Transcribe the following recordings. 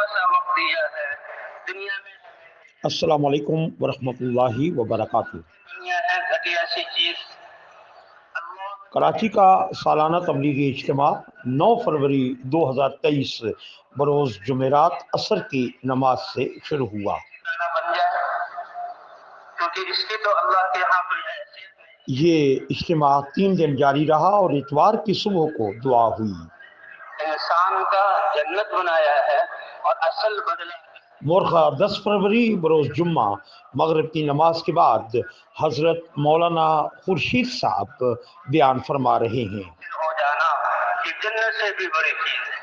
تھوڑا سا وقت دیا ہے دنیا میں. السلام علیکم ورحمۃ اللہ وبرکاتہ. دنیا ہے گھٹیا سی چیز. کراچی کا سالانہ تبلیغی اجتماع 9 فروری 2023 بروز جمعرات عصر کی نماز سے شروع ہوا. بن جائے کیونکہ اس کی تو اللہ کے ہاں کوئی حیثیت نہیں. یہ اجتماع 3 دن جاری رہا اور اتوار کی صبح کو دعا ہوئی. انسان کا جنت بنایا ہے اور اصل بدلہ. مورخہ 10 فروری بروز جمعہ مغرب کی نماز کے بعد حضرت مولانا خورشید صاحب بیان فرما رہے ہیں. ہو جانا یہ جنت سے بھی بڑی چیز ہے.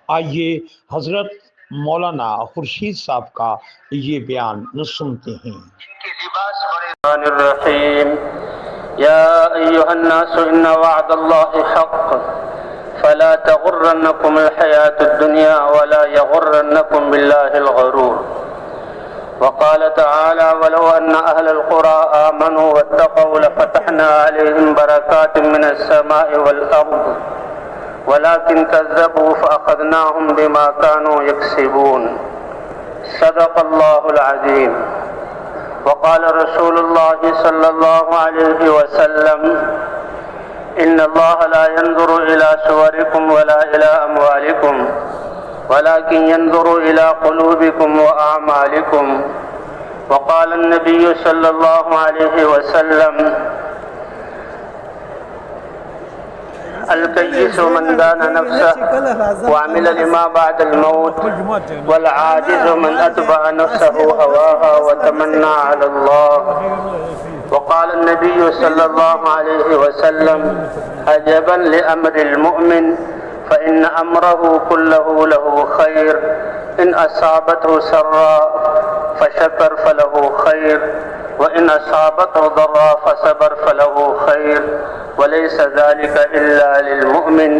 آئیے حضرت مولانا خورشید صاحب کا یہ بیان سنتے ہیں. جن کے لباس بڑے الرحیم یا ایھا الناس ان وعد اللہ حق فلا تغرنكم الحياة الدنيا ولا يغرنكم بالله الغرور. وقال تعالى ولو أن أهل القرى آمنوا واتقوا لفتحنا عليهم بركات من السماء والأرض ولكن كذبوا فأخذناهم بما كانوا يكسبون. صدق الله العظيم. وقال رسول الله صلى الله عليه وسلم إن الله لا ينظر إلى صوركم ولا إلى أموالكم ولكن ينظر إلى قلوبكم وأعمالكم. وقال النبي صلى الله عليه وسلم الكيس من دان نفسه وعمل لما بعد الموت والعاجز من أتبع نفسه هواها وتمنى على الله. وقال النبي صلى الله عليه وسلم عجبا لأمر المؤمن فإن أمره كله له خير إن أصابته سراء فشكر فله خير وإن أصابته ضراء فصبر فله خير وليس ذلك إلا للمؤمن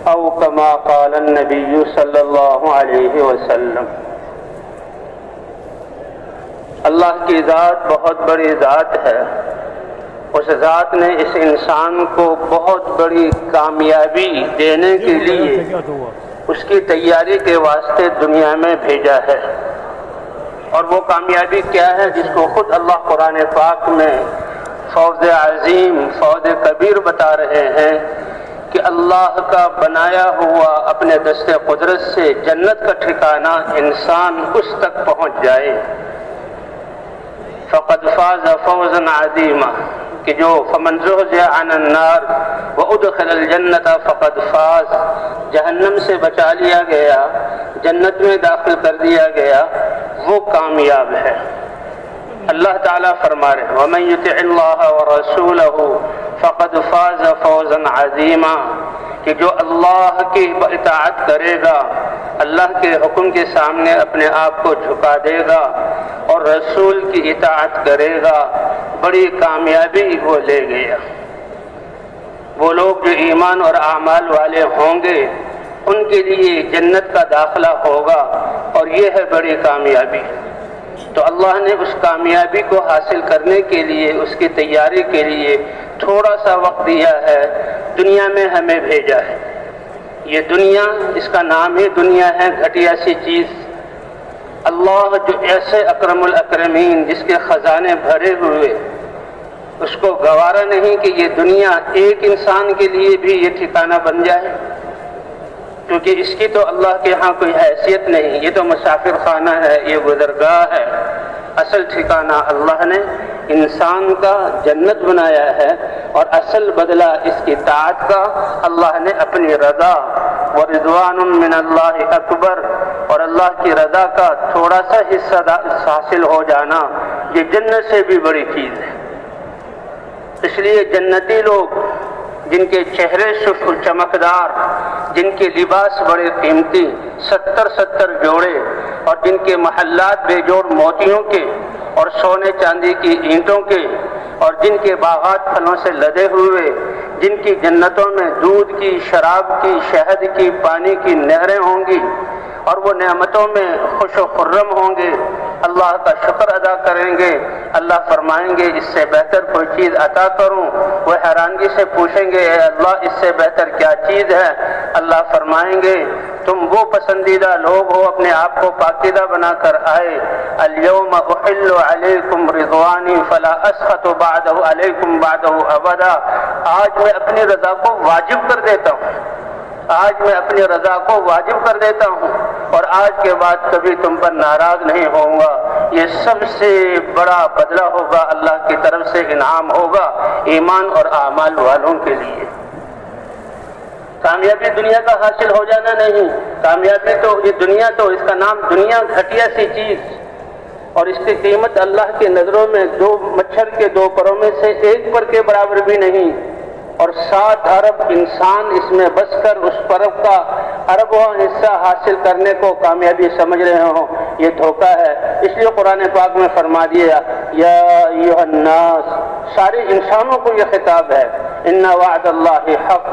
أو كما قال النبي صلى الله عليه وسلم. اللہ کی ذات بہت بڑی ذات ہے. اس ذات نے اس انسان کو بہت بڑی کامیابی دینے کے لیے اس کی تیاری کے واسطے دنیا میں بھیجا ہے. اور وہ کامیابی کیا ہے جس کو خود اللہ قرآن پاک میں فوز عظیم فوز کبیر بتا رہے ہیں کہ اللہ کا بنایا ہوا اپنے دست قدرت سے جنت کا ٹھکانہ انسان اس تک پہنچ جائے. فقد فاز فوزا عظیما کہ جو فمن زحزح عن النار وادخل الجنت فقد فاز، جہنم سے بچا لیا گیا جنت میں داخل کر دیا گیا وہ کامیاب ہے. اللہ تعالیٰ فرما رہے ومن یطع اللہ ورسولہ فقد فاز فوزا عظیما کہ جو اللہ کی اطاعت کرے گا، اللہ کے حکم کے سامنے اپنے آپ کو جھکا دے گا اور رسول کی اطاعت کرے گا، بڑی کامیابی وہ لے گیا. وہ لوگ جو ایمان اور اعمال والے ہوں گے ان کے لیے جنت کا داخلہ ہوگا اور یہ ہے بڑی کامیابی. تو اللہ نے اس کامیابی کو حاصل کرنے کے لیے اس کی تیاری کے لیے تھوڑا سا وقت دیا ہے، دنیا میں ہمیں بھیجا ہے. یہ دنیا اس کا نام ہی دنیا ہے گھٹیا سی چیز. اللہ جو ایسے اکرم الاکرمین جس کے خزانے بھرے ہوئے اس کو گوارا نہیں کہ یہ دنیا ایک انسان کے لیے بھی یہ ٹھکانہ بن جائے، کیونکہ اس کی تو اللہ کے ہاں کوئی حیثیت نہیں. یہ تو مسافر خانہ ہے، یہ گزرگاہ ہے. اصل ٹھکانہ اللہ نے انسان کا جنت بنایا ہے اور اصل بدلہ اس کی طاعت کا اللہ نے اپنی رضا ورضوان من اللہ اکبر اور اللہ کی رضا کا تھوڑا سا حصہ حاصل ہو جانا یہ جنت سے بھی بڑی چیز ہے. اس لیے جنتی لوگ جن کے چہرے چمکدار، جن کے لباس بڑے قیمتی 70 جوڑے اور جن کے محلات بے جوڑ موتیوں کے اور سونے چاندی کی اینٹوں کے اور جن کے باغات پھلوں سے لدے ہوئے، جن کی جنتوں میں دودھ کی، شراب کی، شہد کی، پانی کی نہریں ہوں گی اور وہ نعمتوں میں خوش و خرم ہوں گے، اللہ کا شکر ادا کریں گے. اللہ فرمائیں گے اس سے بہتر کوئی چیز عطا کروں؟ وہ حیرانگی سے پوچھیں گے اے اللہ اس سے بہتر کیا چیز ہے؟ اللہ فرمائیں گے تم وہ پسندیدہ لوگ ہو اپنے آپ کو پاکیزہ بنا کر آئے. الیوم احل علیکم رضوانی فلا اسخط بعدہ علیکم بعدہ ابدا. آج میں اپنی رضا کو واجب کر دیتا ہوں, آج میں اپنی رضا کو واجب کر دیتا ہوں اور آج کے بعد کبھی تم پر ناراض نہیں ہوں گا. یہ سب سے بڑا بدلہ ہوگا, اللہ کی طرف سے انعام ہوگا ایمان اور اعمال والوں کے لیے. کامیابی دنیا کا حاصل ہو جانا نہیں, کامیابی تو یہ دنیا, تو اس کا نام دنیا گھٹیا سی چیز, اور اس کی قیمت اللہ کی نظروں میں دو مچھر کے دو پروں میں سے ایک پر کے برابر بھی نہیں. اور 7 ارب انسان اس میں بس کر اس پرب کا اربواں حصہ حاصل کرنے کو کامیابی سمجھ رہے ہوں, یہ دھوکہ ہے. اس لیے قرآن پاک میں فرما دیا یا ایھا الناس, سارے انسانوں کو یہ خطاب ہے, ان وعد اللہ حق,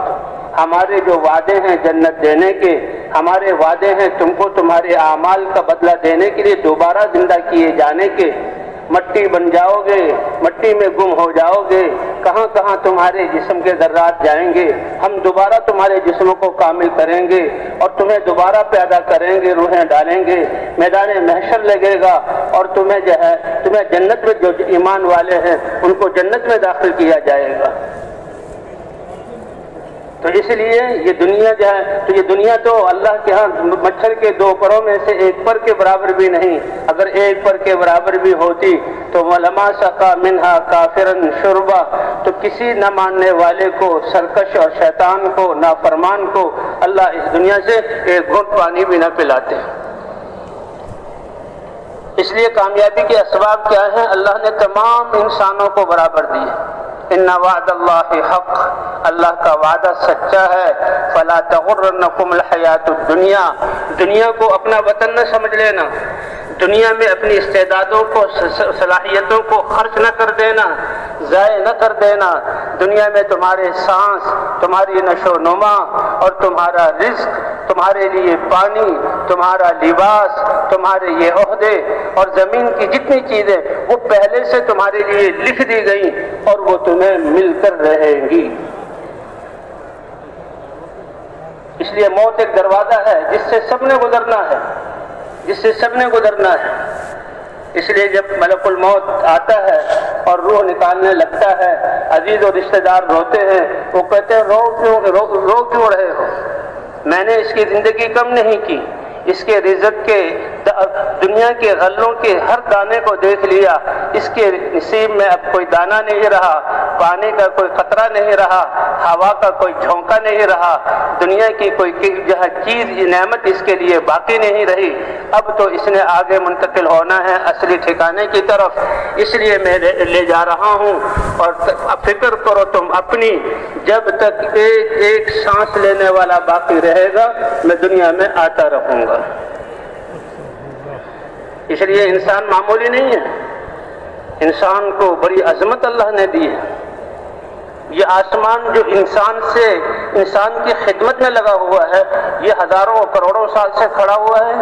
ہمارے جو وعدے ہیں جنت دینے کے, ہمارے وعدے ہیں تم کو تمہارے اعمال کا بدلہ دینے کے لیے دوبارہ زندہ کیے جانے کے. مٹی بن جاؤ گے, مٹی میں گم ہو جاؤ گے, کہاں کہاں تمہارے جسم کے ذرات جائیں گے, ہم دوبارہ تمہارے جسموں کو کامل کریں گے اور تمہیں دوبارہ پیدا کریں گے, روحیں ڈالیں گے, میدان محشر لگے گا اور تمہیں جو ہے تمہیں جنت میں جو ایمان والے ہیں ان کو جنت میں داخل کیا جائے گا. تو اس لیے یہ دنیا جو ہے, تو یہ دنیا تو اللہ کے ہاں مچھر کے دو پروں میں سے ایک پر کے برابر بھی نہیں. اگر ایک پر کے برابر بھی ہوتی تو وَلَمَا سَقَى مِنْهَا كَافِرًا شُرْبًا, تو کسی نہ ماننے والے کو, سرکش اور شیطان کو, نافرمان کو اللہ اس دنیا سے ایک گھونٹ پانی بھی نہ پلاتے. اس لیے کامیابی کے اسباب کیا ہیں؟ اللہ نے تمام انسانوں کو برابر دیے. ان وعد اللہ حق, اللہ کا وعدہ سچا ہے. فلا تغرنکم الحیات الدنیا, دنیا کو اپنا وطن نہ سمجھ لینا, دنیا میں اپنی استعدادوں کو, صلاحیتوں کو خرچ نہ کر دینا, ضائع نہ کر دینا. دنیا میں تمہارے سانس, تمہاری نشو و نما اور تمہارا رزق, تمہارے لیے پانی, تمہارا لباس, تمہارے یہ عہدے اور زمین کی جتنی چیزیں وہ پہلے سے تمہارے لیے لکھ دی گئی اور وہ تمہیں مل کر رہیں گی. اس لیے موت ایک دروازہ ہے جس سے سب نے گزرنا ہے, جس سے سب نے گزرنا ہے. اس لیے جب ملک الموت آتا ہے اور روح نکالنے لگتا ہے, عزیز اور رشتہ دار روتے ہیں, وہ کہتے ہیں رو کیوں رہے ہو, میں نے اس کی زندگی کم نہیں کی, اس کے رزق کے, دنیا کے غلوں کے ہر دانے کو دیکھ لیا, اس کے نصیب میں اب کوئی دانہ نہیں رہا, پانی کا کوئی قطرہ نہیں رہا, ہوا کا کوئی جھونکا نہیں رہا, دنیا کی کوئی جو ہے چیز, نعمت اس کے لیے باقی نہیں رہی. اب تو اس نے آگے منتقل ہونا ہے اصلی ٹھکانے کی طرف. اس لیے میں لے جا رہا ہوں, اور فکر کرو تم اپنی, جب تک ایک ایک سانس لینے والا باقی رہے گا میں دنیا میں آتا رہوں گا. اس لیے انسان معمولی نہیں ہے, انسان کو بڑی عظمت اللہ نے دی ہے. یہ آسمان جو انسان کی خدمت میں لگا ہوا ہے, یہ ہزاروں کروڑوں سال سے کھڑا ہوا ہے.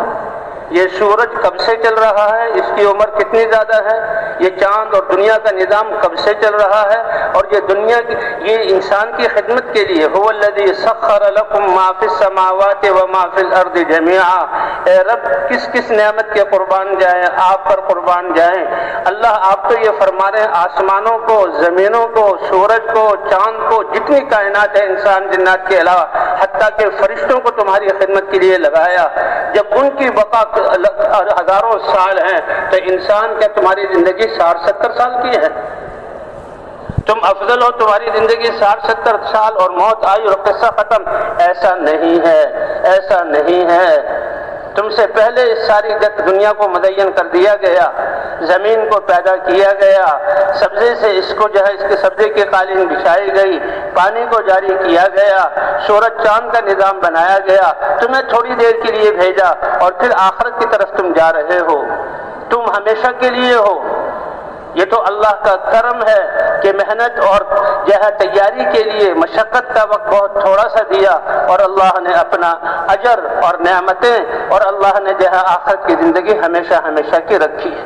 یہ سورج کب سے چل رہا ہے, اس کی عمر کتنی زیادہ ہے. یہ چاند اور دنیا کا نظام کب سے چل رہا ہے, اور یہ دنیا کی, یہ انسان کی خدمت کے لیے. هو الذی سخر لکم ما فی السماوات وما فی الارض جميعا. اے رب کس کس نعمت کے قربان جائیں, آپ پر قربان جائیں. اللہ آپ تو یہ فرما رہے ہیں آسمانوں کو, زمینوں کو, سورج کو, چاند کو, جتنی کائنات ہے انسان جنات کے علاوہ, حتیٰ کہ فرشتوں کو تمہاری خدمت کے لیے لگایا. جب ان کی بقا ہزاروں سال ہیں تو انسان کیا تمہاری زندگی 60-70 سال کی ہے؟ تم افضل ہو, تمہاری زندگی 60-70 سال اور موت آئی اور قصہ ختم. ایسا نہیں ہے, ایسا نہیں ہے. تم سے پہلے اس ساری دنیا کو مزین کر دیا گیا, زمین کو پیدا کیا گیا, سبزے سے اس کو جو ہے اس کے سبزے کی قالین بچھائی گئی, پانی کو جاری کیا گیا, سورج چاند کا نظام بنایا گیا, تمہیں تھوڑی دیر کے لیے بھیجا اور پھر آخرت کی طرف تم جا رہے ہو. تم ہمیشہ کے لیے ہو. یہ تو اللہ کا کرم ہے کہ محنت اور جو ہے تیاری کے لیے مشقت کا وقت بہت تھوڑا سا دیا, اور اللہ نے اپنا اجر اور نعمتیں اور اللہ نے جو ہے آخرت کی زندگی ہمیشہ ہمیشہ کی رکھی ہے.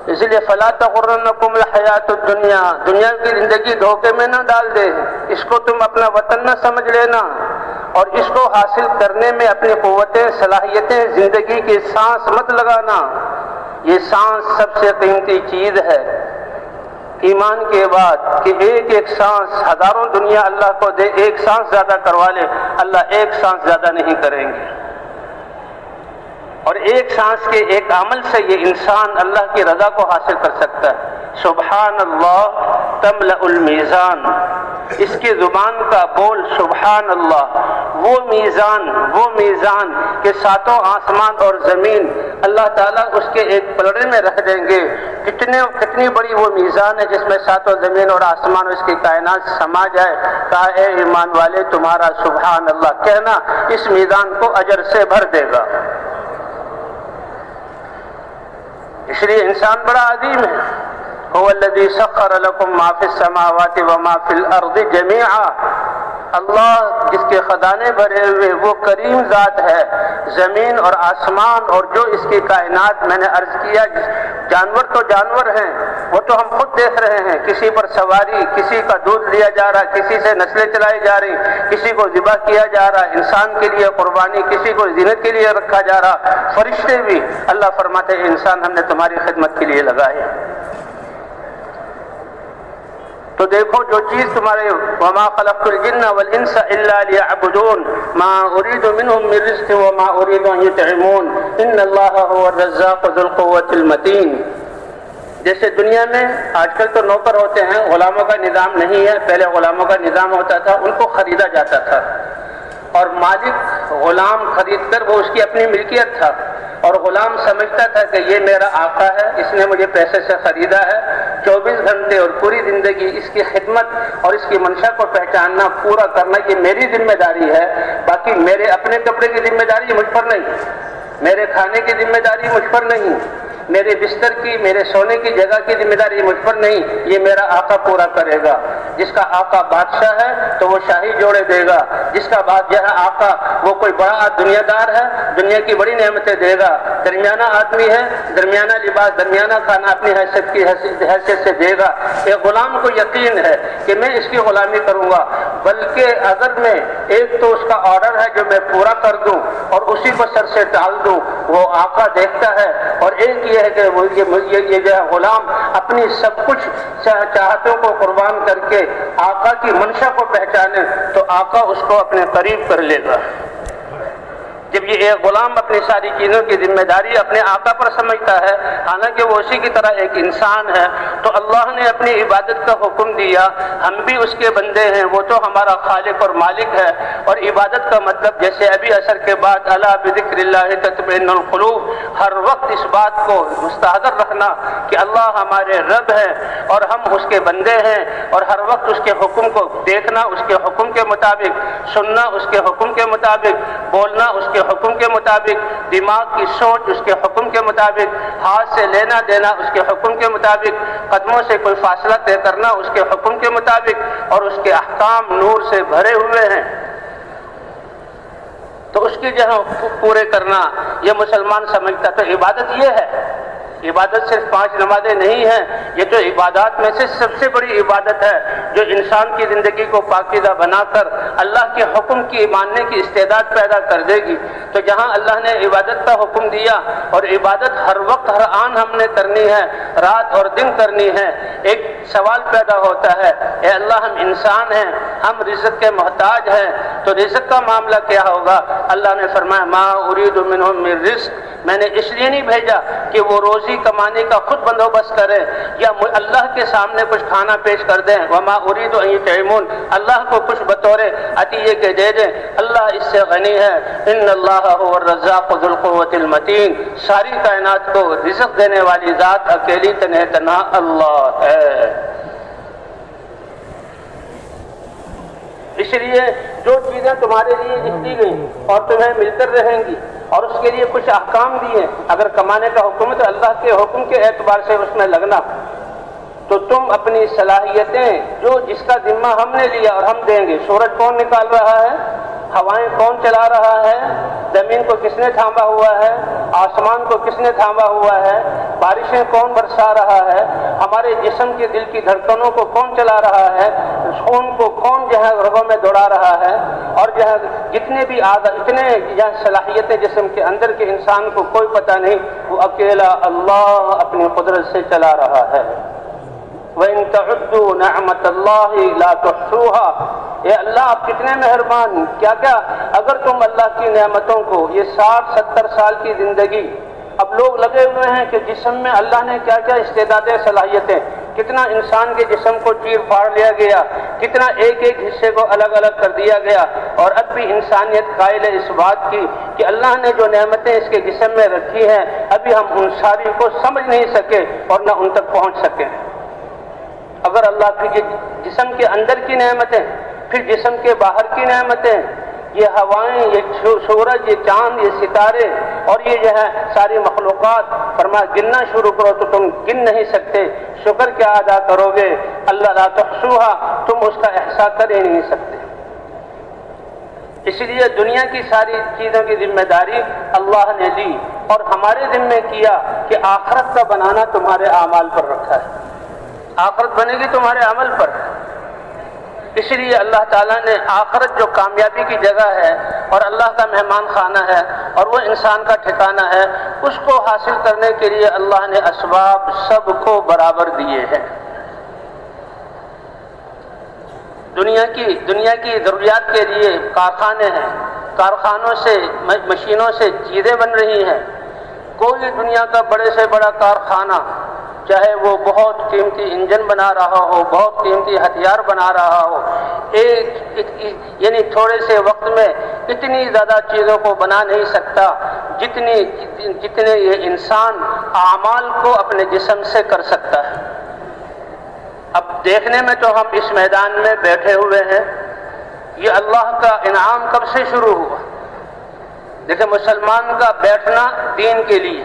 اس لیے فلا تغرنکم الحیات الدنیا, دنیا کی زندگی دھوکے میں نہ ڈال دے, اس کو تم اپنا وطن نہ سمجھ لینا. اور اس کو حاصل کرنے میں اپنی قوتیں صلاحیتیں زندگی کی سانس مت لگانا. یہ سانس سب سے قیمتی چیز ہے ایمان کے بعد، کہ ایک ایک سانس ہزاروں دنیا اللہ کو دے، ایک سانس زیادہ کروا لے، اللہ ایک سانس زیادہ نہیں کریں گے. اور ایک سانس کے ایک عمل سے یہ انسان اللہ کی رضا کو حاصل کر سکتا ہے. سبحان اللہ تملأ المیزان، اس کی زبان کا بول سبحان اللہ، وہ میزان کہ ساتوں آسمان اور زمین اللہ تعالیٰ اس کے ایک پلڑے میں رکھ دیں گے. کتنی بڑی وہ میزان ہے جس میں ساتوں زمین اور آسمان اس کی کائنات سما جائے. کہا اے ایمان والے تمہارا سبحان اللہ کہنا اس میزان کو اجر سے بھر دے گا. اس لیے انسان بڑا عظیم ہے. هو الذي سخر لكم ما في السماوات وما في الارض جميعا، اللہ جس کے خزانے بھرے ہوئے وہ کریم ذات ہے. زمین اور آسمان اور جو اس کی کائنات، میں نے عرض کیا جانور تو جانور ہیں، وہ تو ہم خود دیکھ رہے ہیں، کسی پر سواری، کسی کا دودھ لیا جا رہا، کسی سے نسلیں چلائی جا رہی، کسی کو ذبح کیا جا رہا، انسان کے لیے قربانی، کسی کو زینت کے لیے رکھا جا رہا. فرشتے بھی اللہ فرماتے ہیں انسان ہم نے تمہاری خدمت کے لیے لگائے. تو دیکھو جو چیز تمہارے وما خلقت الجن والانس الا ليعبدون ما اريد منهم من رزق وما اريد ان يطعمون ان الله هو الرزاق ذو القوة المتين. جیسے دنیا میں آج کل تو نوکر ہوتے ہیں، غلاموں کا نظام نہیں ہے. پہلے غلاموں کا نظام ہوتا تھا، ان کو خریدا جاتا تھا اور مالک غلام خرید کر وہ اس کی اپنی ملکیت تھا، اور غلام سمجھتا تھا کہ یہ میرا آقا ہے، اس نے مجھے پیسے سے خریدا ہے. 24 گھنٹے اور پوری زندگی اس کی خدمت اور اس کی منشا کو پہچاننا، پورا کرنا یہ میری ذمہ داری ہے. باقی میرے اپنے کپڑے کی ذمہ داری مجھ پر نہیں، میرے کھانے کی ذمہ داری مجھ پر نہیں، میرے بستر کی، میرے سونے کی جگہ کی ذمہ داری مجھ پر نہیں، یہ میرا آقا پورا کرے گا. جس کا آقا بادشاہ ہے تو وہ شاہی جوڑے دے گا، جس کا بادشاہ آقا وہ کوئی بڑا دنیا دار ہے، دنیا کی بڑی نعمتیں دے گا. درمیانہ آدمی ہے، درمیانہ لباس، درمیانہ کھانا اپنی حیثیت سے دے گا. ایک غلام کو یقین ہے کہ میں اس کی غلامی کروں گا، بلکہ اگر میں ایک تو اس کا آرڈر ہے جو میں پورا کر دوں اور اسی کو سر سے ٹال دوں، وہ آقا دیکھتا ہے. اور ایک یہ ہے کہ یہ جو ہے غلام اپنی سب کچھ چاہتوں کو قربان کر کے آقا کی منشا کو پہچانے تو آقا اس کو اپنے قریب کر لے گا. جب یہ ایک غلام اپنی ساری چیزوں کی ذمہ داری اپنے آقا پر سمجھتا ہے، حالانکہ وہ اسی کی طرح ایک انسان ہے، تو اللہ نے اپنی عبادت کا حکم دیا. ہم بھی اس کے بندے ہیں، وہ تو ہمارا خالق اور مالک ہے. اور عبادت کا مطلب جیسے ابھی عصر کے بعد الا بذکر اللہ تطمئن القلوب، ہر وقت اس بات کو مستحضر رکھنا کہ اللہ ہمارے رب ہے اور ہم اس کے بندے ہیں، اور ہر وقت اس کے حکم کو دیکھنا، اس کے حکم کے مطابق سننا، اس کے حکم کے مطابق بولنا، اس کے حکم کے مطابق دماغ کی سوچ اس کے حکم کے مطابق، ہاتھ سے لینا دینا اس کے حکم کے مطابق، قدموں سے کوئی فاصلہ طے کرنا اس کے حکم کے مطابق، اور اس کے احکام نور سے بھرے ہوئے ہیں. تو اس کی جہاں پورے کرنا یہ مسلمان سمجھتا. تو عبادت یہ ہے، عبادت صرف 5 نمازیں نہیں ہیں، یہ تو عبادات میں سے سب سے بڑی عبادت ہے جو انسان کی زندگی کو پاکیزہ بنا کر اللہ کے حکم کی ماننے کی استعداد پیدا کر دے گی. تو جہاں اللہ نے عبادت کا حکم دیا اور عبادت ہر وقت ہر آن ہم نے کرنی ہے، رات اور دن کرنی ہے، ایک سوال پیدا ہوتا ہے اے اللہ ہم انسان ہیں، ہم رزق کے محتاج ہیں، تو رزق کا معاملہ کیا ہوگا؟ اللہ نے فرمایا ما اريد منهم من رزق، میں نے اس لیے نہیں بھیجا کہ وہ روزی کمانے کا خود بندوبست کرے یا اللہ کے سامنے کچھ کھانا پیش کر دیں. وما اريد ان يطعمون، اللہ کو کچھ بطور عطیے کے دے دیں. اللہ اس سے غنی ہے. ان اللہ هو الرزاق ذو القوة المتين، ساری کائنات کو رزق دینے والی ذات اکیلی تنہا اللہ ہے. اس لیے جو چیزیں تمہارے لیے لکھی گئیں اور تمہیں مل کر رہیں گی اور اس کے لیے کچھ احکام دیے، اگر کمانے کا حکم ہے تو اللہ کے حکم کے اعتبار سے اس میں لگنا. تو تم اپنی صلاحیتیں جو جس کا ذمہ ہم نے لیا اور ہم دیں گے. سورج کون نکال رہا ہے؟ ہوائیں کون چلا رہا ہے؟ زمین کو کس نے تھاما ہوا ہے؟ آسمان کو کس نے تھاما ہوا ہے؟ بارشیں کون برسا رہا ہے؟ ہمارے جسم کے دل کی دھڑکنوں کو کون چلا رہا ہے؟ خون کو کون رگوں میں دوڑا رہا ہے؟ اور جتنے بھی اتنے صلاحیتیں جسم کے اندر کے انسان کو کوئی پتہ نہیں، وہ اکیلا اللہ اپنی قدرت سے چلا رہا ہے۔ وَإِن تَعُدُّوا نِعْمَتَ اللَّهِ لَا تُحْصُوهَا، اے اللہ آپ کتنے مہربان، کیا اگر تم اللہ کی نعمتوں کو، یہ 60-70 سال کی زندگی، اب لوگ لگے ہوئے ہیں کہ جسم میں اللہ نے کیا کیا استعدادیں، صلاحیتیں، کتنا انسان کے جسم کو چیر پھاڑ لیا گیا، کتنا ایک ایک حصے کو الگ الگ کر دیا گیا، اور اب بھی انسانیت قائل ہے اس بات کی کہ اللہ نے جو نعمتیں اس کے جسم میں رکھی ہیں ابھی ہم ان ساری کو سمجھ نہیں سکے اور نہ ان تک پہنچ سکے۔ اگر اللہ کی جسم کے اندر کی نعمتیں، پھر جسم کے باہر کی نعمتیں، یہ ہوائیں، یہ سورج، یہ چاند، یہ ستارے اور یہ ساری مخلوقات، فرمایا گننا شروع کرو تو تم گن نہیں سکتے، شکر کیا ادا کرو گے؟ اللہ لا تحصوہا، تم اس کا احصاء کر ہی نہیں سکتے۔ اس لیے دنیا کی ساری چیزوں کی ذمہ داری اللہ نے دی اور ہمارے ذمہ کیا کہ آخرت کا بنانا تمہارے اعمال پر رکھا ہے، آخرت بنے گی تمہارے عمل پر۔ اس لیے اللہ تعالیٰ نے آخرت جو کامیابی کی جگہ ہے اور اللہ کا مہمان خانہ ہے اور وہ انسان کا ٹھکانہ ہے، اس کو حاصل کرنے کے لیے اللہ نے اسباب سب کو برابر دیے ہیں۔ دنیا کی ضروریات کے لیے کارخانے ہیں، کارخانوں سے، مشینوں سے چیزیں بن رہی ہیں۔ کوئی دنیا کا بڑے سے بڑا کارخانہ، چاہے وہ بہت قیمتی انجن بنا رہا ہو، بہت قیمتی ہتھیار بنا رہا ہو، یعنی تھوڑے سے وقت میں اتنی زیادہ چیزوں کو بنا نہیں سکتا جتنے یہ انسان اعمال کو اپنے جسم سے کر سکتا ہے۔ اب دیکھنے میں تو ہم اس میدان میں بیٹھے ہوئے ہیں، یہ اللہ کا انعام کب سے شروع ہوا؟ دیکھیں، مسلمان کا بیٹھنا دین کے لیے،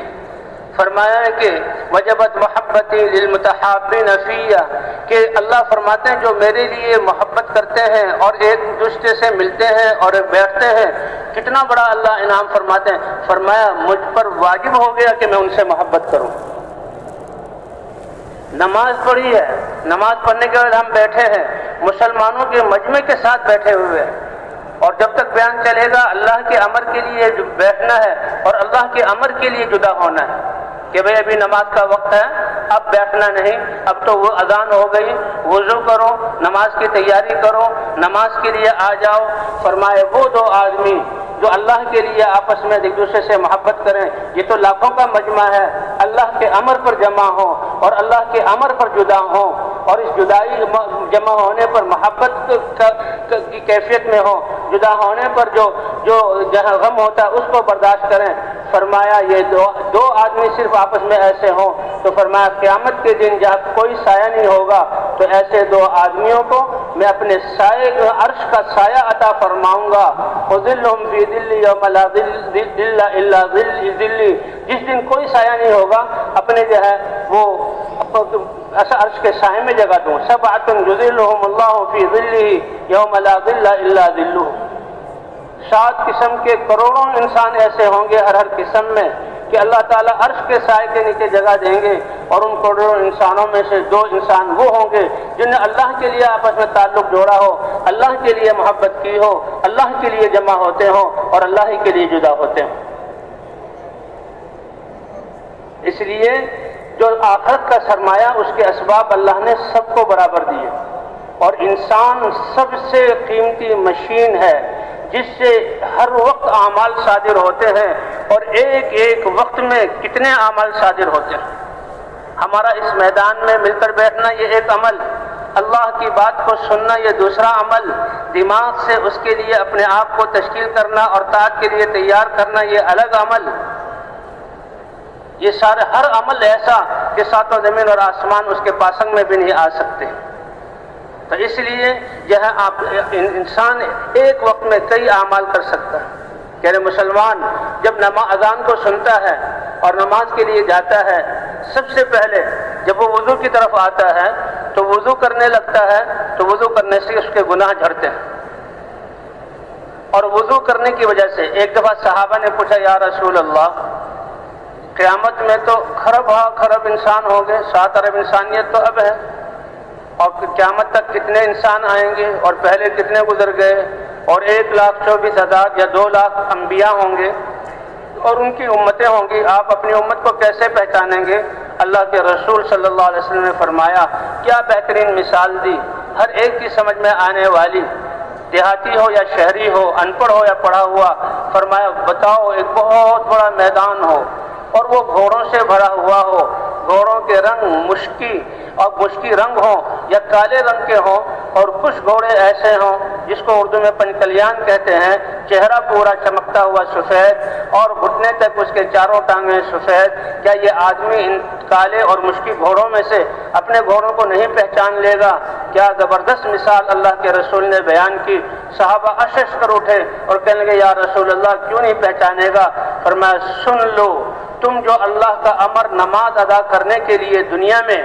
فرمایا ہے کہ وجبت محبتی للمتحابین فیہ، کہ اللہ فرماتے ہیں جو میرے لیے محبت کرتے ہیں اور ایک دوسرے سے ملتے ہیں اور بیٹھتے ہیں، کتنا بڑا اللہ انعام فرماتے ہیں۔ فرمایا مجھ پر واجب ہو گیا کہ میں ان سے محبت کروں۔ نماز پڑھی ہے، نماز پڑھنے کے بعد ہم بیٹھے ہیں، مسلمانوں کے مجمع کے ساتھ بیٹھے ہوئے ہیں، اور جب تک بیان چلے گا اللہ کے امر کے لیے بیٹھنا ہے اور اللہ کے امر کے لیے جدا ہونا ہے کہ بھئی ابھی نماز کا وقت ہے، اب بیٹھنا نہیں، اب تو وہ اذان ہو گئی، وضو کرو، نماز کی تیاری کرو، نماز کے لیے آ جاؤ۔ فرمائے وہ دو آدمی جو اللہ کے لیے آپس میں ایک دوسرے سے محبت کریں، یہ تو لاکھوں کا مجمع ہے، اللہ کے امر پر جمع ہوں اور اللہ کے امر پر جدا ہوں، اور اس جدائی جمع ہونے پر محبت کی کیفیت میں ہو، جدا ہونے پر جو جہاں غم ہوتا ہے اس کو برداشت کریں۔ فرمایا یہ دو آدمی صرف آپس میں ایسے ہوں تو فرمایا قیامت کے دن جب کوئی سایہ نہیں ہوگا تو ایسے دو آدمیوں کو میں اپنے سائے عرش کا سایہ عطا فرماؤں گا۔ وَظِلُّهُمْ فِي ظِلِّ يَوْمَ لَا ظِلَّ إِلَّا ظِلِّي، جس دن کوئی سایہ نہیں ہوگا، اپنے وہ عرش کے سائے میں جگہ دوں۔ سَبْعَةٌ يُظِلُّهُمُ اللَّهُ فِي ظِلِّهِ يَوْمَ لَا ظِلَّ إِلَّا ظِلُّهُ۔ 7 قسم کے کروڑوں انسان ایسے ہوں گے ہر قسم میں کہ اللہ تعالیٰ عرش کے سائے کے نیچے جگہ دیں گے، اور ان کروڑوں انسانوں میں سے 2 انسان وہ ہوں گے جن نے اللہ کے لیے آپس میں تعلق جوڑا ہو، اللہ کے لیے محبت کی ہو، اللہ کے لیے جمع ہوتے ہوں اور اللہ ہی کے لیے جدا ہوتے ہوں۔ اس لیے جو آخرت کا سرمایہ، اس کے اسباب اللہ نے سب کو برابر دیے، اور انسان سب سے قیمتی مشین ہے جس سے ہر وقت اعمال صادر ہوتے ہیں، اور ایک ایک وقت میں کتنے اعمال صادر ہوتے ہیں۔ ہمارا اس میدان میں مل کر بیٹھنا یہ ایک عمل، اللہ کی بات کو سننا یہ دوسرا عمل، دماغ سے اس کے لیے اپنے آپ کو تشکیل کرنا اور طاعت کے لیے تیار کرنا یہ الگ عمل۔ یہ سارے ہر عمل ایسا کہ 7 زمین اور آسمان اس کے پاسنگ میں بھی نہیں آ سکتے۔ تو اس لیے آپ انسان ایک وقت میں کئی اعمال کر سکتا ہے۔ کہ مسلمان جب اذان کو سنتا ہے اور نماز کے لیے جاتا ہے، سب سے پہلے جب وہ وضو کی طرف آتا ہے تو وضو کرنے لگتا ہے، تو وضو کرنے سے اس کے گناہ جھڑتے ہیں۔ اور وضو کرنے کی وجہ سے ایک دفعہ صحابہ نے پوچھا یا رسول اللہ قیامت میں تو خرب انسان ہوں گے، 7 ارب انسانیت تو اب ہے، اور قیامت تک کتنے انسان آئیں گے اور پہلے کتنے گزر گئے، اور 1,24,000 یا 2 لاکھ انبیاء ہوں گے اور ان کی امتیں ہوں گی، آپ اپنی امت کو کیسے پہچانیں گے؟ اللہ کے رسول صلی اللہ علیہ وسلم نے فرمایا، کیا بہترین مثال دی، ہر ایک کی سمجھ میں آنے والی، دیہاتی ہو یا شہری ہو، ان پڑھ ہو یا پڑھا ہوا، فرمایا بتاؤ ایک بہت بڑا میدان ہو اور وہ گھوڑوں سے بھرا ہوا ہو، گھوڑوں کے رنگ مشکی رنگ ہوں یا کالے رنگ کے ہوں، اور کچھ گھوڑے ایسے ہوں جس کو اردو میں پنکلیان کہتے ہیں، چہرہ پورا چمکتا ہوا سفید اور گھٹنے تک اس کے چاروں ٹانگیں سفید، کیا یہ آدمی ان کالے اور مشکی گھوڑوں میں سے اپنے گھوڑوں کو نہیں پہچان لے گا؟ کیا زبردست مثال اللہ کے رسول نے بیان کی۔ صحابہ اشش کر اٹھے اور کہنے لگے یا رسول اللہ کیوں نہیں پہچانے گا؟ فرمایا سن لو، تم جو اللہ کا امر نماز ادا کرنے کے لیے دنیا میں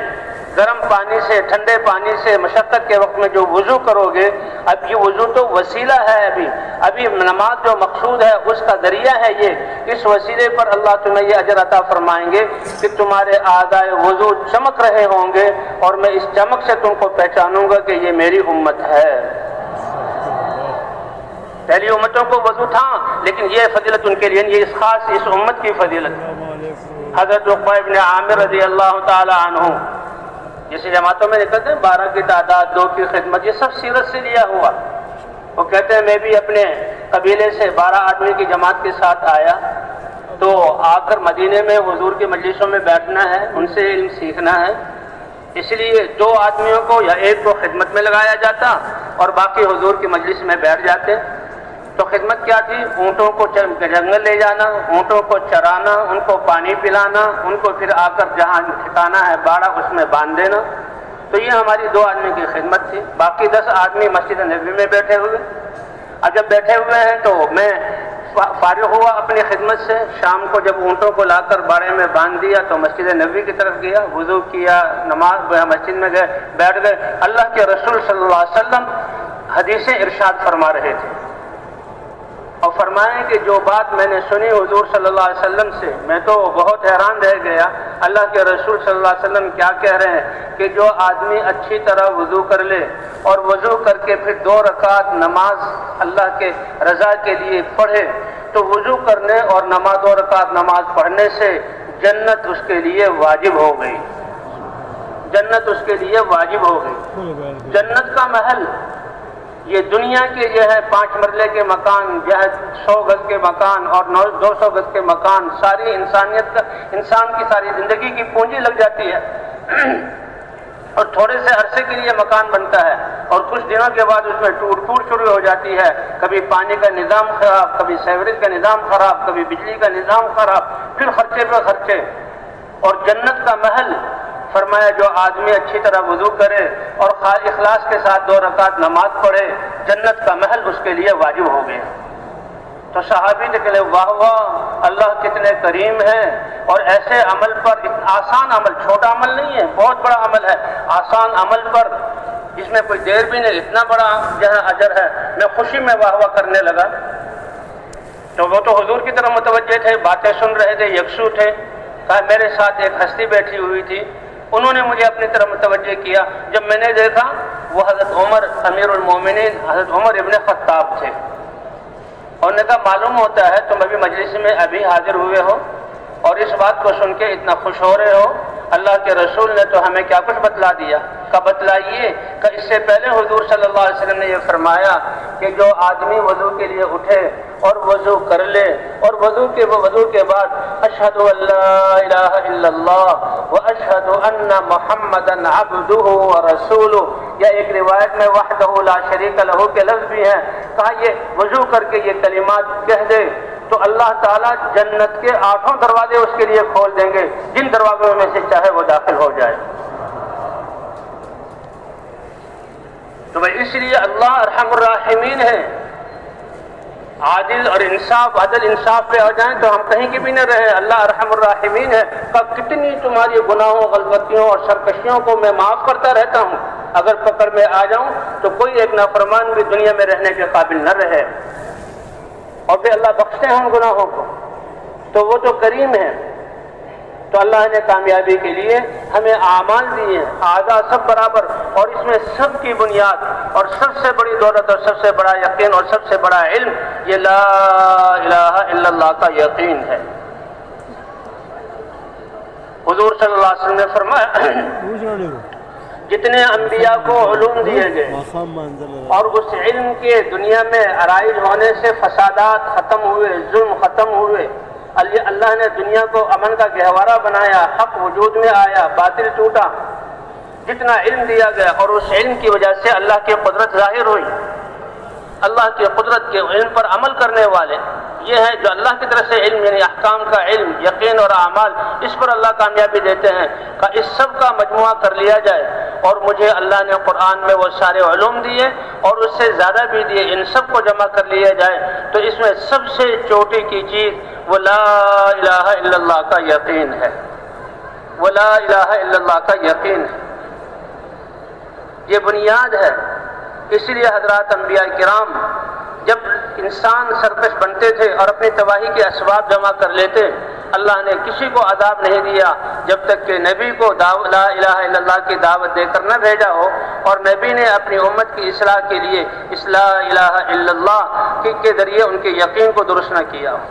گرم پانی سے، ٹھنڈے پانی سے، مشقت کے وقت میں جو وضو کرو گے، اب یہ وضو تو وسیلہ ہے، ابھی نماز جو مقصود ہے اس کا ذریعہ ہے، یہ اس وسیلے پر اللہ تمہیں یہ اجر عطا فرمائیں گے کہ تمہارے اعضائے وضو چمک رہے ہوں گے اور میں اس چمک سے تم کو پہچانوں گا کہ یہ میری امت ہے۔ پہلی امتوں کو وضو تھا لیکن یہ فضیلت ان کے لیے، یہ خاص اس امت کی فضیلت۔ حضرت عقبہ ابن عامر رضی اللہ تعالی عنہ جیسے جماعتوں میں نکلتے ہیں 12 کی تعداد، 2 کی خدمت، یہ سب سیرت سے لیا ہوا۔ وہ کہتے ہیں میں بھی اپنے قبیلے سے 12 آدمی کی جماعت کے ساتھ آیا تو آ کر مدینے میں حضور کی مجلسوں میں بیٹھنا ہے، ان سے علم سیکھنا ہے، اس لیے 2 آدمیوں کو یا 1 کو خدمت میں لگایا جاتا اور باقی حضور کی مجلس میں بیٹھ جاتے۔ تو خدمت کیا تھی؟ اونٹوں کو جنگل لے جانا، اونٹوں کو چرانا، ان کو پانی پلانا، ان کو پھر آ کر جہاں ٹھکانا ہے باڑہ اس میں باندھ دینا۔ تو یہ ہماری 2 آدمی کی خدمت تھی، باقی 10 آدمی مسجد نبوی میں بیٹھے ہوئے۔ اب جب بیٹھے ہوئے ہیں تو میں فارغ ہوا اپنی خدمت سے، شام کو جب اونٹوں کو لا کر باڑے میں باندھ دیا تو مسجد نبوی کی طرف گیا، وضو کیا، نماز مسجد میں گئے، بیٹھ گئے۔ اللہ کے رسول صلی اللہ علیہ وسلم حدیثیں ارشاد فرما رہے تھے اور فرمائیں کہ جو بات میں نے سنی حضور صلی اللہ علیہ وسلم سے میں تو بہت حیران رہ گیا، اللہ کے رسول صلی اللہ علیہ وسلم کیا کہہ رہے ہیں کہ جو آدمی اچھی طرح وضو کر لے اور وضو کر کے پھر 2 رکعت نماز اللہ کے رضا کے لیے پڑھے تو وضو کرنے اور 2 رکعت نماز پڑھنے سے جنت اس کے لیے واجب ہو گئی، جنت اس کے لیے واجب ہو گئی۔ جنت کا محل یہ دنیا کے جو ہے 5 مرلے کے مکان، جو ہے 100 گز کے مکان اور 200 گز کے مکان، ساری انسانیت کا، انسان کی ساری زندگی کی پونجی لگ جاتی ہے اور تھوڑے سے عرصے کے لیے مکان بنتا ہے اور کچھ دنوں کے بعد اس میں ٹوٹ شروع ہو جاتی ہے، کبھی پانی کا نظام خراب، کبھی سیوریج کا نظام خراب، کبھی بجلی کا نظام خراب، پھر خرچے پہ خرچے۔ اور جنت کا محل فرمایا جو آدمی اچھی طرح وضو کرے اور اخلاص کے ساتھ 2 رکعت نماز پڑھے، جنت کا محل اس کے لیے واجب ہو گیا۔ تو صحابی نے کہے واہ واہ اللہ کتنے کریم ہے، اور ایسے عمل پر، آسان عمل، چھوٹا عمل نہیں ہے، بہت بڑا عمل ہے، آسان عمل پر جس میں کوئی دیر بھی نہیں، اتنا بڑا جہاں اجر ہے۔ میں خوشی میں واہ واہ کرنے لگا تو وہ تو حضور کی طرف متوجہ تھے، باتیں سن رہے تھے، یکسو تھے۔ کہا میرے ساتھ ایک ہستی بیٹھی ہوئی تھی، انہوں نے مجھے اپنی طرف متوجہ کیا، جب میں نے دیکھا وہ حضرت عمر امیر المومنین حضرت عمر ابن خطاب تھے، اور نے کہا معلوم ہوتا ہے تم ابھی مجلس میں ابھی حاضر ہوئے ہو اور اس بات کو سن کے اتنا خوش ہو رہے ہو، اللہ کے رسول نے تو ہمیں کیا کچھ بتلا دیا۔ کا بتلائیے کہ اس سے پہلے حضور صلی اللہ علیہ وسلم نے یہ فرمایا کہ جو آدمی وضو کے لیے اٹھے اور وضو کر لے اور وضو کے بعد اشہد ان لا الہ الا اللہ واشہد ان محمدا عبدہ ورسولہ، یا ایک روایت میں وحدہ لا شریک لہ کے لفظ بھی ہیں، کہا یہ وضو کر کے یہ کلمات کہہ دے تو اللہ تعالیٰ جنت کے 8 دروازے اس کے لیے کھول دیں گے، جن دروازوں میں سے چاہے وہ داخل ہو جائے۔ تو بھائی اس لیے اللہ ارحم الراحمین ہے، عادل اور عدل انصاف پہ آ جائیں تو ہم کہیں کی بھی نہ رہے، اللہ ارحم الراحمین ہے۔ کتنی تمہاری گناہوں، غلطیوں اور سرکشیوں کو میں معاف کرتا رہتا ہوں، اگر پکڑ میں آ جاؤں تو کوئی ایک نافرمان بھی دنیا میں رہنے کے قابل نہ رہے۔ اور پھر اللہ بخشتے ہیں ان گناہوں کو، تو وہ تو کریم ہے۔ تو اللہ نے کامیابی کے لیے ہمیں اعمال دیے ہیں، اعضاء سب برابر، اور اس میں سب کی بنیاد اور سب سے بڑی دولت اور سب سے بڑا یقین اور سب سے بڑا علم یہ لا الہ الا اللہ کا یقین ہے۔ حضور صلی اللہ علیہ وسلم نے فرمایا جتنے انبیاء کو علوم دیے گئے اور اس علم کے دنیا میں عرائض ہونے سے فسادات ختم ہوئے، ظلم ختم ہوئے، اللہ نے دنیا کو امن کا گہوارہ بنایا، حق وجود میں آیا، باطل ٹوٹا، جتنا علم دیا گیا، اور اس علم کی وجہ سے اللہ کی قدرت ظاہر ہوئی۔ اللہ کی قدرت کے علم پر عمل کرنے والے یہ ہے جو اللہ کی طرف سے علم، یعنی احکام کا علم، یقین اور اعمال، اس پر اللہ کامیابی دیتے ہیں کہ اس سب کا مجموعہ کر لیا جائے، اور مجھے اللہ نے قرآن میں وہ سارے علوم دیے اور اس سے زیادہ بھی دیے، ان سب کو جمع کر لیا جائے تو اس میں سب سے چوٹی کی چیز وہ لا الہ الا اللہ کا یقین ہے، وہ لا الہ الا اللہ کا یقین ہے، یہ بنیاد ہے۔ اس لیے حضرات انبیاء کرام جب انسان سرکش بنتے تھے اور اپنی تباہی کے اسباب جمع کر لیتے، اللہ نے کسی کو عذاب نہیں دیا جب تک کہ نبی کو لا الہ الا اللہ کی دعوت دے کر نہ بھیجا ہو، اور نبی نے اپنی امت کی اصلاح کے لیے اس لا الہ الا اللہ کے ذریعے ان کے یقین کو درست نہ کیا ہو۔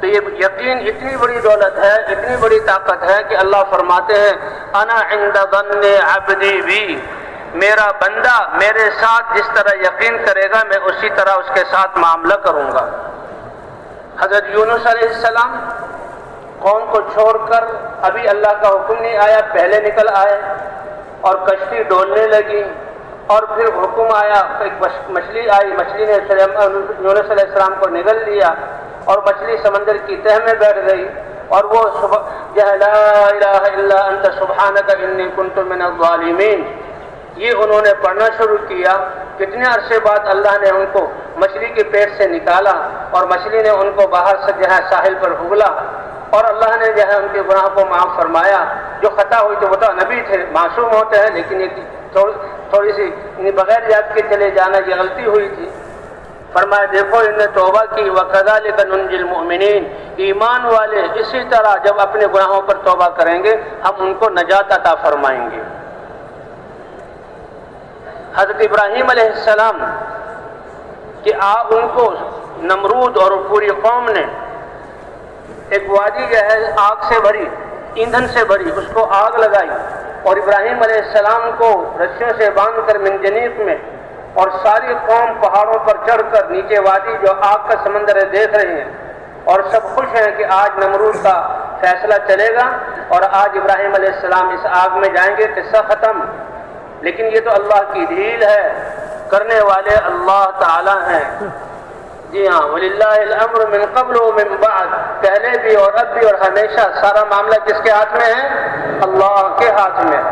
تو یہ یقین اتنی بڑی دولت ہے، اتنی بڑی طاقت ہے کہ اللہ فرماتے ہیں انا عند ظن عبدی بی، میرا بندہ میرے ساتھ جس طرح یقین کرے گا میں اسی طرح اس کے ساتھ معاملہ کروں گا۔ حضرت یونس علیہ السلام قوم کو چھوڑ کر ابھی اللہ کا حکم نہیں آیا، پہلے نکل آئے اور کشتی ڈولنے لگی، اور پھر حکم آیا، ایک مچھلی آئی، مچھلی نے یونس علیہ السلام کو نگل لیا اور مچھلی سمندر کی تہ میں بیٹھ گئی، اور وہ لا الہ الا انت سبحانک انی کنت من الظالمین یہ انہوں نے پڑھنا شروع کیا۔ کتنے عرصے بعد اللہ نے ان کو مچھلی کے پیٹ سے نکالا اور مچھلی نے ان کو باہر سے جو ہے ساحل پر اگلا، اور اللہ نے جو ہے ان کے گناہ کو معاف فرمایا۔ جو خطا ہوئی تو وہ تو نبی تھے، معصوم ہوتے ہیں، لیکن یہ تھوڑی سی بغیر یاد کے چلے جانا یہ غلطی ہوئی تھی۔ فرمایا دیکھو انہوں نے توبہ کی، وَكَذَلِكَ نُنْجِي الْمُؤْمِنِينَ، ایمان والے اسی طرح جب اپنے گناہوں پر توبہ کریں گے ہم ان کو نجات عطا فرمائیں گے۔ حضرت ابراہیم علیہ السلام کہ آپ ان کو نمرود اور پوری قوم نے ایک وادی جو ہے آگ سے بھری، ایندھن سے بھری، اس کو آگ لگائی، اور ابراہیم علیہ السلام کو رسیوں سے باندھ کر منجنیق میں، اور ساری قوم پہاڑوں پر چڑھ کر نیچے وادی جو آگ کا سمندر ہے دیکھ رہے ہیں، اور سب خوش ہیں کہ آج نمرود کا فیصلہ چلے گا اور آج ابراہیم علیہ السلام اس آگ میں جائیں گے، قصہ ختم۔ لیکن یہ تو اللہ کی ڈھیل ہے، کرنے والے اللہ تعالی ہیں۔ جی ہاں، وَلِلَّهِ الْأَمْرُ مِنْ قَبْلُ وَمِنْ بَعْدُ، پہلے بھی اور اب بھی اور ہمیشہ سارا معاملہ کس کے ہاتھ میں ہے؟ اللہ کے ہاتھ میں۔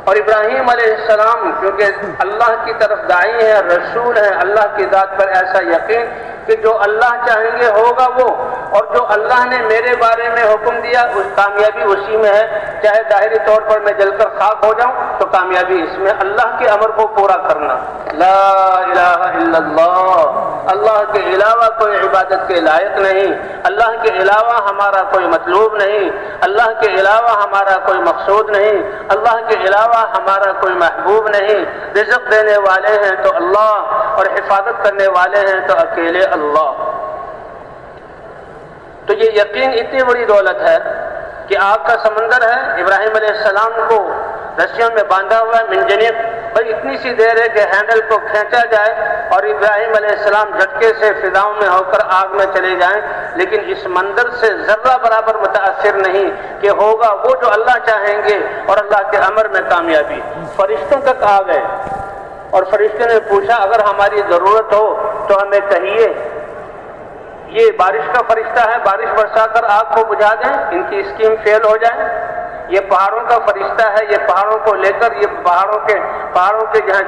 اور ابراہیم علیہ السلام کیونکہ اللہ کی طرف داعی ہیں، رسول ہیں، اللہ کی ذات پر ایسا یقین کہ جو اللہ چاہیں گے ہوگا وہ، اور جو اللہ نے میرے بارے میں حکم دیا اس کامیابی اسی میں ہے، چاہے ظاہری طور پر میں جل کر خاک ہو جاؤں تو کامیابی اس میں اللہ کے امر کو پورا کرنا۔ لا الہ الا اللہ، اللہ کے علاوہ کوئی عبادت کے لائق نہیں، اللہ کے علاوہ ہمارا کوئی مطلوب نہیں، اللہ کے علاوہ ہمارا کوئی مقصود نہیں، اللہ کے علاوہ ہمارا کوئی محبوب نہیں۔ رزق دینے والے ہیں تو اللہ، اور حفاظت کرنے والے ہیں تو اکیلے اللہ۔ تو یہ یقین اتنی بڑی دولت ہے کہ آگ کا سمندر ہے، ابراہیم علیہ السلام کو رسیوں میں باندھا ہوا ہے، منجنیق، بھائی اتنی سی دیر ہے کہ ہینڈل کو کھینچا جائے اور ابراہیم علیہ السلام جھٹکے سے فضاؤں میں ہو کر آگ میں چلے جائیں، لیکن اس منظر سے ذرہ برابر متاثر نہیں کہ ہوگا وہ جو اللہ چاہیں گے اور اللہ کے امر میں کامیابی۔ فرشتوں تک آ گئے اور فرشتے نے پوچھا اگر ہماری ضرورت ہو تو ہمیں کہیے، یہ بارش کا فرشتہ ہے، بارش برسا کر آگ کو بجھا دیں، ان کی اسکیم فیل ہو جائے۔ یہ پہاڑوں کا فرشتہ ہے، یہ پہاڑوں کو لے کر، یہ پہاڑوں کے جہاں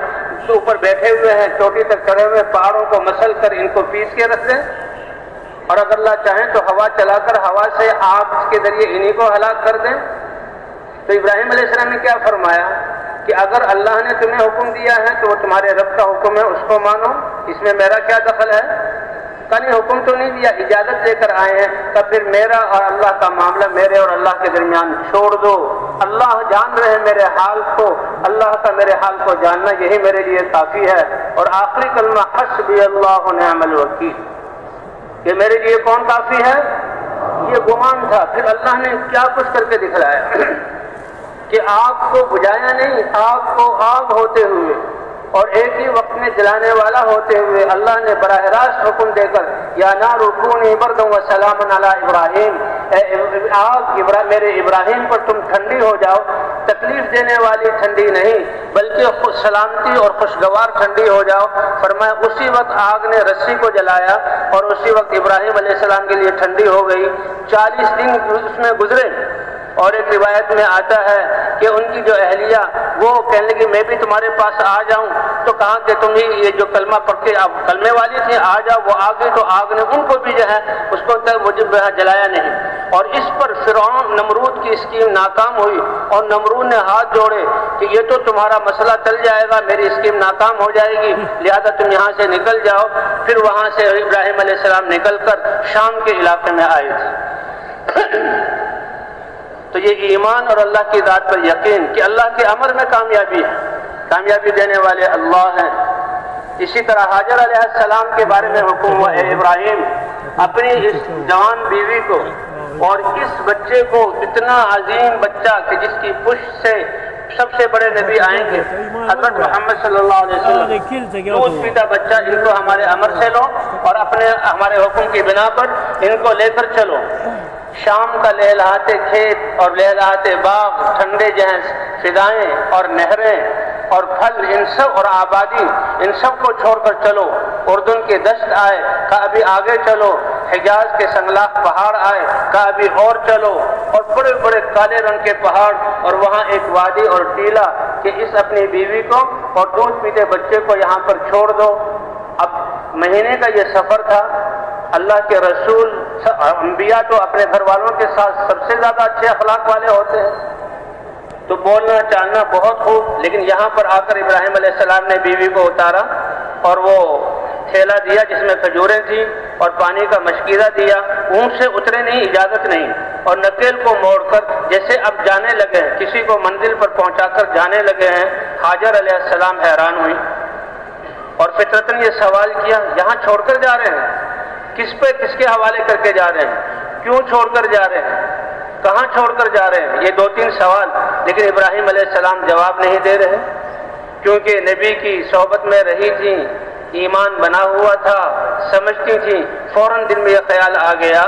اوپر بیٹھے ہوئے ہیں، چوٹی تک چڑھے ہوئے پہاڑوں کو مسل کر ان کو پیس کے رکھ دیں، اور اگر اللہ چاہیں تو ہوا چلا کر ہوا سے آگ کے ذریعے انہی کو ہلاک کر دیں۔ تو ابراہیم علیہ السلام نے کیا فرمایا کہ اگر اللہ نے تمہیں حکم دیا ہے تو وہ تمہارے رب کا حکم ہے، اس کو مانو، اس میں میرا کیا دخل ہے؟ کہیں حکم تو نہیں دیا، اجازت لے کر آئے ہیں، تب پھر میرا اور اللہ کا معاملہ میرے اور اللہ کے درمیان چھوڑ دو، اللہ جان رہے ہیں میرے حال کو، اللہ کا میرے حال کو جاننا یہی میرے لیے کافی ہے۔ اور آخری کلمہ حسبی اللہ و نعم الوکیل، کہ میرے لیے کون کافی ہے؟ یہ گمان تھا۔ پھر اللہ نے کیا کچھ کر کے دکھلایا کہ آگ کو بجھایا نہیں، آگ کو آگ ہوتے ہوئے اور ایک ہی وقت میں جلانے والا ہوتے ہوئے اللہ نے براہ راست حکم دے کر یا نار کونی بردا و سلام علی ابراہیم، اے آگ میرے ابراہیم پر تم ٹھنڈی ہو جاؤ، تکلیف دینے والی ٹھنڈی نہیں بلکہ خوش سلامتی اور خوشگوار ٹھنڈی ہو جاؤ۔ فرمایا اسی وقت آگ نے رسی کو جلایا اور اسی وقت ابراہیم علیہ السلام کے لیے ٹھنڈی ہو گئی۔ 40 دن اس میں گزرے، اور ایک روایت میں آتا ہے کہ ان کی جو اہلیہ وہ کہنے لگی میں بھی تمہارے پاس آ جاؤں، تو کہا کہ تم ہی یہ جو کلمہ پڑھ کے اب کلمے والی تھی آ جاؤ، وہ آ گئی تو آگ نے ان کو بھی جو ہے اس کو جلایا نہیں۔ اور اس پر فرعون نمرود کی اسکیم ناکام ہوئی اور نمرود نے ہاتھ جوڑے کہ یہ تو تمہارا مسئلہ چل جائے گا، میری اسکیم ناکام ہو جائے گی، لہذا تم یہاں سے نکل جاؤ۔ پھر وہاں سے ابراہیم علیہ السلام نکل کر شام کے علاقے میں آئے تھے۔ تو یہ ایمان اور اللہ کی ذات پر یقین کہ اللہ کے امر میں کامیابی ہے، کامیابی دینے والے اللہ ہیں۔ اسی طرح حاجر علیہ السلام کے بارے میں حکم ہوا، اے ابراہیم اپنی اس جوان بیوی کو اور اس بچے کو، اتنا عظیم بچہ کہ جس کی پشت سے سب سے بڑے نبی آئیں گے، حضرت محمد صلی اللہ علیہ وسلم، دودھ پیتا بچہ، ان کو ہمارے امر سے لو اور ہمارے حکم کی بنا پر ان کو لے کر چلو۔ شام کا لہلہاتے کھیت اور لہلہاتے باغ، ٹھنڈے جہاز، فضائیں اور نہریں اور پھل، ان سب اور آبادی، ان سب کو چھوڑ کر چلو۔ اردن کے دشت آئے، کہا ابھی آگے چلو۔ حجاز کے سنگلاخ پہاڑ آئے، کہا ابھی اور چلو۔ اور بڑے بڑے کالے رنگ کے پہاڑ اور وہاں ایک وادی اور ٹیلا کہ اس اپنی بیوی کو اور دودھ پیتے بچے کو یہاں پر چھوڑ دو۔ اب مہینے کا یہ سفر تھا۔ اللہ کے رسول انبیاء تو اپنے گھر والوں کے ساتھ سب سے زیادہ اچھے اخلاق والے ہوتے ہیں، تو بولنا چالنا بہت خوب، لیکن یہاں پر آ کر ابراہیم علیہ السلام نے بیوی کو اتارا اور وہ تھیلا دیا جس میں کھجوریں تھیں اور پانی کا مشکیزہ دیا۔ اونٹ سے اترے نہیں، اجازت نہیں، اور نکیل کو موڑ کر جیسے اب جانے لگے ہیں، کسی کو منزل پر پہنچا کر جانے لگے ہیں۔ حاجر علیہ السلام حیران ہوئی اور فطرتاً یہ سوال کیا، یہاں چھوڑ کر جا رہے ہیں؟ کس پہ، کس کے حوالے کر کے جا رہے ہیں؟ کیوں چھوڑ کر جا رہے ہیں؟ کہاں چھوڑ کر جا رہے ہیں؟ یہ 2-3 سوال، لیکن ابراہیم علیہ السلام جواب نہیں دے رہے، کیونکہ نبی کی صحبت میں رہی تھی، ایمان بنا ہوا تھا، سمجھتی تھی۔ فوراً دل میں یہ خیال آ گیا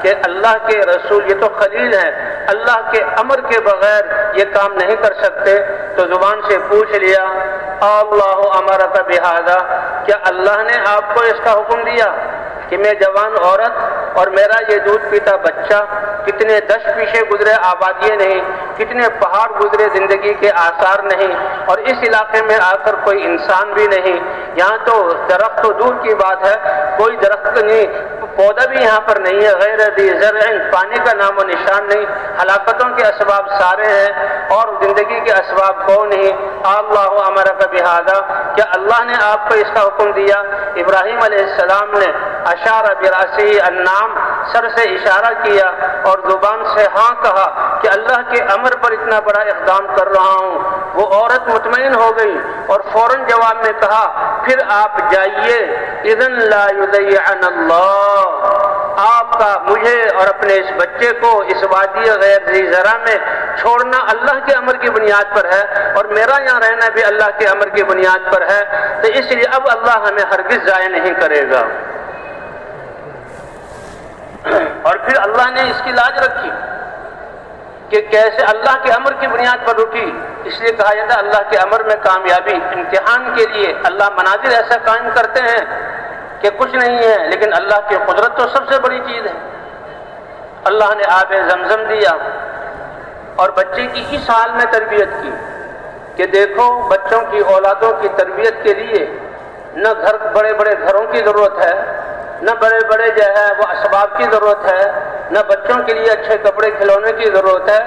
کہ اللہ کے رسول یہ تو خلیل ہیں، اللہ کے امر کے بغیر یہ کام نہیں کر سکتے، تو زبان سے پوچھ لیا، اللہ امرک بہذا، کیا اللہ نے آپ کو اس کا حکم دیا کہ میں جوان عورت اور میرا یہ دودھ پیتا بچہ، کتنے دشت پیچھے گزرے، آبادیاں نہیں، کتنے پہاڑ گزرے، زندگی کے آثار نہیں، اور اس علاقے میں آ کر کوئی انسان بھی نہیں، یہاں تو درخت تو دور کی بات ہے، کوئی درخت نہیں، پودا بھی یہاں پر نہیں ہے، غیر ذی زرع، پانی کا نام و نشان نہیں، ہلاکتوں کے اسباب سارے ہیں اور زندگی کے اسباب کو نہیں۔ اللہ امرک بہذا، کیا اللہ نے آپ کو اس کا حکم دیا؟ ابراہیم علیہ السلام نے اشار براسہ النعم، سر سے اشارہ کیا اور زبان سے ہاں کہا کہ اللہ کے امر پر اتنا بڑا اقدام کر رہا ہوں۔ وہ عورت مطمئن ہو گئی اور فوراً جواب میں کہا، پھر آپ جائیے، اذن لا یضیعن اللہ، آپ کا مجھے اور اپنے اس بچے کو اس وادی غیر ذی زرع میں چھوڑنا اللہ کے امر کی بنیاد پر ہے، اور میرا یہاں رہنا بھی اللہ کے امر کی بنیاد پر ہے، تو اس لیے اب اللہ ہمیں ہرگز ضائع نہیں کرے گا۔ اور پھر اللہ نے اس کی لاج رکھی کہ کیسے اللہ کے امر کی بنیاد پر اٹھی، اس لیے کہا جاتا ہے اللہ کے امر میں کامیابی، امتحان کے لیے اللہ مناظر ایسا قائم کرتے ہیں کہ کچھ نہیں ہے، لیکن اللہ کی قدرت تو سب سے بڑی چیز ہے۔ اللہ نے آب زمزم دیا اور بچے کی اس حال میں تربیت کی کہ دیکھو بچوں کی، اولادوں کی تربیت کے لیے نہ گھر، بڑے بڑے گھروں کی ضرورت ہے، نہ بڑے بڑے جو ہے وہ اسباب کی ضرورت ہے، نہ بچوں کے لیے اچھے کپڑے کھلونے کی ضرورت ہے،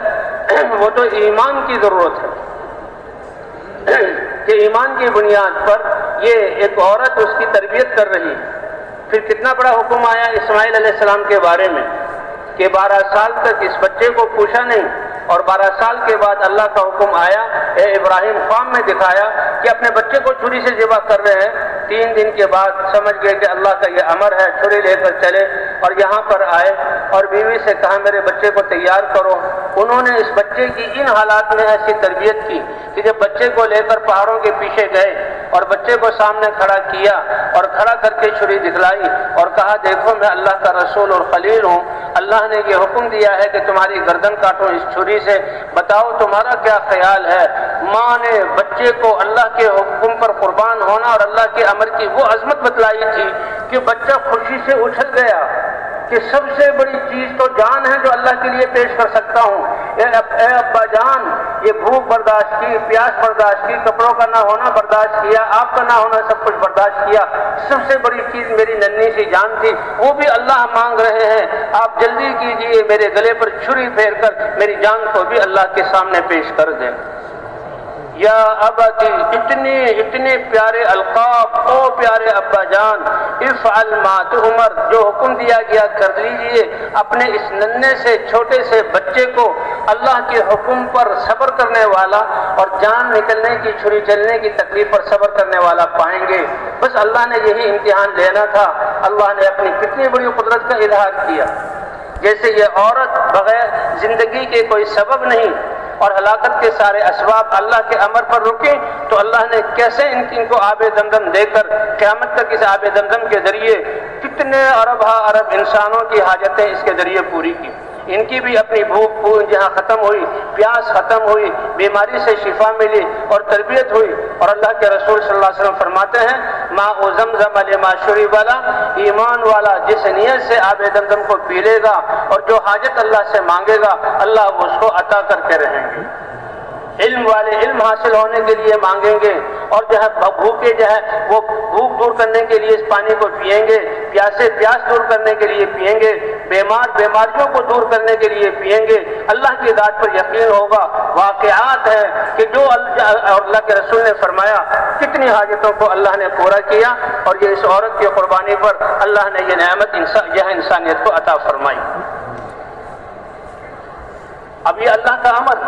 وہ تو ایمان کی ضرورت ہے کہ ایمان کی بنیاد پر یہ ایک عورت اس کی تربیت کر رہی ہے۔ پھر کتنا بڑا حکم آیا اسماعیل علیہ السلام کے بارے میں کہ 12 سال تک اس بچے کو پوچھا نہیں، اور 12 سال کے بعد اللہ کا حکم آیا، اے ابراہیم خواب میں دکھایا کہ اپنے بچے کو چھری سے ذبح کر رہے ہیں۔ 3 دن کے بعد سمجھ گئے کہ اللہ کا یہ امر ہے، چھری لے کر چلے اور یہاں پر آئے اور بیوی سے کہا میرے بچے کو تیار کرو۔ انہوں نے اس بچے کی ان حالات میں ایسی تربیت کی کہ جب بچے کو لے کر پہاڑوں کے پیچھے گئے اور بچے کو سامنے کھڑا کیا اور کھڑا کر کے چھری دکھلائی اور کہا دیکھو میں اللہ کا رسول اور خلیل ہوں، اللہ نے یہ حکم دیا ہے کہ تمہاری گردن کاٹو اس چھری سے، بتاؤ تمہارا کیا خیال ہے؟ ماں نے بچے کو اللہ کے حکم پر قربان ہونا اور اللہ کے امر کی وہ عظمت بتلائی تھی کہ بچہ خوشی سے اچھل گیا کہ سب سے بڑی چیز تو جان ہے جو اللہ کے لیے پیش کر سکتا ہوں۔ اے ابا جان، یہ بھوک برداشت کی، پیاس برداشت کی، کپڑوں کا نہ ہونا برداشت کیا، آپ کا نہ ہونا سب کچھ برداشت کیا، سب سے بڑی چیز میری ننھی سی جان تھی، وہ بھی اللہ مانگ رہے ہیں، آپ جلدی کیجئے میرے گلے پر چھری پھیر کر میری جان کو بھی اللہ کے سامنے پیش کر دیں۔ یا ابتی، اتنے پیارے القاب، او پیارے ابا جان، افعل ما تؤمر، جو حکم دیا گیا کر لیجئے۔ اپنے اس ننھے سے چھوٹے سے بچے کو اللہ کے حکم پر صبر کرنے والا اور جان نکلنے کی، چھری چلنے کی تکلیف پر صبر کرنے والا پائیں گے۔ بس اللہ نے یہی امتحان لینا تھا، اللہ نے اپنی کتنی بڑی قدرت کا اظہار کیا۔ جیسے یہ عورت بغیر زندگی کے کوئی سبب نہیں اور ہلاکت کے سارے اسباب اللہ کے امر پر رکیں، تو اللہ نے کیسے ان کو آب زمزم دے کر قیامت تک اس آب زمزم کے ذریعے کتنے ارب انسانوں کی حاجتیں اس کے ذریعے پوری کی۔ ان کی بھی اپنی بھوک جہاں ختم ہوئی، پیاس ختم ہوئی، بیماری سے شفا ملی اور تربیت ہوئی۔ اور اللہ کے رسول صلی اللہ علیہ وسلم فرماتے ہیں ماء زمزم لما شرب لا، ایمان والا جس نیت سے آب زمزم کو پی لے گا اور جو حاجت اللہ سے مانگے گا اللہ اس کو عطا کرتے رہیں گے۔ علم والے علم حاصل ہونے کے لیے مانگیں گے، اور جو ہے بھوکے جو ہے وہ بھوک دور کرنے کے لیے اس پانی کو پئیں گے، پیاسے پیاس دور کرنے کے لیے پئیں گے، بیمار بیماریوں کو دور کرنے کے لیے پئیں گے۔ اللہ کی ذات پر یقین ہوگا۔ واقعات ہے کہ جو اللہ کے رسول نے فرمایا کتنی حاجتوں کو اللہ نے پورا کیا، اور یہ اس عورت کی قربانی پر اللہ نے یہ نعمت انسانیت کو عطا فرمائی۔ اب یہ اللہ کا عمل،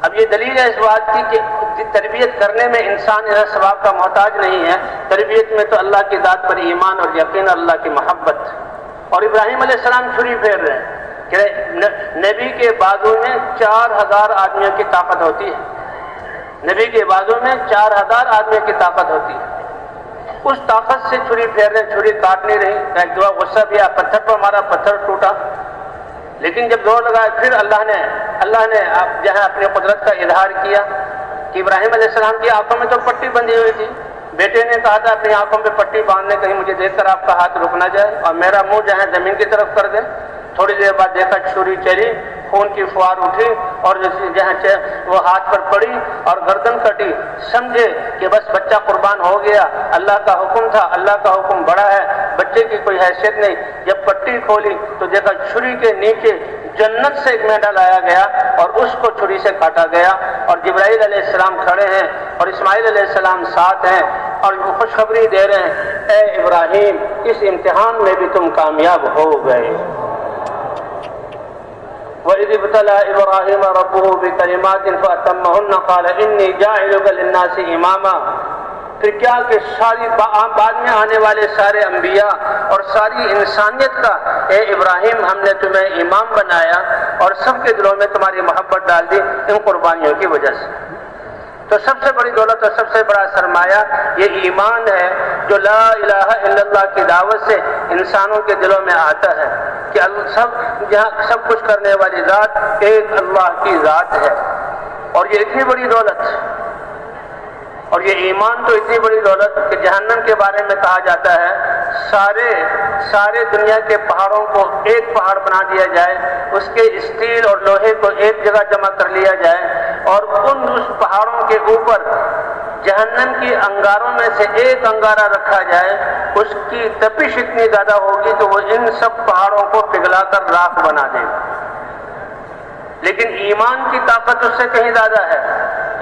اب یہ دلیل ہے اس بات کی کہ تربیت کرنے میں انسان ثواب کا محتاج نہیں ہے، تربیت میں تو اللہ کی ذات پر ایمان اور یقین، اللہ کی محبت۔ اور ابراہیم علیہ السلام چھری پھیر رہے ہیں کہ نبی کے بازو میں 4000 آدمیوں کی طاقت ہوتی ہے، نبی کے بازو میں 4000 آدمیوں کی طاقت ہوتی ہے، اس طاقت سے چھری پھیر رہے، چھری کاٹ نہیں رہی۔ ایک دفعہ غصہ بھی آیا، پتھر پر مارا، پتھر ٹوٹا، لیکن جب زور لگایا پھر اللہ نے جہاں اپنی قدرت کا اظہار کیا کہ ابراہیم علیہ السلام کی آنکھوں میں تو پٹی بندھی ہوئی تھی، بیٹے نے کہا تھا اپنی آنکھوں پہ پٹی باندھنے، کہیں مجھے دیکھ کر آپ کا ہاتھ رک نہ جائے اور میرا منہ جو ہے زمین کی طرف کر دیں۔ تھوڑی دیر بعد دیکھا چھری چلی، خون کی فوار اٹھی اور جہاں وہ ہاتھ پر پڑی اور گردن کٹی، سمجھے کہ بس بچہ قربان ہو گیا، اللہ کا حکم تھا، اللہ کا حکم بڑا ہے، بچے کی کوئی حیثیت نہیں۔ جب پٹی کھولی تو دیکھا چھری کے نیچے جنت سے ایک مینڈا لایا گیا اور اس کو چھری سے کاٹا گیا، اور جبرائیل علیہ السلام کھڑے ہیں اور اسماعیل علیہ السلام ساتھ ہیں اور وہ خوشخبری دے رہے ہیں، اے ابراہیم اس امتحان میں بھی تم کامیاب ہو گئے۔ وَإِذِ ابْتَلَىٰ إِبْرَاهِيمَ رَبُّهُ بِكَلِمَاتٍ فَأَتَمَّهُنَّ قَالَ إِنِّي جَاعِلُكَ لِلنَّاسِ إِمَامًا۔ پھر کیا کہ ساری بعد میں آنے والے سارے انبیاء اور ساری انسانیت کا، اے ابراہیم ہم نے تمہیں امام بنایا اور سب کے دلوں میں تمہاری محبت ڈال دی ان قربانیوں کی وجہ سے۔ تو سب سے بڑی دولت اور سب سے بڑا سرمایہ یہ ایمان ہے جو لا الہ الا اللہ کی دعوت سے انسانوں کے دلوں میں آتا ہے کہ جہاں سب کچھ کرنے والی ذات ایک اللہ کی ذات ہے۔ اور یہ اتنی بڑی دولت، اور یہ ایمان تو اتنی بڑی دولت کہ جہنم کے بارے میں کہا جاتا ہے سارے دنیا کے پہاڑوں کو ایک پہاڑ بنا دیا جائے، اس کے اسٹیل اور لوہے کو ایک جگہ جمع کر لیا جائے اور اس پہاڑوں کے اوپر جہنم کی انگاروں میں سے ایک انگارہ رکھا جائے، اس کی تپش اتنی زیادہ ہوگی تو وہ ان سب پہاڑوں کو پگھلا کر راکھ بنا دے گا۔ لیکن ایمان کی طاقت اس سے کہیں زیادہ ہے۔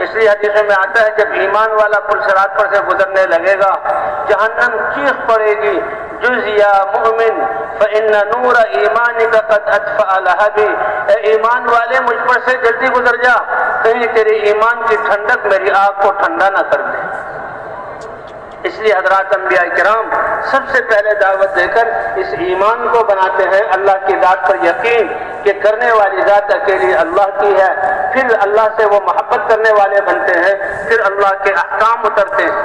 اس لیے حدیث میں آتا ہے جب ایمان والا پل صراط پر سے گزرنے لگے گا جہنم چیخ پڑے گی جز یا مومن فإن نور ایمانک قد اطفأ لہبی، اے ایمان والے مجھ پر سے جلدی گزر جا، کہیں تیرے ایمان کی ٹھنڈک میری آگ کو ٹھنڈا نہ کر دے۔ اس لیے حضرات انبیاء کرام سب سے پہلے دعوت دے کر اس ایمان کو بناتے ہیں اللہ کی ذات پر یقین کہ کرنے والی ذات اکیلی اللہ کی ہے، پھر اللہ سے وہ محبت کرنے والے بنتے ہیں، پھر اللہ کے احکام اترتے ہیں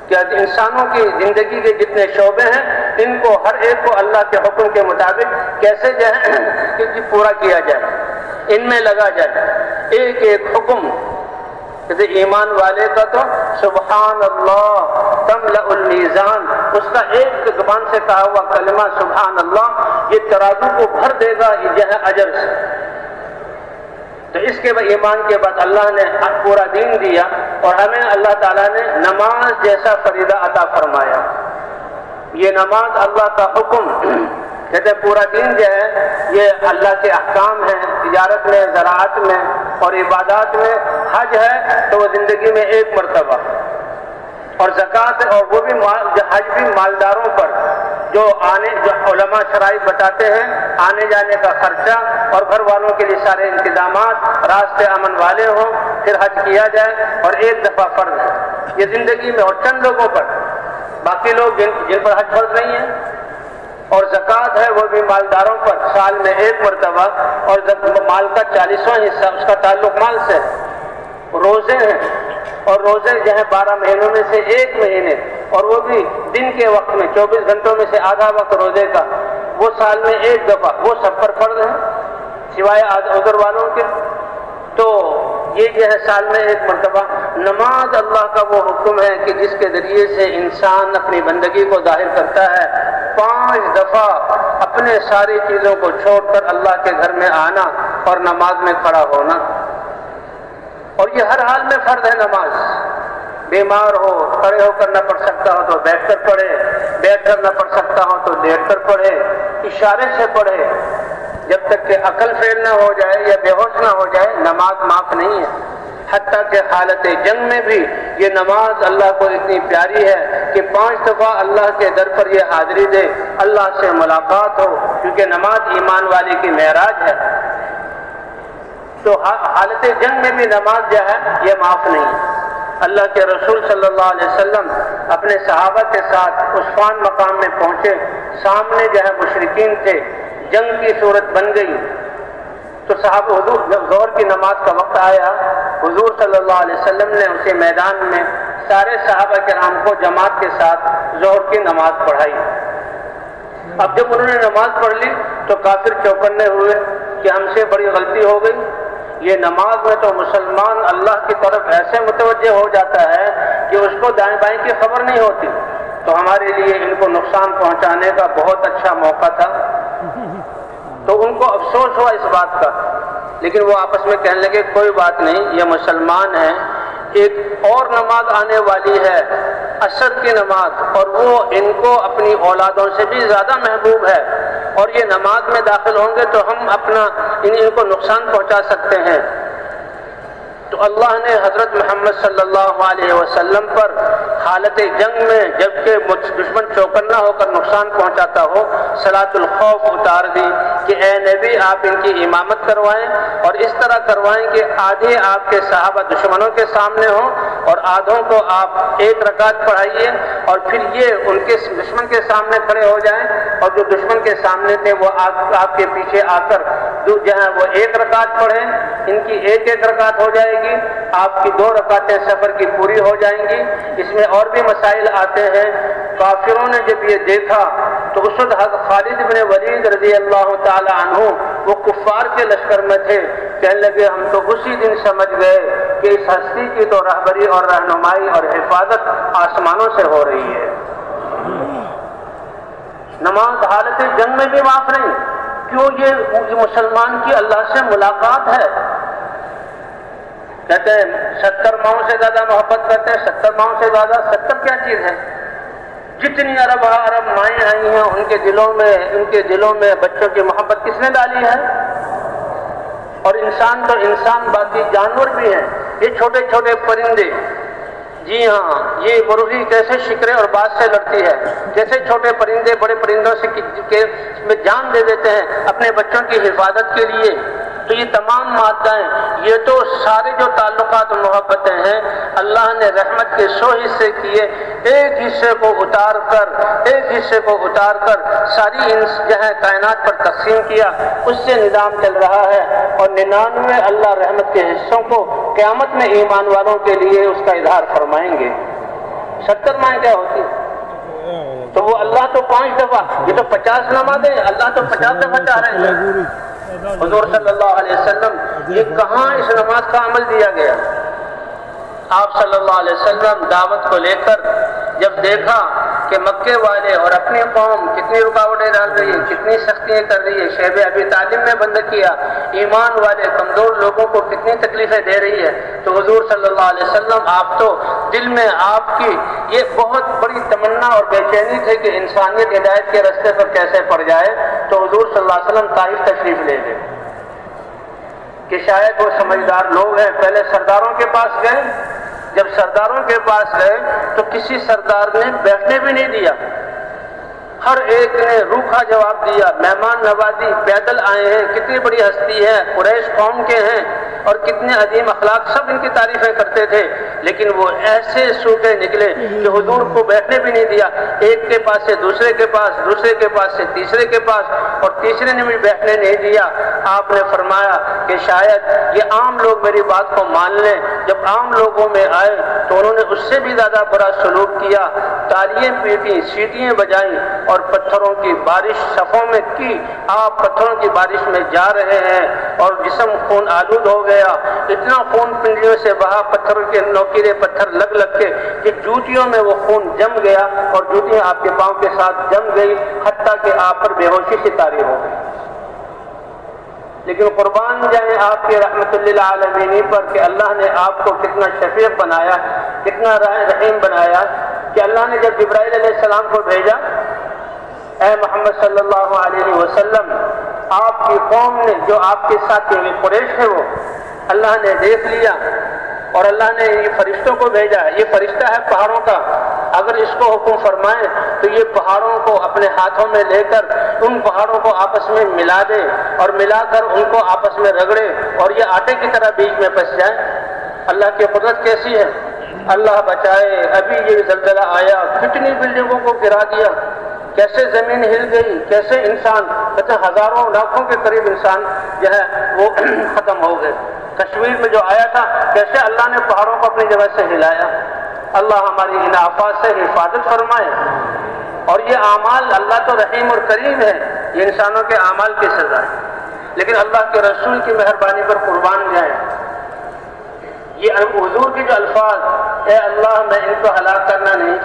کہ انسانوں کی زندگی کے جتنے شعبے ہیں ان کو ہر ایک کو اللہ کے حکم کے مطابق کیسے جو ہے پورا کیا جائے، ان میں لگا جائے۔ ایک ایک حکم جیسے ایمان والے کا تو سبحان اللہ تملأ المیزان، اس کا ایک زبان سے کہا ہوا کلمہ سبحان اللہ یہ ترازو کو بھر دے گا یہ اجر سے۔ تو اس کے بعد ایمان کے بعد اللہ نے پورا دین دیا اور ہمیں اللہ تعالیٰ نے نماز جیسا فریضہ عطا فرمایا۔ یہ نماز اللہ کا حکم، کہتے ہیں پورا دین جو ہے یہ اللہ کے احکام ہیں، تجارت میں، زراعت میں اور عبادات میں۔ حج ہے تو وہ زندگی میں ایک مرتبہ، اور زکوٰۃ اور وہ بھی حج بھی مالداروں پر جو علماء شرائط بتاتے ہیں آنے جانے کا خرچہ اور گھر والوں کے لیے سارے انتظامات، راستے امن والے ہوں، پھر حج کیا جائے اور ایک دفعہ فرض ہے یہ زندگی میں، اور چند لوگوں پر، باقی لوگ جن پر حج فرض نہیں ہے۔ اور زکوٰۃ ہے وہ بھی مالداروں پر سال میں ایک مرتبہ، اور مال کا 40واں حصہ اس کا تعلق مال سے۔ روزے ہیں اور روزے جو ہیں 12 مہینوں میں سے ایک مہینے، اور وہ بھی دن کے وقت میں 24 گھنٹوں میں سے آدھا وقت روزے کا، وہ سال میں ایک دفعہ، وہ سب پر فرض ہے سوائے عذر والوں کے۔ تو یہ جو ہے سال میں ایک مرتبہ۔ نماز اللہ کا وہ حکم ہے کہ جس کے ذریعے سے انسان اپنی بندگی کو ظاہر کرتا ہے، 5 دفعہ اپنے ساری چیزوں کو چھوڑ کر اللہ کے گھر میں آنا اور نماز میں کھڑا ہونا، اور یہ ہر حال میں فرض ہے نماز۔ بیمار ہو کھڑے ہو کر نہ پڑھ سکتا ہو تو بیٹھ کر پڑھے، بیٹھ کر نہ پڑھ سکتا ہو تو لیٹ کر پڑھے، اشارے سے پڑھے، جب تک کہ عقل فیل نہ ہو جائے یا بے ہوش نہ ہو جائے نماز معاف نہیں ہے۔ حتیٰ کہ حالت جنگ میں بھی یہ نماز اللہ کو اتنی پیاری ہے کہ 5 دفعہ اللہ کے در پر یہ حاضری دے، اللہ سے ملاقات ہو، کیونکہ نماز ایمان والے کی معراج ہے۔ تو حالت جنگ میں بھی نماز جو ہے یہ معاف نہیں ہے۔ اللہ کے رسول صلی اللہ علیہ وسلم اپنے صحابہ کے ساتھ عصفان مقام میں پہنچے، سامنے جو ہے مشرکین تھے، جنگ کی صورت بن گئی، تو صحابہ حضور جب ظہر کی نماز کا وقت آیا، حضور صلی اللہ علیہ وسلم نے اسے میدان میں سارے صحابہ کرام کو جماعت کے ساتھ ظہر کی نماز پڑھائی۔ اب جب انہوں نے نماز پڑھ لی تو کافر چوکنے ہوئے کہ ہم سے بڑی غلطی ہو گئی، یہ نماز میں تو مسلمان اللہ کی طرف ایسے متوجہ ہو جاتا ہے کہ اس کو دائیں بائیں کی خبر نہیں ہوتی، تو ہمارے لیے ان کو نقصان پہنچانے کا بہت اچھا موقع تھا۔ تو ان کو افسوس ہوا اس بات کا، لیکن وہ آپس میں کہنے لگے کوئی بات نہیں، یہ مسلمان ہیں، ایک اور نماز آنے والی ہے عصر کی نماز، اور وہ ان کو اپنی اولادوں سے بھی زیادہ محبوب ہے، اور یہ نماز میں داخل ہوں گے تو ہم اپنا ان کو نقصان پہنچا سکتے ہیں۔ تو اللہ نے حضرت محمد صلی اللہ علیہ وسلم پر حالت جنگ میں جبکہ دشمن چوکنا ہو کر نقصان پہنچاتا ہو صلاۃ الخوف اتار دی کہ اے نبی آپ ان کی امامت کروائیں، اور اس طرح کروائیں کہ آدھے آپ کے صحابہ دشمنوں کے سامنے ہوں اور آدھوں کو آپ ایک رکعت پڑھائیے، اور پھر یہ ان کے دشمن کے سامنے کھڑے ہو جائیں، اور جو دشمن کے سامنے تھے وہ آپ کے پیچھے آ کر جو ہے وہ ایک رکعت پڑھیں، ان کی ایک رکعت ہو جائے گی، آپ کی 2 رکعتیں سفر کی پوری ہو جائیں گی۔ اس میں اور بھی مسائل آتے ہیں۔ کافروں نے جب یہ دیکھا تو اس وقت حضرت خالد بن ولید رضی اللہ تعالی عنہ وہ کفار کے لشکر میں تھے، کہنے لگے ہم تو اسی دن سمجھ گئے کہ اس ہستی کی تو رہبری اور رہنمائی اور حفاظت آسمانوں سے ہو رہی ہے۔ نماز حالت جنگ میں بھی معاف نہیں، کیوں؟ یہ مسلمان کی اللہ سے ملاقات ہے۔ کہتے ہیں 70 ماؤں سے زیادہ محبت کرتے ہیں، 70 ماؤں سے زیادہ، 70 کیا چیز ہے؟ جتنی عرب مائیں آئی ہیں ان کے دلوں میں بچوں کی محبت کس نے ڈالی ہے؟ اور انسان تو انسان، باقی جانور بھی ہیں، یہ چھوٹے چھوٹے پرندے، جی ہاں، یہ مرغی کیسے شکرے اور باز سے لڑتی ہے، جیسے چھوٹے پرندے بڑے پرندوں سے میں جان دے دیتے ہیں اپنے بچوں کی حفاظت کے لیے، تو یہ تمام مادائیں، یہ تو سارے جو تعلقات و محبتیں ہیں، اللہ نے رحمت کے 100 حصے کیے، ایک حصے کو اتار کر ساری جو ہے کائنات پر تقسیم کیا، اس سے نظام چل رہا ہے، اور 99 اللہ رحمت کے حصوں کو قیامت میں ایمان والوں کے لیے اس کا اظہار فرمائیں گے۔ 70 مائیں کیا ہوتی؟ تو وہ اللہ تو 5 دفعہ، یہ تو 50 نمازیں، اللہ تو 50 دفعہ چاہ رہے ہیں۔ حضور صلی اللہ علیہ وسلم، یہ کہاں اس نماز کا عمل دیا گیا؟ آپ صلی اللہ علیہ وسلم دعوت کو لے کر جب دیکھا کہ مکے والے اور اپنی قوم کتنی رکاوٹیں ڈال رہی ہے، کتنی سختیاں کر رہی ہے، شعب ابی طالب نے بند کیا، ایمان والے کمزور لوگوں کو کتنی تکلیفیں دے رہی ہے، تو حضور صلی اللہ علیہ وسلم، آپ تو دل میں آپ کی یہ بہت بڑی تمنا اور بے چینی تھی کہ انسانیت ہدایت کے راستے پر کیسے پڑ جائے، تو حضور صلی اللہ علیہ وسلم طائف تشریف لے گئے کہ شاید وہ سمجھدار لوگ ہیں۔ پہلے سرداروں کے پاس گئے، جب سرداروں کے پاس گئے تو کسی سردار نے بیٹھنے بھی نہیں دیا، ہر ایک نے روکھا جواب دیا، مہمان نوازی، پیدل آئے ہیں، کتنی بڑی ہستی ہے، قریش قوم کے ہیں اور کتنے عظیم اخلاق، سب ان کی تعریفیں کرتے تھے، لیکن وہ ایسے سوکھے نکلے کہ حضور کو بیٹھنے بھی نہیں دیا، ایک کے پاس سے دوسرے کے پاس، دوسرے کے پاس سے تیسرے کے پاس، اور تیسرے نے بھی بیٹھنے نہیں دیا۔ آپ نے فرمایا کہ شاید یہ عام لوگ میری بات کو مان لیں، جب عام لوگوں میں آئے تو انہوں نے اس سے بھی زیادہ برا سلوک کیا، تالیاں پیٹی، سیٹیاں بجائیں اور پتھروں کی بارش صفوں میں کی۔ آپ پتھروں کی بارش میں جا رہے ہیں اور جسم خون آلود ہو گیا، اتنا خون پنڈلیوں سے بہا، پتھروں کے نوکیلے پتھر لگ کے کہ جوتیوں میں وہ خون جم گیا اور جوتیاں آپ کے پاؤں کے ساتھ جم گئی، حتیٰ کہ آپ پر بے ہوشی سے طاری ہو گئی۔ لیکن قربان جائیں آپ کے رحمت للعالمین پر کہ اللہ نے آپ کو کتنا شفیق بنایا، کتنا رحیم بنایا، کہ اللہ نے جب جبرائیل علیہ السلام کو بھیجا، اے محمد صلی اللہ علیہ وسلم، آپ کی قوم نے جو آپ کے ساتھ قریش ہے وہ اللہ نے دیکھ لیا، اور اللہ نے یہ فرشتوں کو بھیجا، یہ فرشتہ ہے پہاڑوں کا، اگر اس کو حکم فرمائے تو یہ پہاڑوں کو اپنے ہاتھوں میں لے کر ان پہاڑوں کو آپس میں ملا دے اور ملا کر ان کو آپس میں رگڑے اور یہ آٹے کی طرح بیچ میں پھنس جائے۔ اللہ کی قدرت کیسی ہے، اللہ بچائے، ابھی یہ زلزلہ آیا، کتنی بلڈنگوں کو گرا دیا، کیسے زمین ہل گئی، کیسے انسان، کہتے ہزاروں لاکھوں کے قریب انسان جو ہے وہ ختم ہو گئے۔ کشمیر میں جو آیا تھا، کیسے اللہ نے پہاڑوں کو اپنی جگہ سے ہلایا۔ اللہ ہماری ان آفات سے حفاظت فرمائے۔ اور یہ اعمال، اللہ تو رحیم اور کریم ہے، یہ انسانوں کے اعمال کی سزا ہے، لیکن اللہ کے رسول کی مہربانی پر قربان جائیں۔ یہ حضور کے جو الفاظ، اے اللہ میں ان کو ہلاک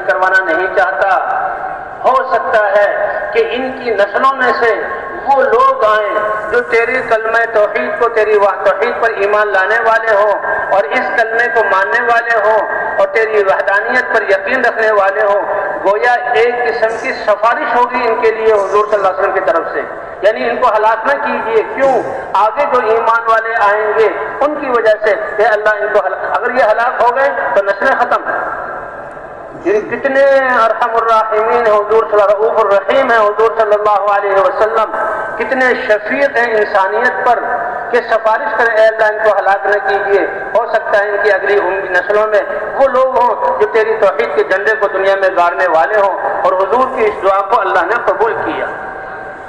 کروانا نہیں چاہتا، ہو سکتا ہے کہ ان کی نسلوں میں سے وہ لوگ آئیں جو تیری کلمہ توحید کو، تیری توحید پر ایمان لانے والے ہوں اور اس کلمے کو ماننے والے ہوں اور تیری وحدانیت پر یقین رکھنے والے ہوں، گویا ایک قسم کی سفارش ہوگی ان کے لیے حضور صلی اللہ علیہ وسلم کی طرف سے، یعنی ان کو ہلاک نہ کیجیے، کیوں؟ آگے جو ایمان والے آئیں گے ان کی وجہ سے کہ اللہ ان کو اگر یہ ہلاک ہو گئے تو نسلیں ختم۔ کتنے ارحم الراحمین ہیں حضور صلی اللہ، رؤوف الرحیم ہیں حضور صلی اللہ علیہ وسلم، کتنے شفیق ہیں انسانیت پر کہ سفارش کریں، اے اللہ ان کو ہلاک نہ کیجیے، ہو سکتا ہے ان کی اگلی نسلوں میں وہ لوگ ہوں جو تیری توحید کے جھنڈے کو دنیا میں گاڑنے والے ہوں۔ اور حضور کی اس دعا کو اللہ نے قبول کیا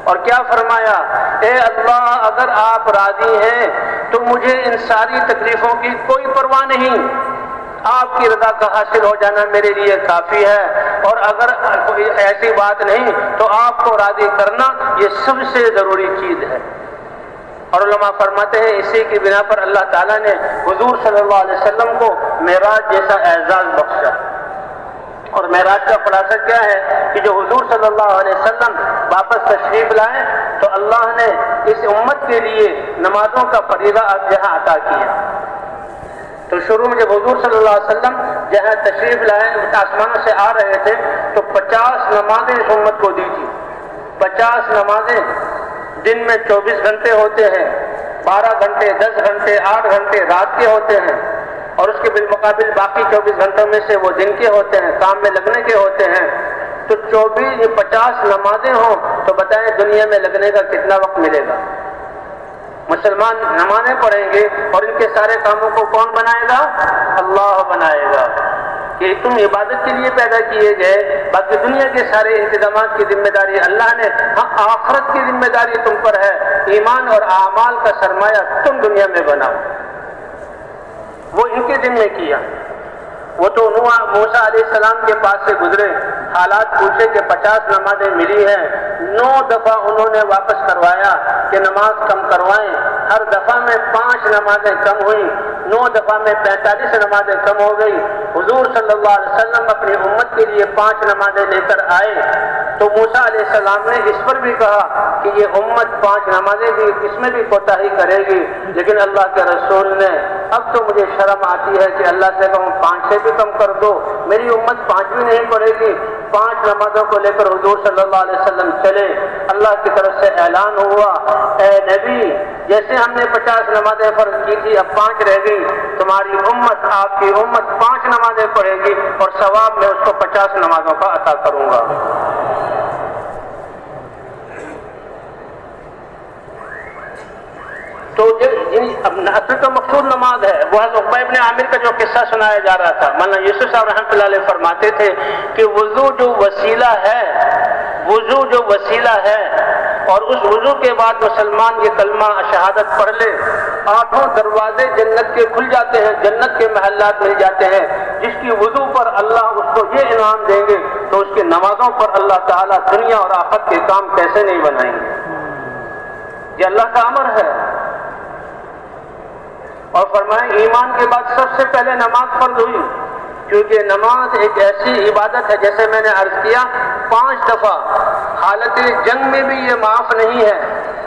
اور کیا فرمایا، اے اللہ اگر آپ راضی ہیں تو مجھے ان ساری تکلیفوں کی کوئی پرواہ نہیں، آپ کی رضا کا حاصل ہو جانا میرے لیے کافی ہے، اور اگر کوئی ایسی بات نہیں تو آپ کو راضی کرنا یہ سب سے ضروری چیز ہے۔ اور علماء فرماتے ہیں اسی کی بنا پر اللہ تعالیٰ نے حضور صلی اللہ علیہ وسلم کو معراج جیسا اعزاز بخشا۔ اور معراج کا خلاصہ کیا ہے کہ جو حضور صلی اللہ علیہ وسلم واپس تشریف لائے تو اللہ نے اس امت کے لیے نمازوں کا فریضہ جہاں عطا کیا۔ تو شروع میں جب حضور صلی اللہ علیہ وسلم جہاں تشریف لائے آسمانوں سے آ رہے تھے تو 50 نمازیں اس امت کو دی تھی۔ 50 نمازیں دن میں 24 گھنٹے ہوتے ہیں، 12 گھنٹے، 10 گھنٹے، 8 گھنٹے رات کے ہوتے ہیں، اور اس کے بالمقابل باقی 24 گھنٹوں میں سے وہ دن کے ہوتے ہیں، کام میں لگنے کے ہوتے ہیں، تو 50 نمازیں ہوں تو بتائیں دنیا میں لگنے کا کتنا وقت ملے گا؟ مسلمان نمازیں پڑھیں گے اور ان کے سارے کاموں کو کون بنائے گا؟ اللہ بنائے گا کہ تم عبادت کے لیے پیدا کیے گئے، باقی دنیا کے سارے انتظامات کی ذمہ داری اللہ نے، ہاں آخرت کی ذمہ داری تم پر ہے، ایمان اور اعمال کا سرمایہ تم دنیا میں بناؤ۔ وہ ان کے ذمہ کیا۔ وہ تو موسیٰ علیہ السلام کے پاس سے گزرے، حالات پوچھے کہ 50 نمازیں ملی ہیں، 9 دفعہ انہوں نے واپس کروایا کہ نماز کم کروائیں، ہر دفعہ میں 5 نمازیں کم ہوئیں، 9 دفعہ میں 45 نمازیں کم ہو گئی۔ حضور صلی اللہ علیہ وسلم اپنی امت کے لیے 5 نمازیں لے کر آئے تو موسیٰ علیہ السلام نے اس پر بھی کہا کہ یہ امت 5 نمازیں بھی اس میں بھی کوتاہی کرے گی، لیکن اللہ کے رسول نے اب تو مجھے شرم آتی ہے کہ اللہ سے کہوں 5 سے بھی کم کر دو، میری امت 5 بھی نہیں پڑھے گی۔ 5 نمازوں کو لے کر حضور صلی اللہ علیہ وسلم چلے، اللہ کی طرف سے اعلان ہوا، اے نبی جیسے ہم نے 50 نمازیں فرض کی تھی اب 5 رہ گئی، تمہاری امت آپ کی امت 5 نمازیں پڑھے گی اور ثواب میں اس کو 50 نمازوں کا عطا کروں گا۔ تو اصل تو مقصود نماز ہے۔ وہ حضرت عقبہ ابن عامر کا جو قصہ سنایا جا رہا تھا، مولانا یوسف صاحب رحمۃ اللہ علیہ فرماتے تھے کہ وضو جو وسیلہ ہے اور اس وضو کے بعد مسلمان یہ کلمہ شہادت پڑھ لے، 8 دروازے جنت کے کھل جاتے ہیں، جنت کے محلات مل جاتے ہیں۔ جس کی وضو پر اللہ اس کو یہ انعام دیں گے تو اس کی نمازوں پر اللہ تعالیٰ دنیا اور آخرت کے کام کیسے نہیں بنائیں گے؟ یہ اللہ کا امر ہے۔ اور فرمائیں ایمان کے بعد سب سے پہلے نماز فرض ہوئی، کیونکہ نماز ایک ایسی عبادت ہے جیسے میں نے عرض کیا 5 دفعہ حالت جنگ میں بھی یہ معاف نہیں ہے،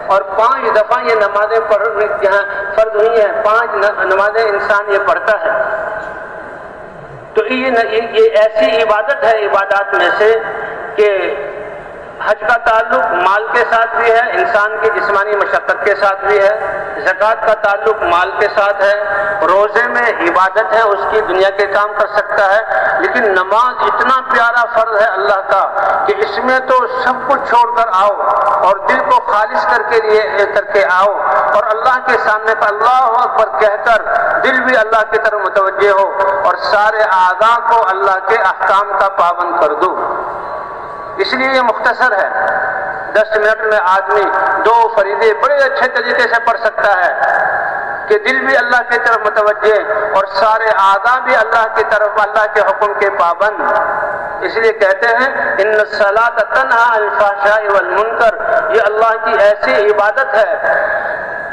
اور 5 دفعہ یہ نمازیں فرض ہوئی ہیں، 5 نمازیں انسان یہ پڑھتا ہے۔ تو یہ ایسی عبادت ہے عبادات میں سے کہ حج کا تعلق مال کے ساتھ بھی ہے، انسان کی جسمانی مشقت کے ساتھ بھی ہے، زکوٰۃ کا تعلق مال کے ساتھ ہے، روزے میں عبادت ہے، اس کی دنیا کے کام کر سکتا ہے، لیکن نماز اتنا پیارا فرض ہے اللہ کا کہ اس میں تو سب کچھ چھوڑ کر آؤ اور دل کو خالص کر کے آؤ اور اللہ کے سامنے پر اللہ اکبر کہہ کر دل بھی اللہ کی طرف متوجہ ہو اور سارے اعضاء کو اللہ کے احکام کا پابند کر دو۔ اس لیے یہ مختصر ہے، 10 منٹ میں آدمی 2 فریضے بڑے اچھے طریقے سے پڑھ سکتا ہے کہ دل بھی اللہ کی طرف متوجہ اور سارے اعضاء بھی اللہ کی طرف اللہ کے حکم کے پابند۔ اس لیے کہتے ہیں ان الصلاۃ تنہی عن الفحشاء والمنکر، یہ اللہ کی ایسی عبادت ہے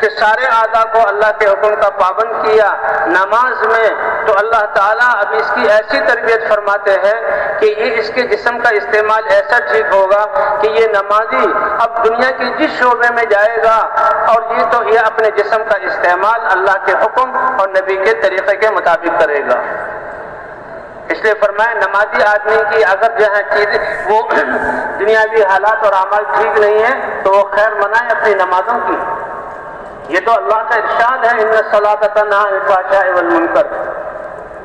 کہ سارے اعضاء کو اللہ کے حکم کا پابند کیا۔ نماز میں تو اللہ تعالیٰ اب اس کی ایسی تربیت فرماتے ہیں کہ یہ اس کے جسم کا استعمال ایسا ٹھیک ہوگا کہ یہ نمازی اب دنیا کے جس شعبے میں جائے گا اور یہ اپنے جسم کا استعمال اللہ کے حکم اور نبی کے طریقے کے مطابق کرے گا۔ اس لیے فرمایا نمازی آدمی کی اگر جو ہے چیز وہ دنیاوی حالات اور اعمال ٹھیک نہیں ہے تو وہ خیر منائے اپنی نمازوں کی۔ یہ تو اللہ کا ارشاد ہے ان الصلاۃ تنہی عن الفحشاء والمنکر،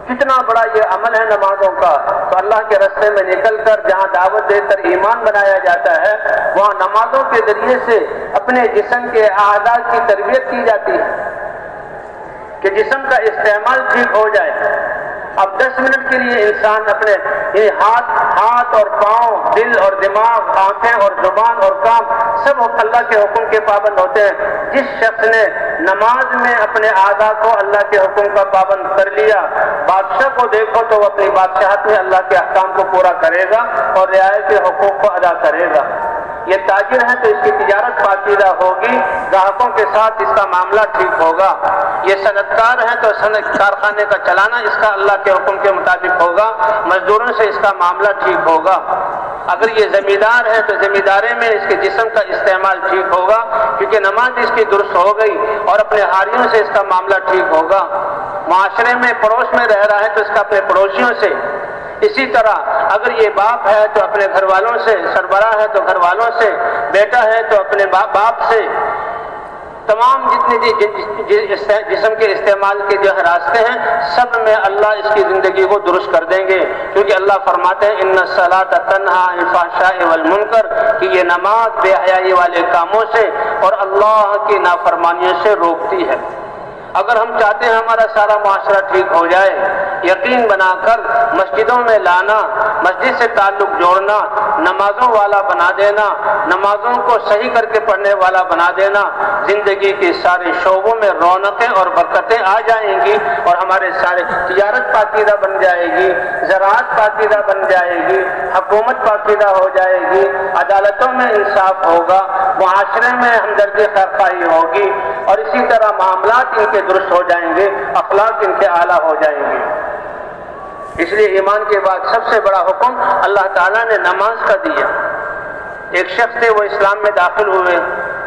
کتنا بڑا یہ عمل ہے نمازوں کا۔ تو اللہ کے راستے میں نکل کر جہاں دعوت دے کر ایمان بنایا جاتا ہے وہاں نمازوں کے ذریعے سے اپنے جسم کے اعضاء کی تربیت کی جاتی ہے کہ جسم کا استعمال ٹھیک ہو جائے۔ اب 10 منٹ کے لیے انسان اپنے ہاتھ اور پاؤں، دل اور دماغ، آنکھیں اور زبان اور کام سب اللہ کے حکم کے پابند ہوتے ہیں۔ جس شخص نے نماز میں اپنے اعضاء کو اللہ کے حکم کا پابند کر لیا، بادشاہ کو دیکھو تو وہ اپنی بادشاہت میں اللہ کے احکام کو پورا کرے گا اور رعایت کے حقوق کو ادا کرے گا۔ یہ تاجر ہے تو اس کی تجارت پاکیزہ ہوگی، گاہکوں کے ساتھ اس کا معاملہ ٹھیک ہوگا۔ یہ صنعت کار ہے تو صنعت کارخانے کا چلانا اس کا اللہ کے حکم کے مطابق ہوگا، مزدوروں سے اس کا معاملہ ٹھیک ہوگا۔ اگر یہ زمیندار ہے تو زمینداری میں اس کے جسم کا استعمال ٹھیک ہوگا کیونکہ نماز اس کی درست ہو گئی اور اپنے ہاریوں سے اس کا معاملہ ٹھیک ہوگا۔ معاشرے میں پڑوس میں رہ رہا ہے تو اس کا اپنے پڑوسیوں سے، اسی طرح اگر یہ باپ ہے تو اپنے گھر والوں سے، سربراہ ہے تو گھر والوں سے، بیٹا ہے تو اپنے باپ سے، تمام جتنے جسم کے استعمال کے جو راستے ہیں سب میں اللہ اس کی زندگی کو درست کر دیں گے، کیونکہ اللہ فرماتے ہیں ان الصلاۃ تنہا عن الفحشاء والمنکر، کہ یہ نماز بے حیائی والے کاموں سے اور اللہ کی نافرمانیوں سے روکتی ہے۔ اگر ہم چاہتے ہیں ہمارا سارا معاشرہ ٹھیک ہو جائے، یقین بنا کر مسجدوں میں لانا، مسجد سے تعلق جوڑنا، نمازوں والا بنا دینا، نمازوں کو صحیح کر کے پڑھنے والا بنا دینا، زندگی کے سارے شعبوں میں رونقیں اور برکتیں آ جائیں گی، اور ہمارے سارے تجارت پاکیزہ بن جائے گی، زراعت پاکیزہ بن جائے گی، حکومت پاکیزہ ہو جائے گی، عدالتوں میں انصاف ہوگا، معاشرے میں ہمدردی خیرخواہی ہوگی، اور اسی طرح معاملات ان کے درست ہو جائیں گے، اخلاق ان کے اعلیٰ ہو جائیں گے۔ اس لیے ایمان کے بعد سب سے بڑا حکم اللہ تعالیٰ نے نماز کا دیا۔ ایک شخص تھے، وہ اسلام میں داخل ہوئے،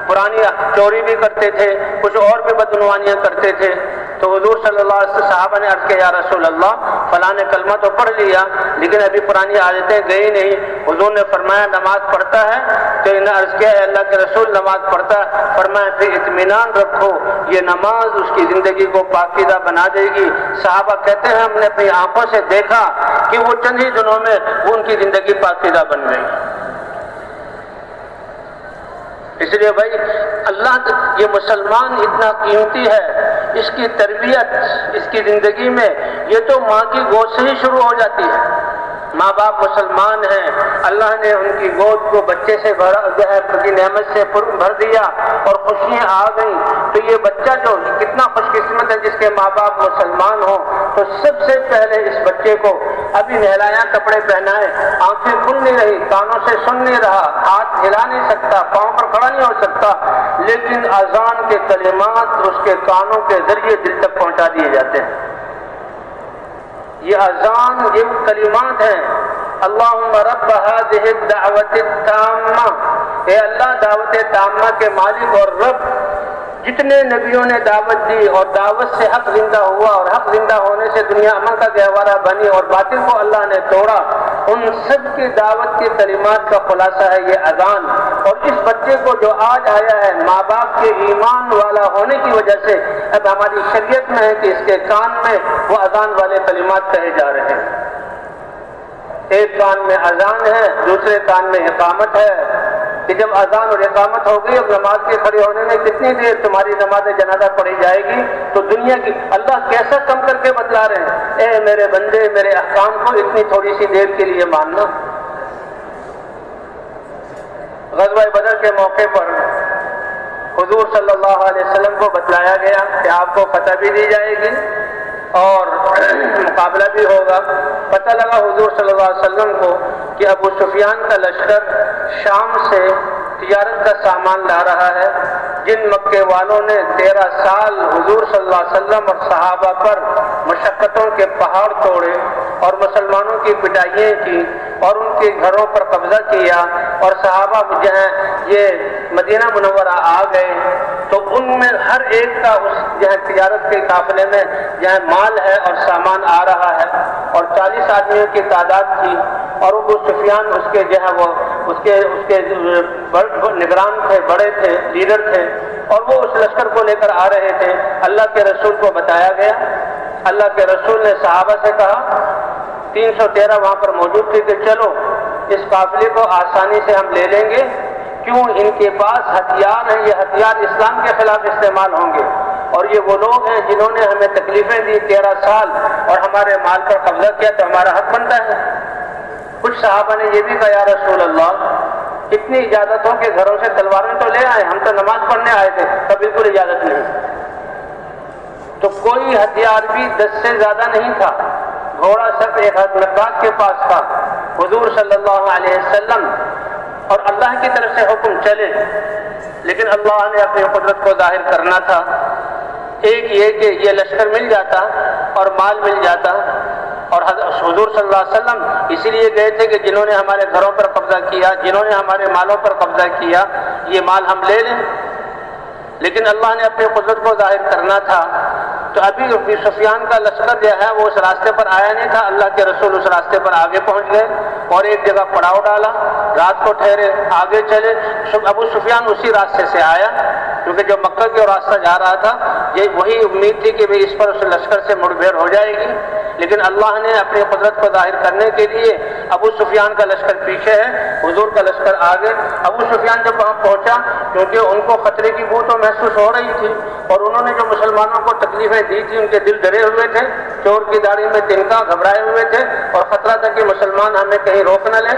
پرانی چوری بھی کرتے تھے، کچھ اور بھی بدعنوانیاں کرتے تھے، تو حضور صلی اللہ علیہ وسلم صحابہ نے عرض کیا یا رسول اللہ فلاں نے کلمہ تو پڑھ لیا لیکن ابھی پرانی عادتیں گئی نہیں۔ حضور نے فرمایا نماز پڑھتا ہے؟ تو انہوں نے عرض کیا اللہ کے رسول نماز پڑھتا ہے۔ فرمایا پھر اطمینان رکھو، یہ نماز اس کی زندگی کو پاکیزہ بنا دے گی۔ صحابہ کہتے ہیں ہم نے اپنی آنکھوں سے دیکھا کہ وہ چند ہی دنوں میں ان کی زندگی پاکیزہ بن گئی۔ اس لیے بھائی اللہ یہ مسلمان اتنا قیمتی ہے، اس کی تربیت اس کی زندگی میں یہ تو ماں کی گود سے ہی شروع ہو جاتی ہے۔ ماں باپ مسلمان ہیں، اللہ نے ان کی گود کو بچے سے کی نعمت سے بھر دیا اور خوشیاں آ گئیں، تو یہ بچہ جو کتنا خوش قسمت ہے جس کے ماں باپ مسلمان ہوں۔ تو سب سے پہلے اس بچے کو ابھی نہلایا کپڑے پہنائے، آنکھیں کھل نہیں رہی، کانوں سے سن نہیں رہا، ہاتھ ہلا نہیں سکتا، پاؤں پر کھڑا نہیں ہو سکتا، لیکن اذان کے کلمات اس کے کانوں کے ذریعے دل تک پہنچا دیے جاتے ہیں۔ یہ اذان یہ کلمات ہیں، اللہم رب هذه الدعوت التامہ، اے اللہ دعوت تامہ کے مالک اور رب، جتنے نبیوں نے دعوت دی اور دعوت سے حق زندہ ہوا اور حق زندہ ہونے سے دنیا امن کا گہوارہ بنی اور باطل کو اللہ نے توڑا، ان سب کی دعوت کے کلمات کا خلاصہ ہے یہ اذان۔ اور اس بچے کو جو آج آیا ہے ماں باپ کے ایمان والا ہونے کی وجہ سے اب ہماری شریعت میں ہے کہ اس کے کان میں وہ اذان والے کلمات کہے جا رہے ہیں۔ ایک کان میں اذان ہے، دوسرے کان میں اقامت ہے، کہ جب اذان اور اقامت ہو گئی اب نماز کے کھڑے ہونے میں کتنی دیر تمہاری نماز جنازہ پڑھی جائے گی، تو دنیا کی اللہ کیسا کم کر کے بتلا رہے ہیں، اے میرے بندے میرے احکام کو اتنی تھوڑی سی دیر کے لیے ماننا۔ غزوہ بدر کے موقع پر حضور صلی اللہ علیہ وسلم کو بتلایا گیا کہ آپ کو فتح بھی دی جائے گی اور مقابلہ بھی ہوگا۔ پتہ لگا حضور صلی اللہ علیہ وسلم کو کہ ابو سفیان کا لشکر شام سے تجارت کا سامان لا رہا ہے، جن مکے والوں نے 13 سال حضور صلی اللہ علیہ وسلم اور صحابہ پر مشقتوں کے پہاڑ توڑے اور مسلمانوں کی پٹائیاں کی اور ان کے گھروں پر قبضہ کیا، اور صحابہ جہاں یہ مدینہ منورہ آ گئے تو ان میں ہر ایک کا اس جہاں تجارت کے قافلے میں جہاں مال ہے اور سامان آ رہا ہے، اور 40 آدمیوں کی تعداد تھی، اور ابو سفیان اس کے جو ہے وہ اس کے نگران تھے، بڑے تھے، لیڈر تھے، اور وہ اس لشکر کو لے کر آ رہے تھے۔ اللہ کے رسول کو بتایا گیا، اللہ کے رسول نے صحابہ سے کہا 313 وہاں پر موجود تھے کہ چلو اس قافلے کو آسانی سے ہم لے لیں گے، کیوں ان کے پاس ہتھیار ہیں، یہ ہتھیار اسلام کے خلاف استعمال ہوں گے، اور یہ وہ لوگ ہیں جنہوں نے ہمیں تکلیفیں دی 13 سال اور ہمارے مال پر قبضہ کیا، تو ہمارا حق بنتا ہے۔ کچھ صحابہ نے یہ بھی کہا یا رسول اللہ اتنی اجازت ہو کہ گھروں سے تلواریں تو لے آئے، ہم تو نماز پڑھنے آئے تھے، تو بالکل اجازت نہیں۔ تو کوئی ہتھیار بھی 10 سے زیادہ نہیں تھا، گھوڑا صرف ایک مقداد کے پاس تھا۔ حضور صلی اللہ علیہ وسلم اور اللہ کی طرف سے حکم چلے، لیکن اللہ نے اپنی قدرت کو ظاہر کرنا تھا۔ ایک یہ کہ یہ لشکر مل جاتا اور مال مل جاتا، اور حضور صلی اللہ علیہ وسلم اسی لیے گئے تھے کہ جنہوں نے ہمارے گھروں پر قبضہ کیا، جنہوں نے ہمارے مالوں پر قبضہ کیا، یہ مال ہم لے لیں، لیکن اللہ نے اپنی قدرت کو ظاہر کرنا تھا۔ تو ابھی ابو سفیان کا لشکر جو ہے وہ اس راستے پر آیا نہیں تھا، اللہ کے رسول اس راستے پر آگے پہنچ گئے اور ایک جگہ پڑاؤ ڈالا، رات کو ٹھہرے، آگے چلے۔ ابو سفیان اسی راستے سے آیا، کیونکہ جو مکہ کی راستہ جا رہا تھا یہ وہی امید تھی کہ اس پر اس لشکر سے مڑ بھیڑ ہو جائے گی، لیکن اللہ نے اپنی قدرت کو ظاہر کرنے کے لیے ابو سفیان کا لشکر پیچھے ہے، حضور کا لشکر آگے۔ ابو سفیان جب وہاں پہنچا، کیونکہ ان کو خطرے کی بو تو محسوس ہو رہی تھی، اور انہوں نے جو مسلمانوں کو تکلیفیں دی تھی ان کے دل ڈرے ہوئے تھے، چور کی داڑھی میں تنکا، گھبرائے ہوئے تھے، اور خطرہ تھا کہ مسلمان ہمیں کہیں روک نہ لیں،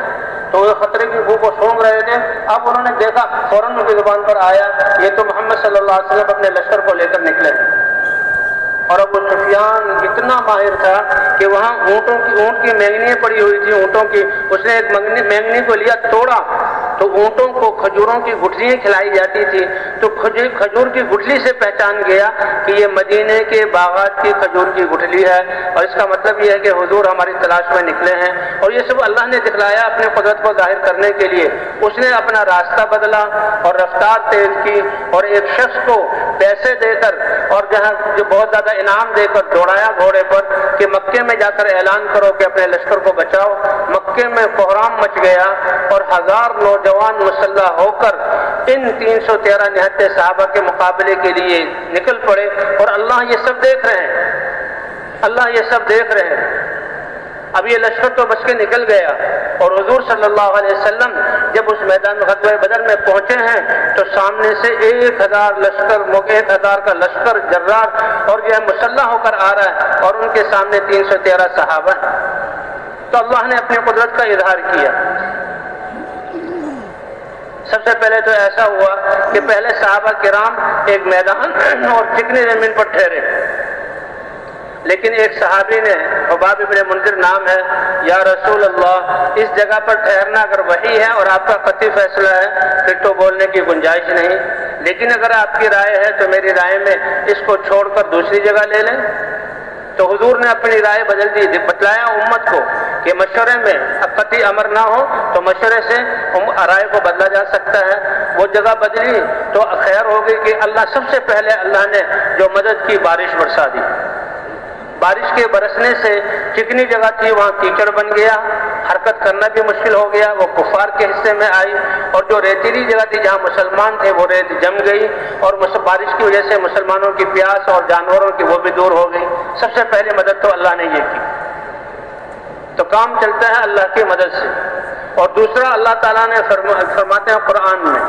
تو وہ خطرے کی بو کو سونگ رہے تھے۔ اب انہوں نے دیکھا، فوراً ان کی زبان پر آیا یہ تو محمد صلی اللہ علیہ وسلم اپنے لشکر کو لے کر نکلے ہیں۔ اور ابو سفیان اتنا ماہر تھا کہ وہاں اونٹ کی مینگنیاں پڑی ہوئی تھی اونٹوں کی، اس نے ایک مینگنی کو لیا، توڑا تو اونٹوں کو کھجوروں کی گٹھلیاں کھلائی جاتی تھی، تو کھجور کی گٹھلی سے پہچان گیا کہ یہ مدینے کے باغات کی کھجور کی گٹھلی ہے، اور اس کا مطلب یہ ہے کہ حضور ہماری تلاش میں نکلے ہیں۔ اور یہ سب اللہ نے دکھلایا اپنی قدرت کو ظاہر کرنے کے لیے۔ اس نے اپنا راستہ بدلا اور رفتار تیز کی، اور ایک شخص کو پیسے دے کر اور جو بہت زیادہ انعام دے کر دوڑایا گھوڑے پر کہ مکے میں جا کر اعلان کرو کہ اپنے لشکر کو بچاؤ۔ مکے میں کوہرام مچ گیا، اور 1000 نوجوان مسلح ہو کر ان 313 نہتے صحابہ کے مقابلے کے لیے نکل پڑے، اور اللہ یہ سب دیکھ رہے ہیں، اللہ یہ سب دیکھ رہے ہیں۔ اب یہ لشکر تو بچ کے نکل گیا، اور حضور صلی اللہ علیہ وسلم جب اس میدان غزوہ بدر میں پہنچے ہیں تو سامنے سے 1000 کا لشکر جرار اور جو ہے مسلح ہو کر آ رہا ہے، اور ان کے سامنے 313 صحابہ ہیں۔ تو اللہ نے اپنی قدرت کا اظہار کیا۔ سب سے پہلے تو ایسا ہوا کہ پہلے صحابہ کرام ایک میدان اور چکنی زمین پر ٹھہرے، لیکن ایک صحابی نے، حباب ابن منذر نام ہے، یا رسول اللہ اس جگہ پر ٹھہرنا اگر وحی ہے اور آپ کا قطعی فیصلہ ہے پھر تو بولنے کی گنجائش نہیں، لیکن اگر آپ کی رائے ہے تو میری رائے میں اس کو چھوڑ کر دوسری جگہ لے لیں۔ تو حضور نے اپنی رائے بدل دی، بتلایا امت کو کہ مشورے میں قطعی امر نہ ہو تو مشورے سے رائے کو بدلا جا سکتا ہے۔ وہ جگہ بدلی تو خیر ہو گئی کہ سب سے پہلے اللہ نے جو مدد کی بارش برسا دی۔ بارش کے برسنے سے چکنی جگہ تھی وہاں کیچڑ بن گیا، حرکت کرنا بھی مشکل ہو گیا، وہ کفار کے حصے میں آئی، اور جو ریتیلی جگہ تھی جہاں مسلمان تھے وہ ریت جم گئی، اور بارش کی وجہ سے مسلمانوں کی پیاس اور جانوروں کی وہ بھی دور ہو گئی۔ سب سے پہلے مدد تو اللہ نے یہ کی۔ تو کام چلتا ہے اللہ کی مدد سے۔ اور دوسرا اللہ تعالیٰ نے فرماتے ہیں قرآن میں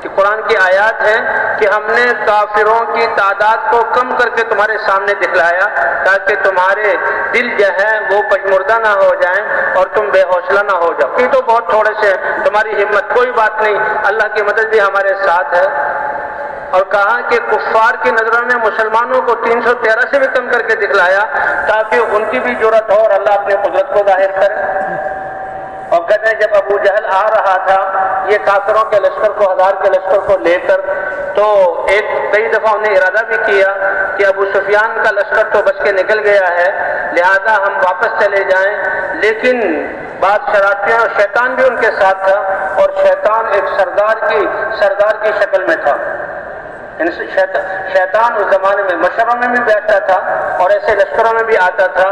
کہ قرآن کی آیات ہے کہ ہم نے کافروں کی تعداد کو کم کر کے تمہارے سامنے دکھلایا تاکہ تمہارے دل جو ہے وہ پشمردہ نہ ہو جائیں اور تم بے حوصلہ نہ ہو جاؤ۔ یہ تو بہت تھوڑے سے ہیں، تمہاری ہمت کوئی بات نہیں، اللہ کی مدد بھی ہمارے ساتھ ہے۔ اور کہا کہ کفار کی نظروں میں مسلمانوں کو 313 سے بھی کم کر کے دکھلایا تاکہ ان کی بھی جرأت ہو اور اللہ اپنی قدرت کو ظاہر کرے۔ اور کہتے ہیں جب ابو جہل آ رہا تھا یہ کافروں کے لشکر کو 1000 کے لشکر کو لے کر، تو کئی دفعہ انہیں ارادہ بھی کیا کہ ابو سفیان کا لشکر تو بچ کے نکل گیا ہے لہذا ہم واپس چلے جائیں، لیکن بعض شرارتیوں اور شیطان بھی ان کے ساتھ تھا، اور شیطان ایک سردار کی شکل میں تھا۔ شیطان اس زمانے میں مشروں میں بھی بیٹھتا تھا اور ایسے لشکروں میں بھی آتا تھا،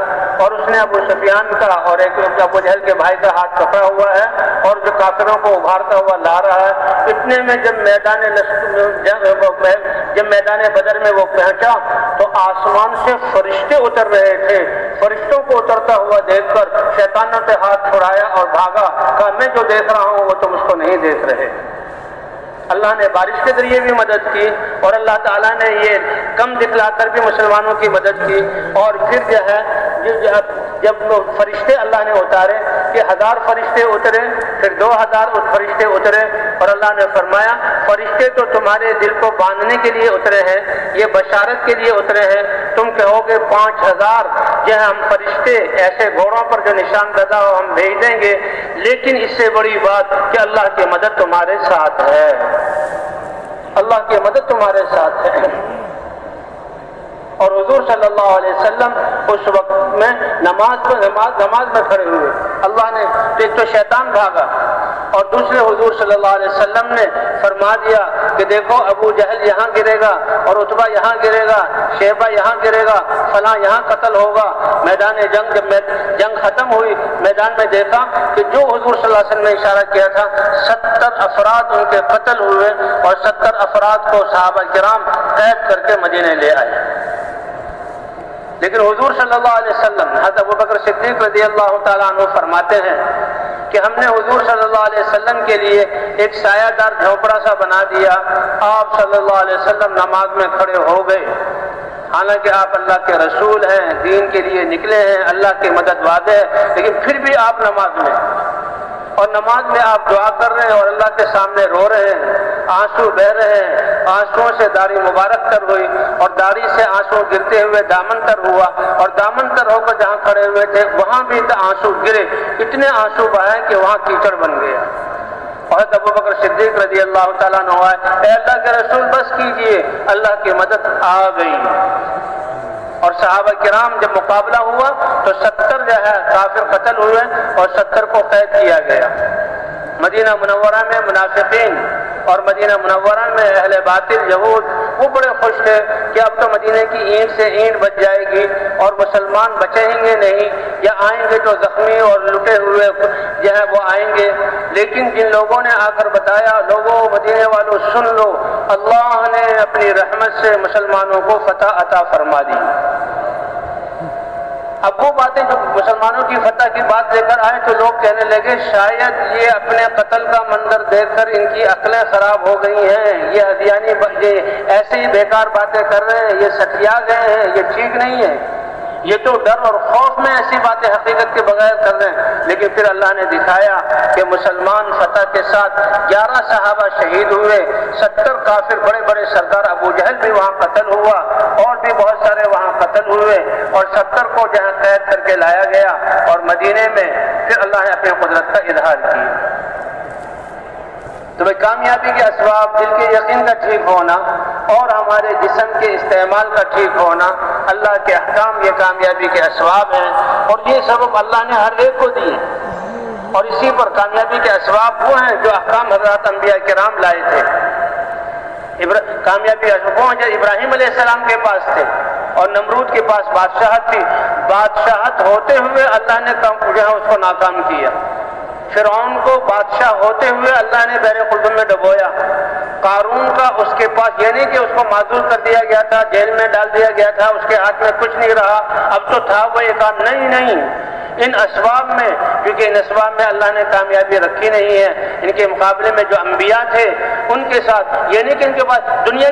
اور اس نے ابو سفیان کا اور ایک ابو جہل کے بھائی کا ہاتھ پکڑا ہوا ہے اور جو کافروں کو ابھارتا ہوا لا رہا ہے۔ اتنے میں جب میدان بدر میں وہ پہنچا تو آسمان سے فرشتے اتر رہے تھے۔ فرشتوں کو اترتا ہوا دیکھ کر شیطانوں سے ہاتھ چھڑایا اور بھاگا، کہا میں جو دیکھ رہا ہوں وہ تم اس کو نہیں دیکھ رہے۔ اللہ نے بارش کے ذریعے بھی مدد کی، اور اللہ تعالیٰ نے یہ کم دکھلا کر بھی مسلمانوں کی مدد کی۔ اور پھر جو ہے جب فرشتے اللہ نے اتارے کہ 1000 فرشتے اترے، پھر 2000 فرشتے اترے، اور اللہ نے فرمایا فرشتے تو تمہارے دل کو باندھنے کے لیے اترے ہیں، یہ بشارت کے لیے اترے ہیں۔ تم کہو گے 5000 جو ہم فرشتے ایسے گھوڑوں پر جو نشان زدہ ہو ہم بھیج دیں گے، لیکن اس سے بڑی بات کہ اللہ کی مدد تمہارے ساتھ ہے، اللہ کی مدد تمہارے ساتھ ہے۔ اور حضور صلی اللہ علیہ وسلم اس وقت میں نماز میں کھڑے ہوئے، اللہ نے ایک تو شیطان بھاگا اور دوسرے حضور صلی اللہ علیہ وسلم نے فرما دیا کہ دیکھو ابو جہل یہاں گرے گا اور عتبہ یہاں گرے گا، شیبہ یہاں گرے گا، فلاں یہاں قتل ہوگا۔ میدان جنگ جب جنگ ختم ہوئی، میدان میں دیکھا کہ جو حضور صلی اللہ علیہ وسلم نے اشارہ کیا تھا 70 افراد ان کے قتل ہوئے اور 70 افراد کو صحابہ کرام قید کر کے مدینے لے آئے۔ لیکن حضور صلی اللہ علیہ وسلم، حضرت ابوبکر صدیق رضی اللہ تعالیٰ عنہ فرماتے ہیں کہ ہم نے حضور صلی اللہ علیہ وسلم کے لیے ایک سایہ دار جھونپڑا سا بنا دیا۔ آپ صلی اللہ علیہ وسلم نماز میں کھڑے ہو گئے، حالانکہ آپ اللہ کے رسول ہیں، دین کے لیے نکلے ہیں، اللہ کی مدد وعدے ہے، لیکن پھر بھی آپ نماز میں، اور نماز میں آپ دعا کر رہے ہیں اور اللہ کے سامنے رو رہے ہیں، آنسو بہ رہے ہیں، آنسوؤں سے داڑھی مبارک تر ہوئی اور داڑھی سے آنسو گرتے ہوئے دامن تر ہوا، اور دامن تر ہو کر جہاں کھڑے ہوئے تھے وہاں بھی آنسو گرے، اتنے آنسو بہائے کہ وہاں کیچڑ بن گیا۔ اور حضرت ابوبکر صدیق رضی اللہ تعالیٰ عنہ آئے، اے اللہ کے رسول بس کیجئے، اللہ کی مدد آ گئی۔ اور صحابہ کرام جب مقابلہ ہوا تو 70 جو ہے کافر قتل ہوئے اور 70 کو قید کیا گیا۔ مدینہ منورہ میں منافقین اور مدینہ منورہ میں اہل باطل یہود وہ بڑے خوش تھے کہ اب تو مدینہ کی اینٹ سے اینٹ بچ جائے گی اور مسلمان بچیں گے نہیں، یا آئیں گے تو زخمی اور لٹے ہوئے جو ہے وہ آئیں گے۔ لیکن جن لوگوں نے آ کر بتایا، لوگوں مدینے والوں سن لو، اللہ نے اپنی رحمت سے مسلمانوں کو فتح عطا فرما دی۔ اب وہ باتیں جو مسلمانوں کی فتح کی بات لے کر آئے تو لوگ کہنے لگے شاید یہ اپنے قتل کا منظر دیکھ کر ان کی عقلیں خراب ہو گئی ہیں، یہ ہدیانی ایسے ہی بیکار باتیں کر رہے ہیں، یہ سٹیا گئے ہیں، یہ ٹھیک نہیں ہے، یہ تو ڈر اور خوف میں ایسی باتیں حقیقت کے بغیر کر رہے ہیں۔ لیکن پھر اللہ نے دکھایا کہ مسلمان فتح کے ساتھ 11 صحابہ شہید ہوئے، 70 کافر بڑے بڑے سردار ابو جہل بھی وہاں قتل ہوا اور بھی بہت سارے وہاں قتل ہوئے، اور 70 کو جہاں قید کر کے لایا گیا، اور مدینے میں پھر اللہ نے اپنی قدرت کا اظہار کیا۔ تو بھائی کامیابی کے اسباب دل کے یقین کا ٹھیک ہونا اور ہمارے جسم کے استعمال کا ٹھیک ہونا، اللہ کے احکام یہ کامیابی کے اسباب ہیں، اور یہ سبب اللہ نے ہر ایک کو دیے، اور اسی پر کامیابی کے اسباب وہ ہیں جو احکام حضرات انبیاء کرام لائے تھے۔ کامیابی وہ جو ابراہیم علیہ السلام کے پاس تھے، اور نمرود کے پاس بادشاہت تھی، بادشاہت ہوتے ہوئے اللہ نے جو ہے اس کو ناکام کیا۔ فرعون کو بادشاہ ہوتے ہوئے اللہ نے بحر قلزم میں ڈبویا۔ قارون کا اس کے پاس یہ نہیں کہ اس کو معذور کر دیا گیا تھا، جیل میں ڈال دیا گیا تھا، اس کے ہاتھ میں کچھ نہیں رہا، اب تو تھا وہ ایک آدھ، نہیں، ان اسباب میں، کیونکہ ان اسباب میں اللہ نے کامیابی رکھی نہیں ہے، ان کے مقابلے میں جو انبیاء تھے ان کے ساتھ یہ نہیں کہ ان کے پاس دنیا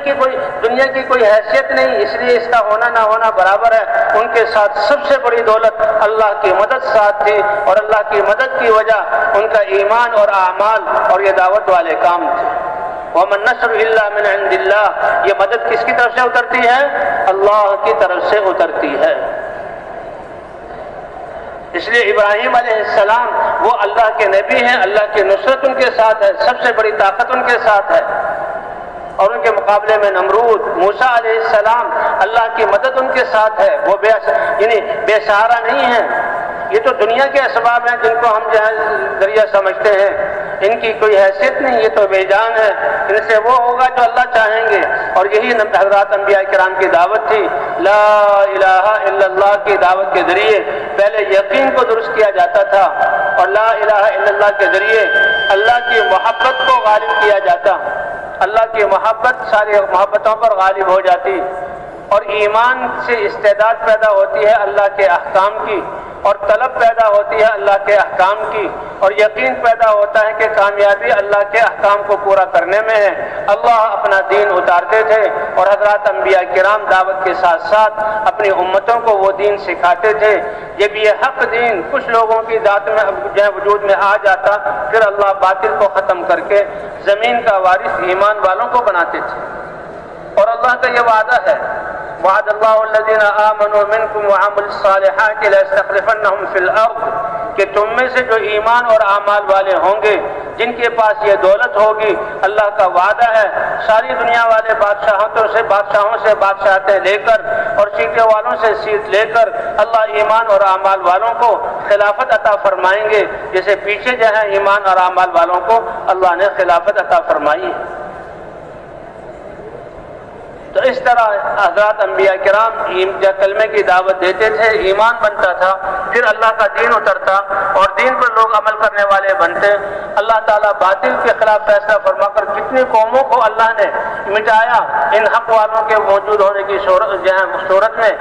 کی کوئی حیثیت نہیں، اس لیے اس کا ہونا نہ ہونا برابر ہے، ان کے ساتھ سب سے بڑی دولت اللہ کی مدد ساتھ تھی، اور اللہ کی مدد کی وجہ ان کا ایمان اور اعمال اور یہ دعوت والے کام تھے۔ وَمَن نَّصْرُ إِلَّا مِنْ عِندِ اللَّهِ، یہ مدد کس کی طرف سے اترتی ہے؟ اللہ کی طرف سے اترتی ہے۔ اس لیے ابراہیم علیہ السلام وہ اللہ کے نبی ہیں، اللہ کی نصرت ان کے ساتھ ہے، سب سے بڑی طاقت ان کے ساتھ ہے، اور ان کے مقابلے میں نمرود، موسیٰ علیہ السلام، اللہ کی مدد ان کے ساتھ ہے، وہ بے سہارا نہیں ہیں۔ یہ تو دنیا کے اسباب ہیں جن کو ہم جو ہے ذریعہ سمجھتے ہیں، ان کی کوئی حیثیت نہیں، یہ تو بے جان ہے، ان سے وہ ہوگا جو اللہ چاہیں گے، اور یہی حضرات انبیاء کرام کی دعوت تھی۔ لا الہ الا اللہ کی دعوت کے ذریعے پہلے یقین کو درست کیا جاتا تھا، اور لا الہ الا اللہ کے ذریعے اللہ کی محبت کو غالب کیا جاتا، اللہ کی محبت ساری محبتوں پر غالب ہو جاتی، اور ایمان سے استعداد پیدا ہوتی ہے اللہ کے احکام کی، اور طلب پیدا ہوتی ہے اللہ کے احکام کی، اور یقین پیدا ہوتا ہے کہ کامیابی اللہ کے احکام کو پورا کرنے میں ہے۔ اللہ اپنا دین اتارتے تھے، اور حضرات انبیاء کرام دعوت کے ساتھ ساتھ اپنی امتوں کو وہ دین سکھاتے تھے۔ جب یہ حق دین کچھ لوگوں کی ذات میں وجود میں آ جاتا، پھر اللہ باطل کو ختم کر کے زمین کا وارث ایمان والوں کو بناتے تھے، اور اللہ کا یہ وعدہ ہے، وعد اللہ الذین آمنوا منکم وعملوا الصالحات ليستخلفنهم فی الارض، کہ تم میں سے جو ایمان اور اعمال والے ہوں گے جن کے پاس یہ دولت ہوگی، اللہ کا وعدہ ہے ساری دنیا والے بادشاہوں سے بادشاہتیں لے کر اور سیٹیں والوں سے سیٹ لے کر اللہ ایمان اور اعمال والوں کو خلافت عطا فرمائیں گے، جیسے پیچھے جو ہے ایمان اور اعمال والوں کو اللہ نے خلافت عطا فرمائی ہے۔ تو اس طرح حضرات انبیاء کرام جب کلمے کی دعوت دیتے تھے، ایمان بنتا تھا، پھر اللہ کا دین اترتا اور دین پر لوگ عمل کرنے والے بنتے۔ اللہ تعالیٰ باطل کے خلاف فیصلہ فرما کر کتنی قوموں کو اللہ نے مٹایا ان حق والوں کے موجود ہونے کی صورت میں،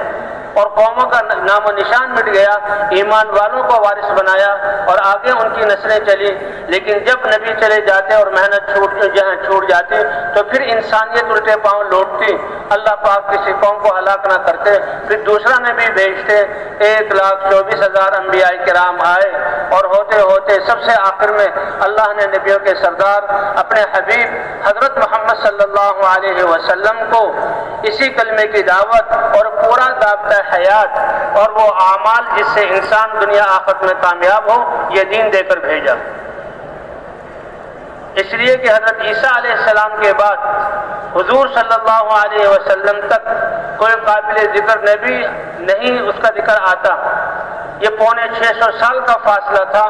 اور قوموں کا نام و نشان مٹ گیا، ایمان والوں کو وارث بنایا اور آگے ان کی نسلیں چلی۔ لیکن جب نبی چلے جاتے اور محنت چھوٹ جاتی تو پھر انسانیت الٹے پاؤں لوٹتی، اللہ پاک کسی قوم کو ہلاک نہ کرتے، پھر دوسرا نبی بھیجتے۔ 1,24,000 انبیاء کرام آئے اور ہوتے ہوتے سب سے آخر میں اللہ نے نبیوں کے سردار اپنے حبیب حضرت محمد صلی اللہ علیہ وسلم کو اسی کلمے کی دعوت اور پورا ضابطہ حیات اور وہ اعمال جس سے انسان دنیا آخرت میں کامیاب ہو، یہ دین دے کر بھیجا۔ اس لیے کہ حضرت عیسیٰ علیہ السلام کے بعد حضور صلی اللہ علیہ وسلم تک کوئی قابل ذکر نبی نہیں اس کا ذکر آتا۔ یہ 650 سال کا فاصلہ تھا،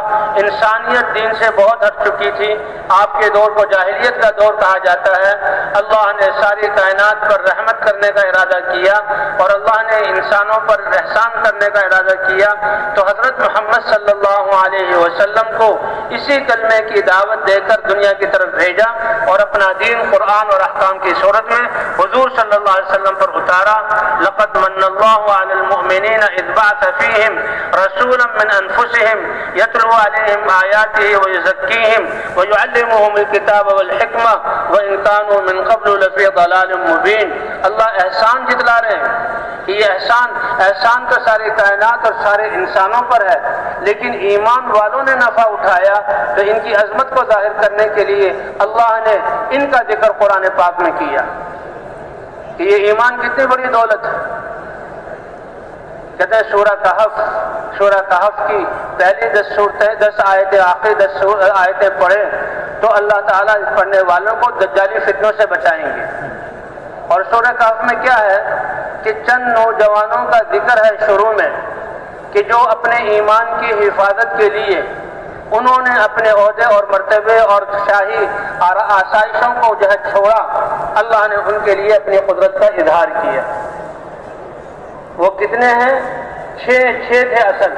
انسانیت دین سے بہت ہٹ چکی تھی، آپ کے دور کو جاہلیت کا دور کہا جاتا ہے۔ اللہ نے ساری کائنات پر رحمت کرنے کا ارادہ کیا اور اللہ نے انسانوں پر احسان کرنے کا ارادہ کیا، تو حضرت محمد صلی اللہ علیہ وسلم کو اسی کلمے کی دعوت دے کر دنیا کی طرف بھیجا اور اپنا دین قرآن اور احکام کی صورت میں حضور صلی اللہ علیہ وسلم پر اتارا۔ لقد من اللہ علی المؤمنین اذ بعث فیہم رسولا من انفسهم يتلو عليهم آياته ويزكيهم ويعلمهم الكتاب والحکمہ وإن كانوا من قبل لفی ضلال مبین۔ اللہ احسان جتلا رہے ہیں کہ یہ احسان تو ساری کائنات اور سارے انسانوں پر ہے، لیکن ایمان والوں نے نفع اٹھایا تو ان کی عظمت کو ظاہر کرنے کے لیے اللہ نے ان کا ذکر قرآن پاک میں کیا کہ یہ ایمان کتنی بڑی دولت ہے۔ کہتے ہیں سورہ کہف کی پہلی 10 آیتیں آخری 10 آیتیں پڑھیں تو اللہ تعالیٰ پڑھنے والوں کو دجالی فتنوں سے بچائیں گے۔ اور سورہ کہف میں کیا ہے کہ چند نوجوانوں کا ذکر ہے شروع میں کہ جو اپنے ایمان کی حفاظت کے لیے انہوں نے اپنے عہدے اور مرتبے اور شاہی آسائشوں کو جو ہے چھوڑا، اللہ نے ان کے لیے اپنی قدرت کا اظہار کیا۔ وہ کتنے ہیں؟ 6 تھے اصل،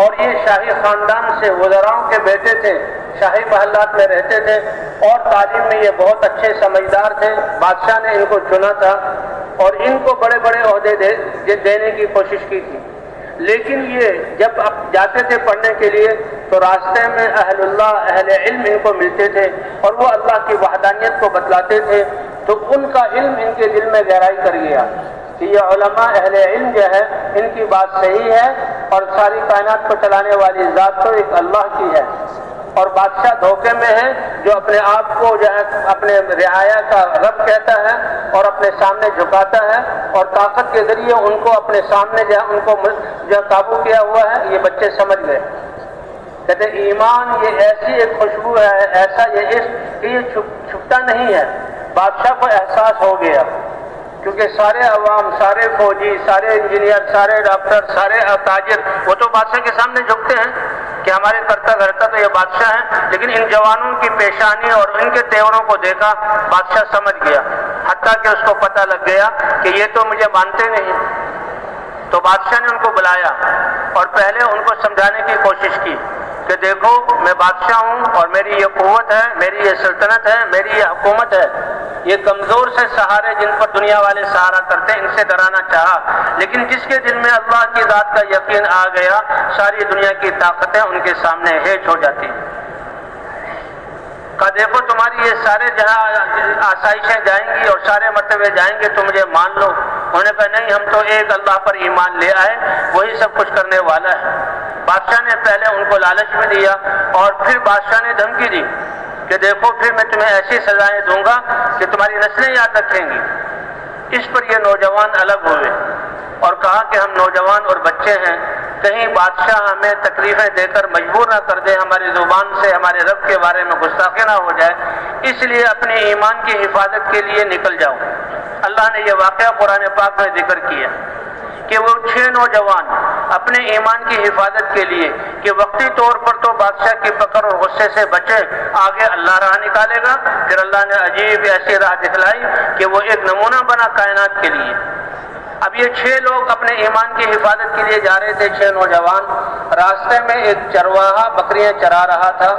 اور یہ شاہی خاندان سے وزراؤں کے بیٹے تھے، شاہی محلات میں رہتے تھے اور تعلیم میں یہ بہت اچھے سمجھدار تھے۔ بادشاہ نے ان کو چنا تھا اور ان کو بڑے بڑے عہدے دینے کی کوشش کی تھی، لیکن یہ جب اب جاتے تھے پڑھنے کے لیے تو راستے میں اہل اللہ اہل علم ان کو ملتے تھے اور وہ اللہ کی وحدانیت کو بتلاتے تھے، تو ان کا علم ان کے دل میں گہرائی کر گیا کہ یہ علماء اہل علم جو ہے ان کی بات صحیح ہے اور ساری کائنات کو چلانے والی ذات تو ایک اللہ کی ہے، اور بادشاہ دھوکے میں ہے جو اپنے آپ کو جو ہے اپنے رعایا کا رب کہتا ہے اور اپنے سامنے جھکاتا ہے اور طاقت کے ذریعے ان کو اپنے سامنے جو ہے ان کو جو قابو کیا ہوا ہے۔ یہ بچے سمجھ گئے، کہتے ایمان یہ ایسی ایک خوشبو ہے، ایسا یہ عشق کہ یہ چھپتا نہیں ہے۔ بادشاہ کو احساس ہو گیا کیونکہ سارے عوام، سارے فوجی، سارے انجینئر، سارے ڈاکٹر، سارے تاجر وہ تو بادشاہ کے سامنے جھکتے ہیں کہ ہمارے کرتا دھرتا تو یہ بادشاہ ہیں، لیکن ان جوانوں کی پیشانی اور ان کے تیوروں کو دیکھا بادشاہ سمجھ گیا، حتیٰ کہ اس کو پتہ لگ گیا کہ یہ تو مجھے مانتے نہیں۔ تو بادشاہ نے ان کو بلایا اور پہلے ان کو سمجھانے کی کوشش کی کہ دیکھو میں بادشاہ ہوں اور میری یہ قوت ہے، میری یہ سلطنت ہے، میری یہ حکومت ہے۔ یہ کمزور سے سہارے جن پر دنیا والے سہارا کرتے ان سے ڈرانا چاہا، لیکن جس کے دل میں اللہ کی ذات کا یقین آ گیا ساری دنیا کی طاقتیں ان کے سامنے ہیچ ہو جاتی۔ کہا دیکھو تمہاری یہ سارے جہاں آسائشیں جائیں گی اور سارے مرتبے جائیں گے تو مجھے مان لو۔ انہوں نے کہا نہیں، ہم تو ایک اللہ پر ایمان لے آئے، وہی سب کچھ کرنے والا ہے۔ بادشاہ نے پہلے ان کو لالچ میں دیا اور پھر بادشاہ نے دھمکی دی کہ دیکھو پھر میں تمہیں ایسی سزائیں دوں گا کہ تمہاری نسلیں یاد رکھیں گی۔ اس پر یہ نوجوان الگ ہوئے اور کہا کہ ہم نوجوان اور بچے ہیں، کہیں بادشاہ ہمیں تکلیفیں دے کر مجبور نہ کر دے، ہماری زبان سے ہمارے رب کے بارے میں گستاخی نہ ہو جائے، اس لیے اپنے ایمان کی حفاظت کے لیے نکل جاؤ۔ اللہ نے یہ واقعہ قرآن پاک میں ذکر کیا کہ وہ 6 نوجوان اپنے ایمان کی حفاظت کے لیے کہ وقتی طور پر تو بادشاہ کی پکڑ اور غصے سے بچے، آگے اللہ راہ نکالے گا، پھر اللہ نے عجیب ایسی راہ دکھلائی کہ وہ ایک نمونہ بنا کائنات کے لیے۔ اب یہ 6 لوگ اپنے ایمان کی حفاظت کے لیے جا رہے تھے، 6 نوجوان۔ راستے میں ایک چرواہا بکریاں چرا رہا تھا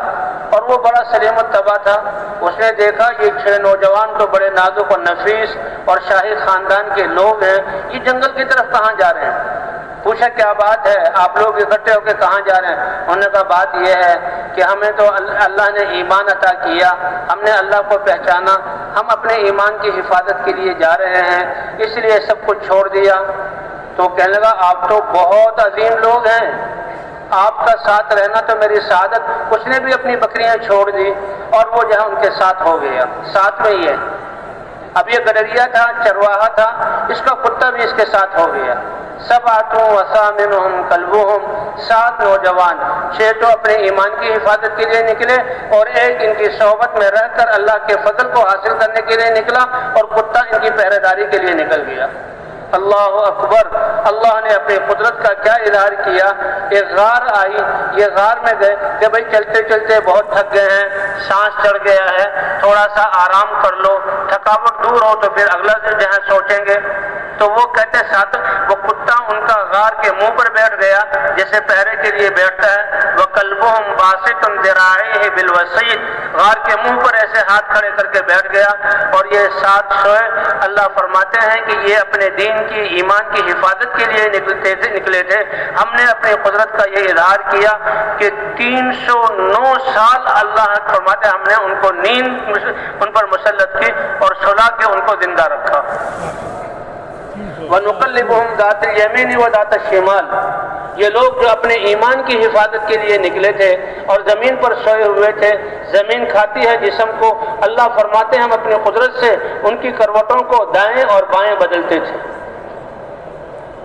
اور وہ بڑا سلیم الطبع تھا۔ اس نے دیکھا یہ 6 نوجوان تو بڑے نازک و نفیس اور شاہی خاندان کے لوگ ہیں، یہ جنگل کی طرف کہاں جا رہے ہیں؟ پوچھا کیا بات ہے، آپ لوگ اکٹھے ہو کے کہاں جا رہے ہیں؟ انہوں نے کہا بات یہ ہے کہ ہمیں تو اللہ نے ایمان عطا کیا، ہم نے اللہ کو پہچانا، ہم اپنے ایمان کی حفاظت کے لیے جا رہے ہیں، اس لیے سب کچھ چھوڑ دیا۔ تو کہنے لگا آپ تو بہت عظیم لوگ ہیں، آپ کا ساتھ رہنا تو میری سعادت۔ اس نے بھی اپنی بکریاں چھوڑ دی اور وہ جو ہے ان کے ساتھ ہو گیا، ساتھ میں ہی ہے۔ اب یہ گڈریا تھا، چرواہا تھا، اس کا کتا بھی اس کے ساتھ ہو گیا۔ 7 وثامنهم کلبهم، 7 نوجوان، 6 تو اپنے ایمان کی حفاظت کے لیے نکلے اور ایک ان کی صحبت میں رہ کر اللہ کے فضل کو حاصل کرنے کے لیے نکلا، اور کتا ان کی پہرے داری کے لیے نکل گیا۔ اللہ اکبر! اللہ نے اپنی قدرت کا کیا اظہار کیا۔ ایک غار آئی، یہ غار میں گئے کہ بھئی چلتے چلتے بہت تھک گئے ہیں، سانس چڑھ گیا ہے، تھوڑا سا آرام کر لو، تھکاوٹ دور ہو تو پھر اگلا جو ہے سوچیں گے۔ تو وہ کہتے ساتھ وہ کتا ان کا غار کے منہ پر بیٹھ گیا جیسے پہرے کے لیے بیٹھتا ہے۔ وَقَلْبُهُمْ بَاسِطٌ ذِرَاعَيْهِ بِالْوَصِيدِ، غار کے منہ پر ایسے ہاتھ کھڑے کر کے بیٹھ گیا، اور یہ 7 سوئے۔ اللہ فرماتے ہیں کہ یہ اپنے دین کی، ایمان کی حفاظت کے لیے نکلے تھے۔ ہم نے اپنی قدرت کا یہ اظہار کیا کہ 309 سال اللہ فرماتے ہیں ہم نے ان کو نیند ان پر مسلط کی اور سلا کے ان کو زندہ رکھا۔ وَنُقَلِّبُهُمْ ذَاتَ الْيَمِينِ وَذَاتَ الشِّمَالِ، یہ لوگ جو اپنے ایمان کی حفاظت کے لیے نکلے تھے اور زمین پر سوئے ہوئے تھے، زمین کھاتی ہے جسم کو، اللہ فرماتے ہیں ہم اپنی قدرت سے ان کی کروٹوں کو دائیں اور بائیں بدلتے تھے۔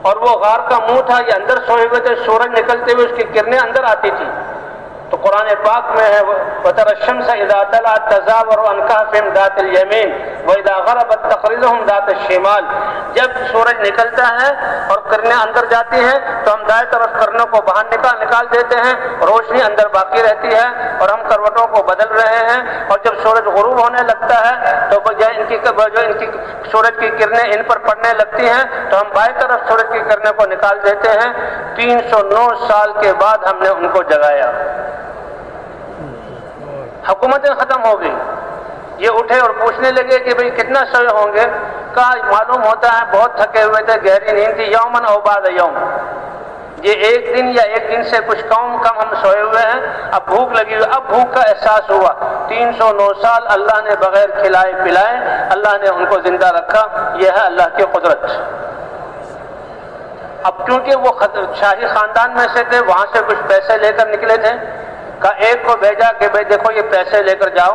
اور وہ غار کا منہ تھا، یہ اندر سوئے ہوئے تھے، سورج نکلتے ہوئے اس کی کرنیں اندر آتی تھی۔ تو قرآن پاک میں ہے وَتَرَى الشَّمْسَ إِذَا طَلَعَتْ تَزَاوَرُ عَنْ كَهْفِهِمْ ذَاتِ الْيَمِينِ وَإِذَا غَرَبَتْ تَقْرِضُهُمْ ذَاتَ الشِّمَالِ، جب سورج نکلتا ہے اور کرنیں اندر جاتی ہیں تو ہم دائیں طرف کرنوں کو باہر نکال دیتے ہیں، روشنی اندر باقی رہتی ہے اور ہم کروٹوں کو بدل رہے ہیں۔ اور جب سورج غروب ہونے لگتا ہے تو جو ان کی سورج کی کرنیں ان پر پڑنے لگتی ہیں تو ہم بائیں طرف سورج کی کرنیں کو نکال دیتے ہیں۔ 309 سال کے بعد ہم نے ان کو جگایا، حکومتیں ختم ہو گئی۔ یہ اٹھے اور پوچھنے لگے کہ بھئی کتنا سوئے ہوں گے؟ کہا معلوم ہوتا ہے بہت تھکے ہوئے تھے، گہری نیند تھی، یومن او بعد یوم، یہ ایک دن یا ایک دن سے کچھ کم ہم سوئے ہوئے ہیں، اب بھوک لگی ہوئی، اب بھوک کا احساس ہوا۔ 309 سال اللہ نے بغیر کھلائے پلائے اللہ نے ان کو زندہ رکھا، یہ ہے اللہ کی قدرت۔ اب کیونکہ وہ شاہی خاندان میں سے تھے، وہاں سے کچھ پیسے لے کر نکلے تھے، کا ایک کو بھیجا کہ بھئی دیکھو یہ پیسے لے کر جاؤ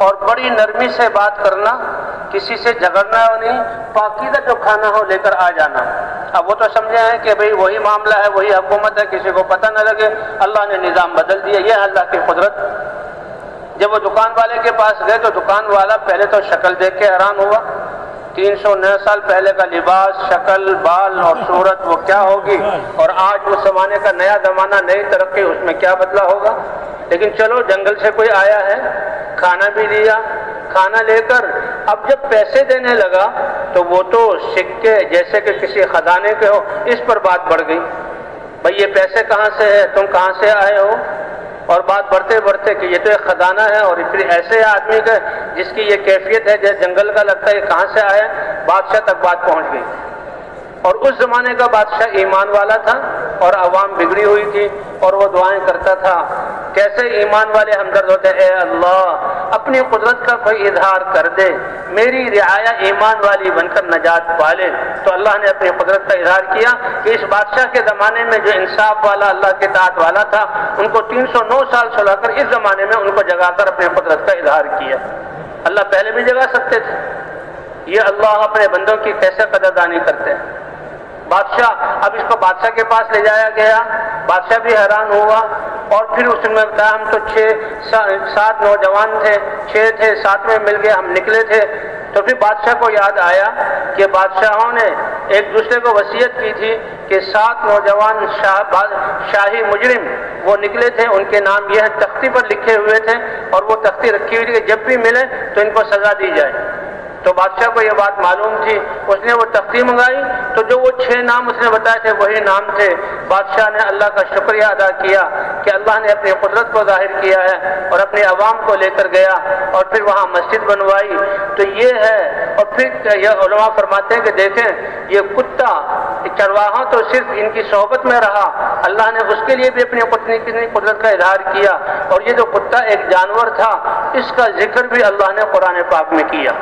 اور بڑی نرمی سے بات کرنا، کسی سے جھگڑنا نہیں، پاکیزہ جو کھانا ہو لے کر آ جانا۔ اب وہ تو سمجھے ہیں کہ بھئی وہی معاملہ ہے، وہی حکومت ہے، کسی کو پتہ نہ لگے، اللہ نے نظام بدل دیا، یہ ہے اللہ کی قدرت۔ جب وہ دکان والے کے پاس گئے تو دکان والا پہلے تو شکل دیکھ کے حیران ہوا، 309 سال پہلے کا لباس، شکل، بال اور صورت وہ کیا ہوگی، اور آج اس زمانے کا نیا زمانہ، نئی ترقی، اس میں کیا بدلا ہوگا۔ لیکن چلو جنگل سے کوئی آیا ہے، کھانا بھی لیا، کھانا لے کر اب جب پیسے دینے لگا تو وہ تو سکے جیسے کہ کسی خزانے کے ہو، اس پر بات بڑھ گئی، بھئی یہ پیسے کہاں سے ہے، تم کہاں سے آئے ہو، اور بات بڑھتے بڑھتے کہ یہ تو ایک خزانہ ہے، اور پھر ایسے آدمی کا جس کی یہ کیفیت ہے جیسے جنگل کا لگتا ہے، یہ کہاں سے آیا، بادشاہ تک بات پہنچ گئی۔ اور اس زمانے کا بادشاہ ایمان والا تھا اور عوام بگڑی ہوئی تھی، اور وہ دعائیں کرتا تھا۔ کیسے ایمان والے ہمدرد ہوتے، اے اللہ اپنی قدرت کا کوئی اظہار کر دے، میری رعایا ایمان والی بن کر نجات پالے۔ تو اللہ نے اپنی قدرت کا اظہار کیا کہ اس بادشاہ کے زمانے میں جو انصاف والا، اللہ کے اطاعت والا تھا، ان کو 309 سال سلا کر اس زمانے میں ان کو جگا کر اپنی قدرت کا اظہار کیا۔ اللہ پہلے بھی جگا سکتے تھے، یہ اللہ اپنے بندوں کی کیسے قدردانی کرتے ہیں۔ بادشاہ، اب اس کو بادشاہ کے پاس لے جایا گیا، بادشاہ بھی حیران ہوا، اور پھر اس نے بتایا ہم تو 7 نوجوان تھے، 6 تھے، 7ویں مل گئے، ہم نکلے تھے۔ تو پھر بادشاہ کو یاد آیا کہ بادشاہوں نے ایک دوسرے کو وصیت کی تھی کہ 7 نوجوان شاہی مجرم وہ نکلے تھے، ان کے نام یہ تختی پر لکھے ہوئے تھے، اور وہ تختی رکھی ہوئی تھی کہ جب بھی ملے تو ان کو سزا دی جائے۔ تو بادشاہ کو یہ بات معلوم تھی، اس نے وہ تختی منگائی، تو جو وہ 6 نام اس نے بتائے تھے وہی نام تھے۔ بادشاہ نے اللہ کا شکریہ ادا کیا کہ اللہ نے اپنی قدرت کو ظاہر کیا ہے، اور اپنے عوام کو لے کر گیا اور پھر وہاں مسجد بنوائی۔ تو یہ ہے، اور پھر یہ علماء فرماتے ہیں کہ دیکھیں یہ کتا چرواہوں تو صرف ان کی صحبت میں رہا، اللہ نے اس کے لیے بھی اپنی قدرت کا اظہار کیا، اور یہ جو کتا ایک جانور تھا اس کا ذکر بھی اللہ نے قرآن پاک میں کیا۔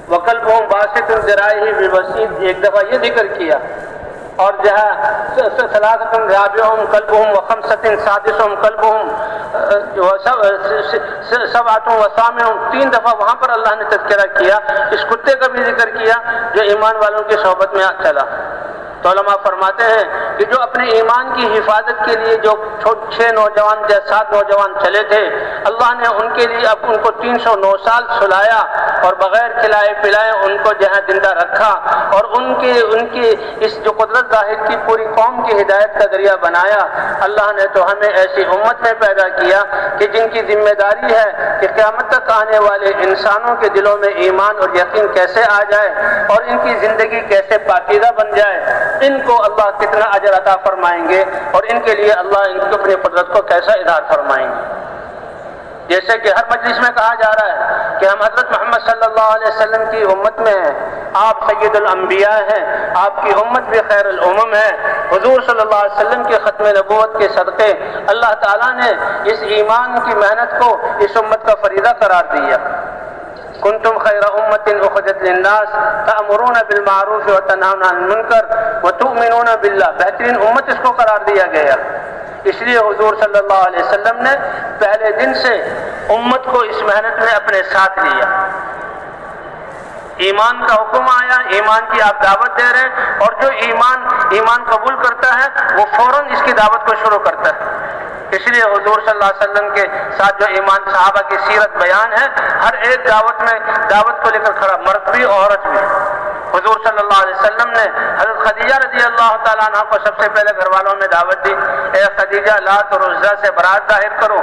وَقَلْبُهُمْ بَاسِطٌ ذِرَاعِهِ بِالْوَسِيدِ، ایک دفعہ یہ ذکر کیا، اور جو ہے ثلاثۃ رابعہم کلبہم وخمسۃ سادسہم کلبہم سبعۃ وثامنہم، 3 دفعہ وہاں پر اللہ نے تذکرہ کیا، اس کتے کا بھی ذکر کیا جو ایمان والوں کی صحبت میں چلا۔ تو علماء فرماتے ہیں کہ جو اپنے ایمان کی حفاظت کے لیے جو 6 نوجوان یا 7 نوجوان چلے تھے، اللہ نے ان کے لیے اب ان کو 309 سال سلایا اور بغیر کھلائے پلائے ان کو جہاں زندہ رکھا، اور ان کی اس جو قدرت ظاہر کی پوری قوم کی ہدایت کا ذریعہ بنایا۔ اللہ نے تو ہمیں ایسی امت میں پیدا کیا کہ جن کی ذمہ داری ہے کہ قیامت تک آنے والے انسانوں کے دلوں میں ایمان اور یقین کیسے آ جائے اور ان کی زندگی کیسے پاکیزہ بن جائے، ان کو اللہ کتنا اجر عطا فرمائیں گے، اور ان کے لیے اللہ ان کی اپنی قدرت کو کیسا اظہار فرمائیں گے۔ جیسے کہ ہر مجلس میں کہا جا رہا ہے کہ ہم حضرت محمد صلی اللہ علیہ وسلم کی امت میں ہیں، آپ سید الانبیاء ہیں، آپ کی امت بھی خیر الامم ہے۔ حضور صلی اللہ علیہ وسلم کے ختم نبوت کے صدقے اللہ تعالیٰ نے اس ایمان کی محنت کو اس امت کا فریضہ قرار دیا۔ کنتم خیر امت اخرجت للناس تأمرون بالمعروف وتنہون عن المنکر وتؤمنون باللہ، بہترین امت اس کو قرار دیا گیا۔ اس لیے حضور صلی اللہ علیہ وسلم نے پہلے دن سے امت کو اس محنت میں اپنے ساتھ لیا۔ ایمان کا حکم آیا، ایمان کی آپ دعوت دے رہے ہیں، اور جو ایمان قبول کرتا ہے وہ فوراً اس کی دعوت کو شروع کرتا ہے۔ اس لیے حضور صلی اللہ علیہ وسلم کے ساتھ جو ایمان صحابہ کی سیرت بیان ہے، ہر ایک دعوت کو لے کر کھڑا، مرد بھی عورت بھی۔ حضور صلی اللہ علیہ وسلم نے حضرت خدیجہ رضی اللہ تعالیٰ عنہ کو سب سے پہلے گھر والوں میں دعوت دی، اے خدیجہ لات اور عزیٰ سے برات ظاہر کرو،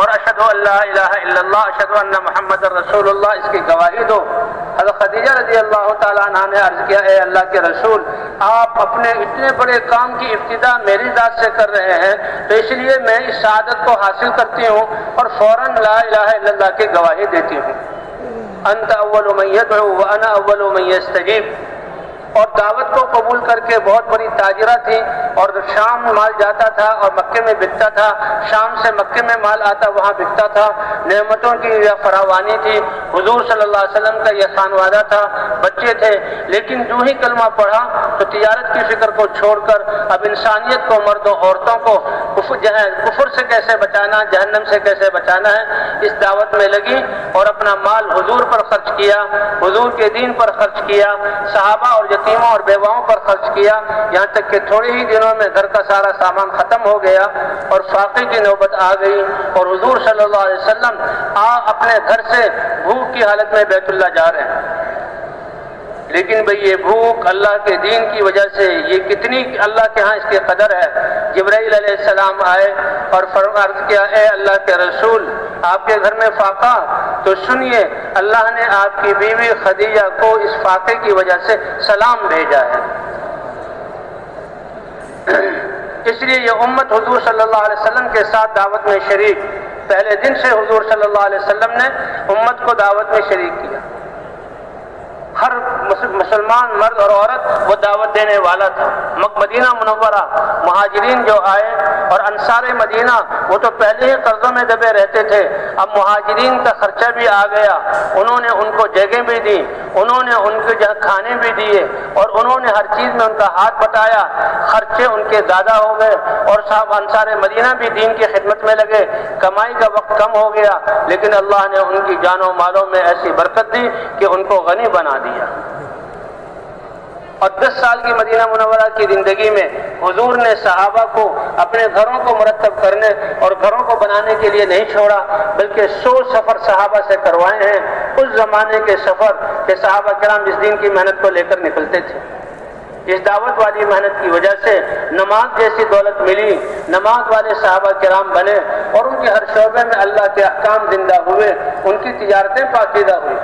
اور اشہد ان لا الہ الا اللہ اشہد ان محمد رسول اللہ، اس کی گواہی دو۔ حضرت خدیجہ رضی اللہ تعالیٰ عنہ نے عرض کیا، اے اللہ کے رسول، آپ اپنے اتنے بڑے کام کی ابتدا میری ذات سے کر رہے ہیں، تو اس لیے میں اس سعادت کو حاصل کرتی ہوں اور فوراً لا الہ الا اللہ کی گواہی دیتی ہوں۔ انت اول من يدعو وانا اول من يستجيب، اور دعوت کو قبول کر کے بہت بڑی تاجرہ تھی، اور شام مال جاتا تھا اور مکے میں بکتا تھا، شام سے مکے میں مال آتا وہاں بکتا تھا، نعمتوں کی یہ فراوانی تھی۔ حضور صلی اللہ علیہ وسلم کا یہ خانوادہ تھا، بچے تھے، لیکن جو ہی کلمہ پڑھا تو تجارت کی فکر کو چھوڑ کر اب انسانیت کو، مردوں عورتوں کو کفر سے کیسے بچانا، جہنم سے کیسے بچانا ہے، اس دعوت میں لگی، اور اپنا مال حضور پر خرچ کیا، حضور کے دین پر خرچ کیا، صحابہ اور یتیموں اور بیواؤں پر خرچ کیا، یہاں تک کہ تھوڑے ہی دنوں میں گھر کا سارا سامان ختم ہو گیا اور فاقے کی نوبت آ گئی، اور حضور صلی اللہ علیہ وسلم اپنے گھر سے بھوک کی حالت میں بیت اللہ جا رہے ہیں۔ لیکن بھئی یہ بھوک اللہ کے دین کی وجہ سے، یہ کتنی اللہ کے ہاں اس کی قدر ہے۔ جبرائیل علیہ السلام آئے اور عرض کیا، اے اللہ کے رسول، آپ کے گھر میں فاقہ، تو سنیے اللہ نے آپ کی بیوی خدیجہ کو اس فاقے کی وجہ سے سلام بھیجا ہے۔ اس لیے یہ امت حضور صلی اللہ علیہ وسلم کے ساتھ دعوت میں شریک، پہلے دن سے حضور صلی اللہ علیہ وسلم نے امت کو دعوت میں شریک کیا۔ ہر مسلمان مرد اور عورت وہ دعوت دینے والا تھا۔ مدینہ منورہ مہاجرین جو آئے اور انصار مدینہ وہ تو پہلے ہی قرضوں میں دبے رہتے تھے، اب مہاجرین کا خرچہ بھی آ گیا، انہوں نے ان کو جگہیں بھی دی، انہوں نے ان کے جہاں کھانے بھی دیے، اور انہوں نے ہر چیز میں ان کا ہاتھ بٹایا، خرچے ان کے زیادہ ہو گئے، اور صاحب انصار مدینہ بھی دین کی خدمت میں لگے، کمائی کا وقت کم ہو گیا، لیکن اللہ نے ان کی جانوں مالوں میں ایسی برکت دی کہ ان کو غنی بنا دیا۔ اور 10 سال کی مدینہ منورہ کی زندگی میں حضور نے صحابہ کو اپنے گھروں کو مرتب کرنے اور گھروں کو بنانے کے لیے نہیں چھوڑا، بلکہ 100 سفر صحابہ سے کروائے ہیں، اس زمانے کے سفر کہ صحابہ کرام اس دین کی محنت کو لے کر نکلتے تھے۔ اس دعوت والی محنت کی وجہ سے نماز جیسی دولت ملی، نماز والے صحابہ کرام بنے، اور ان کے ہر شعبے میں اللہ کے احکام زندہ ہوئے، ان کی تجارتیں پاکیزہ ہوئی،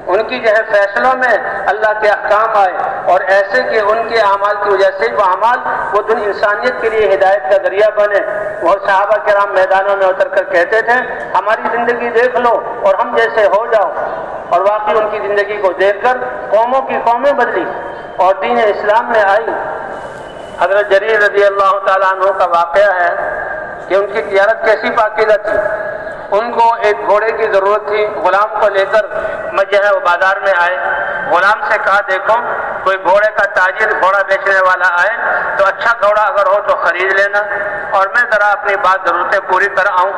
ان کی فیصلوں میں اللہ کے احکام آئے، اور ایسے کہ ان کے اعمال کی وجہ سے وہ اعمال وہ دنیا انسانیت کے لیے ہدایت کا ذریعہ بنے۔ اور صحابہ کرام میدانوں میں اتر کر کہتے تھے ہماری زندگی دیکھ لو اور ہم جیسے ہو جاؤ، اور واقعی ان کی زندگی کو دیکھ کر قوموں کی قومیں بدلی اور دین اسلام میں آئی۔ حضرت جریر رضی اللہ تعالیٰ عنہ کا واقعہ ہے کہ ان کی تجارت کیسی پاکیزہ تھی۔ ان کو ایک گھوڑے کی ضرورت تھی، غلام کو لے کر وہ بازار میں آئے، غلام سے کہا دیکھو کوئی گھوڑے کا تاجر گھوڑا بیچنے والا آئے تو اچھا گھوڑا اگر ہو تو خرید لینا، اور میں ذرا اپنی ضرورتیں پوری کر آؤں۔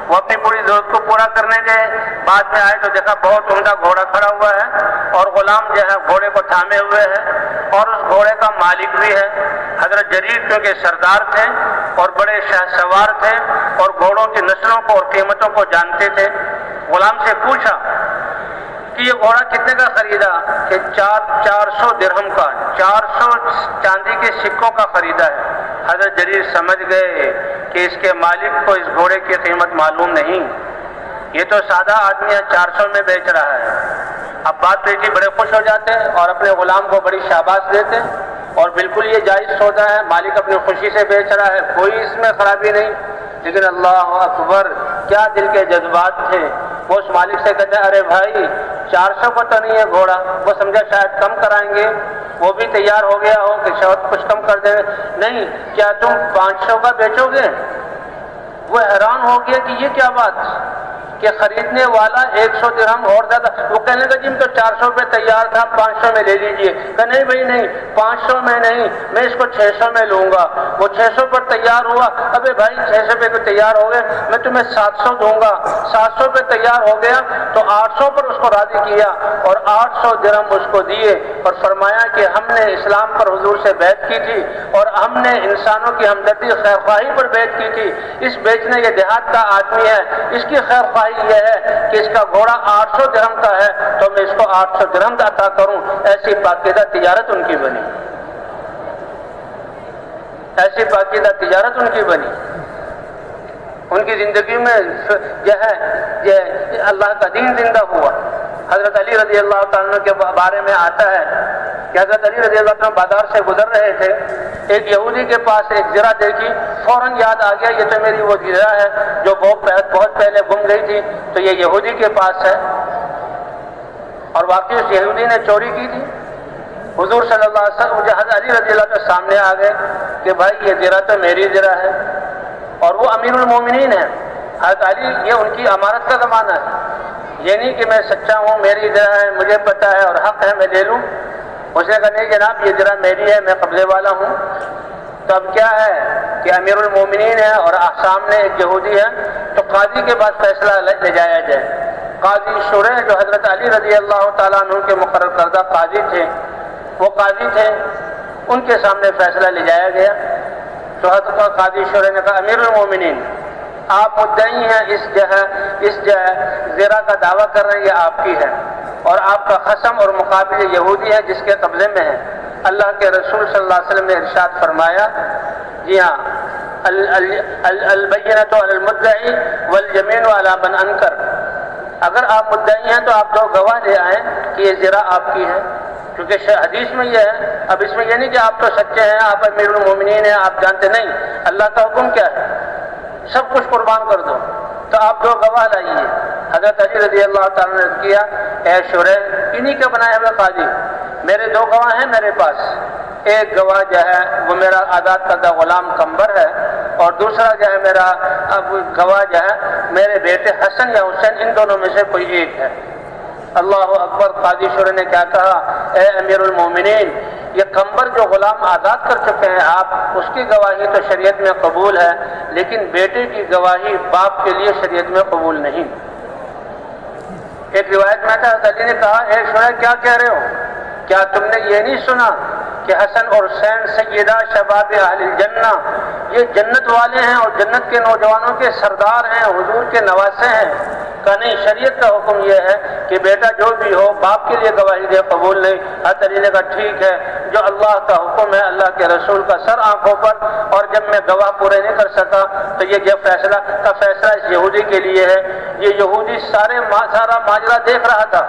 وہ اپنی پوری ضرورت کو پورا کرنے گئے، بعد میں آئے تو دیکھا بہت عمدہ گھوڑا کھڑا ہوا ہے، اور غلام گھوڑے کو تھامے ہوئے ہے، اور اس گھوڑے کا مالک بھی ہے۔ حضرت جریر کیونکہ سردار تھے اور بڑے شاہ سوار تھے اور گھوڑوں کی نسلوں کو اور قیمتوں کو جانتے تھے، غلام سے پوچھا کہ یہ گھوڑا کتنے کا خریدا؟ کہ 400 درہم کا، 400 چاندی کے سکوں کا خریدا ہے۔ حضرت جریر سمجھ گئے کہ اس کے مالک کو اس گھوڑے کی قیمت معلوم نہیں، یہ تو سادہ آدمی ہے، 400 میں بیچ رہا ہے۔ اب بات بیٹی بڑے خوش ہو جاتے ہیں اور اپنے غلام کو بڑی شاباش دیتے ہیں، اور بالکل یہ جائز سودا ہے، مالک اپنی خوشی سے بیچ رہا ہے، کوئی اس میں خرابی نہیں۔ لیکن اللہ اکبر کیا دل کے جذبات تھے، وہ اس مالک سے کہتے ہیں ارے بھائی 400 کو تو نہیں ہے گھوڑا، وہ سمجھا شاید کم کرائیں گے، وہ بھی تیار ہو گیا ہو کہ شاید کچھ کم کر دیں، نہیں کیا تم 500 کا بیچو گے؟ وہ حیران ہو گیا کہ یہ کیا بات کہ خریدنے والا 100 درہم اور زیادہ، وہ کہنے لگا جی میں تو 400 پہ تیار تھا، 500 میں لے لیجئے۔ کہ نہیں بھائی نہیں، 500 میں نہیں، میں اس کو 600 میں لوں گا۔ وہ 600 پر تیار ہوا، ابے بھائی 600 پہ تو تیار ہو گئے، میں تمہیں 700 دوں گا۔ 700 پہ تیار ہو گیا تو 800 پر اس کو راضی کیا، اور 800 درہم اس کو دیے، اور فرمایا کہ ہم نے اسلام پر حضور سے بیعت کی تھی، اور ہم نے انسانوں کی ہمدردی خیر خواہی پر بیعت کی تھی۔ اس بیچنے یہ دیہات کا آدمی ہے، اس کی خیر خواہی یہ ہے کہ اس کا گھوڑا 800 درہم کا ہے تو میں اس کو 800 درہم عطا کروں۔ ایسی پاکیزہ تجارت ان کی بنی، ایسی پاکیزہ تجارت ان کی بنی۔ ان کی زندگی میں اللہ کا دین زندہ ہوا۔ حضرت علی رضی اللہ تعالیٰ کے بارے میں آتا ہے کہ حضرت علی رضی اللہ تعالیٰ بازار سے گزر رہے تھے، ایک یہودی کے پاس ایک زرہ دیکھی، فوراً یاد آ گیا یہ تو میری وہ زرہ ہے جو بہت پہلے گم گئی تھی، تو یہ یہودی کے پاس ہے، اور واقعی اس یہودی نے چوری کی تھی۔ حضور صلی اللہ علیہ وسلم حضرت علی رضی اللہ کے سامنے آ گئے کہ بھائی یہ زرہ تو میری زرہ ہے، اور وہ امیر المومنین ہے۔ حضرت علی یہ ان کی امانت کا زمانہ ہے، یہ نہیں کہ میں سچا ہوں، میری زرہ ہے، مجھے پتہ ہے اور حق ہے میں لے لوں۔ اس نے کہا نہیں جناب یہ زرہ میری ہے، میں قبضے والا ہوں۔ تو اب کیا ہے کہ امیر المومنین ہے اور سامنے ایک یہودی ہے، تو قاضی کے پاس فیصلہ لے جایا جائے۔ قاضی شرح جو حضرت علی رضی اللہ تعالیٰ عنہ کے مقرر کردہ قاضی تھے، وہ قاضی تھے، ان کے سامنے فیصلہ لے جایا گیا۔ تو حضرت قاضی شرح نے کہا امیر المومنین آپ مدعی ہیں، اس زرہ کا دعویٰ کر رہے ہیں یہ آپ کی ہے، اور آپ کا خصم اور مقابل یہودی ہے جس کے قبضے میں ہے۔ اللہ کے رسول صلی اللہ علیہ وسلم نے ارشاد فرمایا، جی ہاں البینۃ علی المدعی والیمین علی من انکر، اگر آپ مدعی ہیں تو آپ 2 گواہ لے آئیں کہ یہ زرہ آپ کی ہے، کیونکہ حدیث میں یہ ہے۔ اب اس میں یہ نہیں کہ آپ تو سچے ہیں، آپ امیر المومنین ہیں، آپ جانتے نہیں، اللہ کا حکم کیا ہے سب کچھ قربان کر دو، تو آپ 2 گواہ لائیے۔ حضرت علی رضی اللہ تعالیٰ نے کیا اے شرح انہی کے بنائے ہوئے قاضی، میرے 2 گواہ ہیں میرے پاس، ایک گواہ جو ہے وہ میرا آزاد کردہ غلام قمبر ہے، اور دوسرا جو ہے میرا گواہ جو ہے میرے بیٹے حسن یا حسین، ان دونوں میں سے کوئی ایک ہے۔ اللہ اکبر۔ قاضی شرح نے کیا کہا اے امیر المومنین، یہ قمبر جو غلام آزاد کر چکے ہیں آپ، اس کی گواہی تو شریعت میں قبول ہے، لیکن بیٹے کی گواہی باپ کے لیے شریعت میں قبول نہیں۔ ایک روایت میں تھا علی نے کہا اے شرح کیا کہہ رہے ہو؟ کیا تم نے یہ نہیں سنا کہ حسن اور حسین سیدہ شباب اہل الجنہ، یہ جنت والے ہیں اور جنت کے نوجوانوں کے سردار ہیں، حضور کے نواسے ہیں؟ کہا نہیں، شریعت کا حکم یہ ہے کہ بیٹا جو بھی ہو باپ کے لیے گواہی دے، قبول نہیں۔ حضرت علی نے کہا ٹھیک ہے، جو اللہ کا حکم ہے، اللہ کے رسول کا سر آنکھوں پر، اور جب میں گواہ پورے نہیں کر سکا تو یہ جو فیصلہ کا فیصلہ اس یہودی کے لیے ہے۔ یہ یہودی سارا ماجرا دیکھ رہا تھا،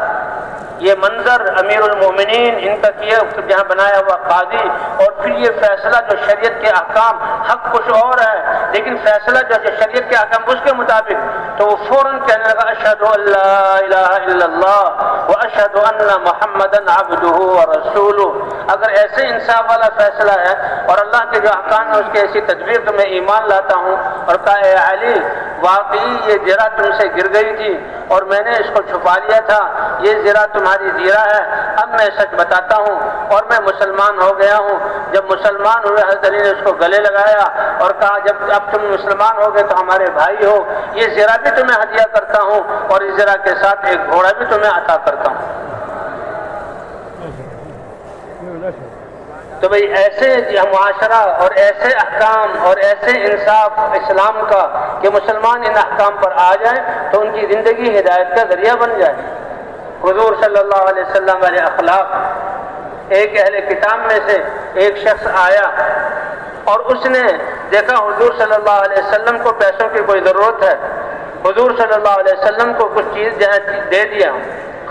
یہ منظر امیر المومنین ان کا کیا جہاں بنایا ہوا قاضی، اور پھر یہ فیصلہ جو شریعت کے احکام، حق کچھ اور ہے لیکن فیصلہ جو شریعت کے احکام اس کے مطابق، تو وہ فوراً کہنے لگا اشہد ان لا الہ الا اللہ واشہد ان محمدً عبدہ ورسولہ۔ اگر ایسے انصاف والا فیصلہ ہے اور اللہ کے جو احکام ہے اس کی ایسی تدبیر تو میں ایمان لاتا ہوں۔ اور کہا اے علی، واقعی یہ زرہ تم سے گر گئی تھی اور میں نے اس کو چھپا لیا تھا، یہ زرہ تمہاری زیرہ ہے، اب میں سچ بتاتا ہوں اور میں مسلمان ہو گیا ہوں۔ جب مسلمان ہوئے حضرت علی نے اس کو گلے لگایا اور کہا جب اب تم مسلمان ہو گئے تو ہمارے بھائی ہو، یہ زرہ بھی تمہیں ہدیہ کرتا ہوں اور اس زرہ کے ساتھ ایک گھوڑا بھی تمہیں عطا کرتا ہوں۔ تو بھئی ایسے معاشرہ اور ایسے احکام اور ایسے انصاف اسلام کا کہ مسلمان ان احکام پر آ جائیں تو ان کی زندگی ہدایت کا ذریعہ بن جائے۔ حضور صلی اللہ علیہ وسلم والے اخلاق، ایک اہل کتاب میں سے ایک شخص آیا اور اس نے دیکھا حضور صلی اللہ علیہ وسلم کو پیسوں کی کوئی ضرورت ہے، حضور صلی اللہ علیہ وسلم کو کچھ چیز دے دیا،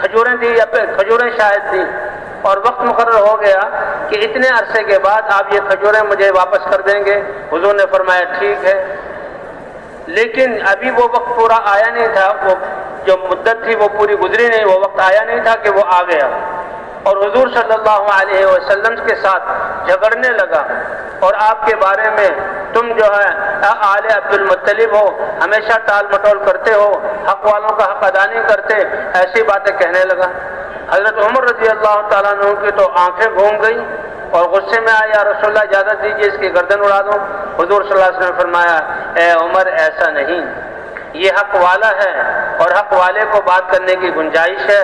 کھجوریں دی یا کھجوریں شاید دی، اور وقت مقرر ہو گیا کہ اتنے عرصے کے بعد آپ یہ کھجوریں مجھے واپس کر دیں گے۔ حضور نے فرمایا ٹھیک ہے، لیکن ابھی وہ وقت پورا آیا نہیں تھا، وہ جو مدت تھی وہ پوری گزری نہیں، وہ وقت آیا نہیں تھا کہ وہ آ گیا، اور حضور صلی اللہ علیہ وسلم کے ساتھ جھگڑنے لگا اور آپ کے بارے میں تم جو ہے آل عبد المطلب ہو، ہمیشہ ٹال مٹول کرتے ہو، حق والوں کا حق ادا نہیں کرتے، ایسی باتیں کہنے لگا۔ حضرت عمر رضی اللہ تعالیٰ عنہ کی تو آنکھیں گھوم گئی اور غصے میں آیا، یا رسول اللہ اجازت دیجیے اس کی گردن اڑا دوں۔ حضور صلی اللہ علیہ وسلم نے فرمایا اے عمر ایسا نہیں، یہ حق والا ہے اور حق والے کو بات کرنے کی گنجائش ہے،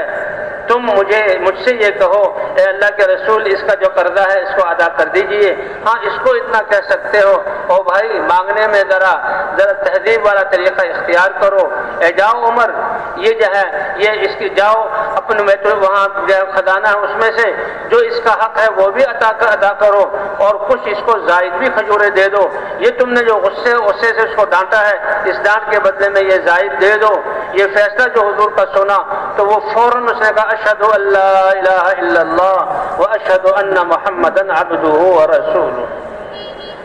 تم مجھ سے یہ کہو اے اللہ کے رسول اس کا جو قرضہ ہے اس کو ادا کر دیجئے۔ ہاں اس کو اتنا کہہ سکتے ہو او بھائی مانگنے میں ذرا تہذیب والا طریقہ اختیار کرو، اے جاؤ عمر یہ جو ہے یہ اس کی جاؤ اپنے وہاں جو خزانہ ہے اس میں سے جو اس کا حق ہے وہ بھی ادا کرو اور کچھ اس کو زائد بھی کھجوریں دے دو، یہ تم نے جو غصے سے اس کو ڈانٹا ہے اس ڈانٹ کے بدلے میں یہ زائد دے دو۔ یہ فیصلہ جو حضور کا سنا تو وہ فوراً اس نے کہا اشہد ان لا الہ الا اللہ واشہد ان محمدً عبدہ ورسولہ۔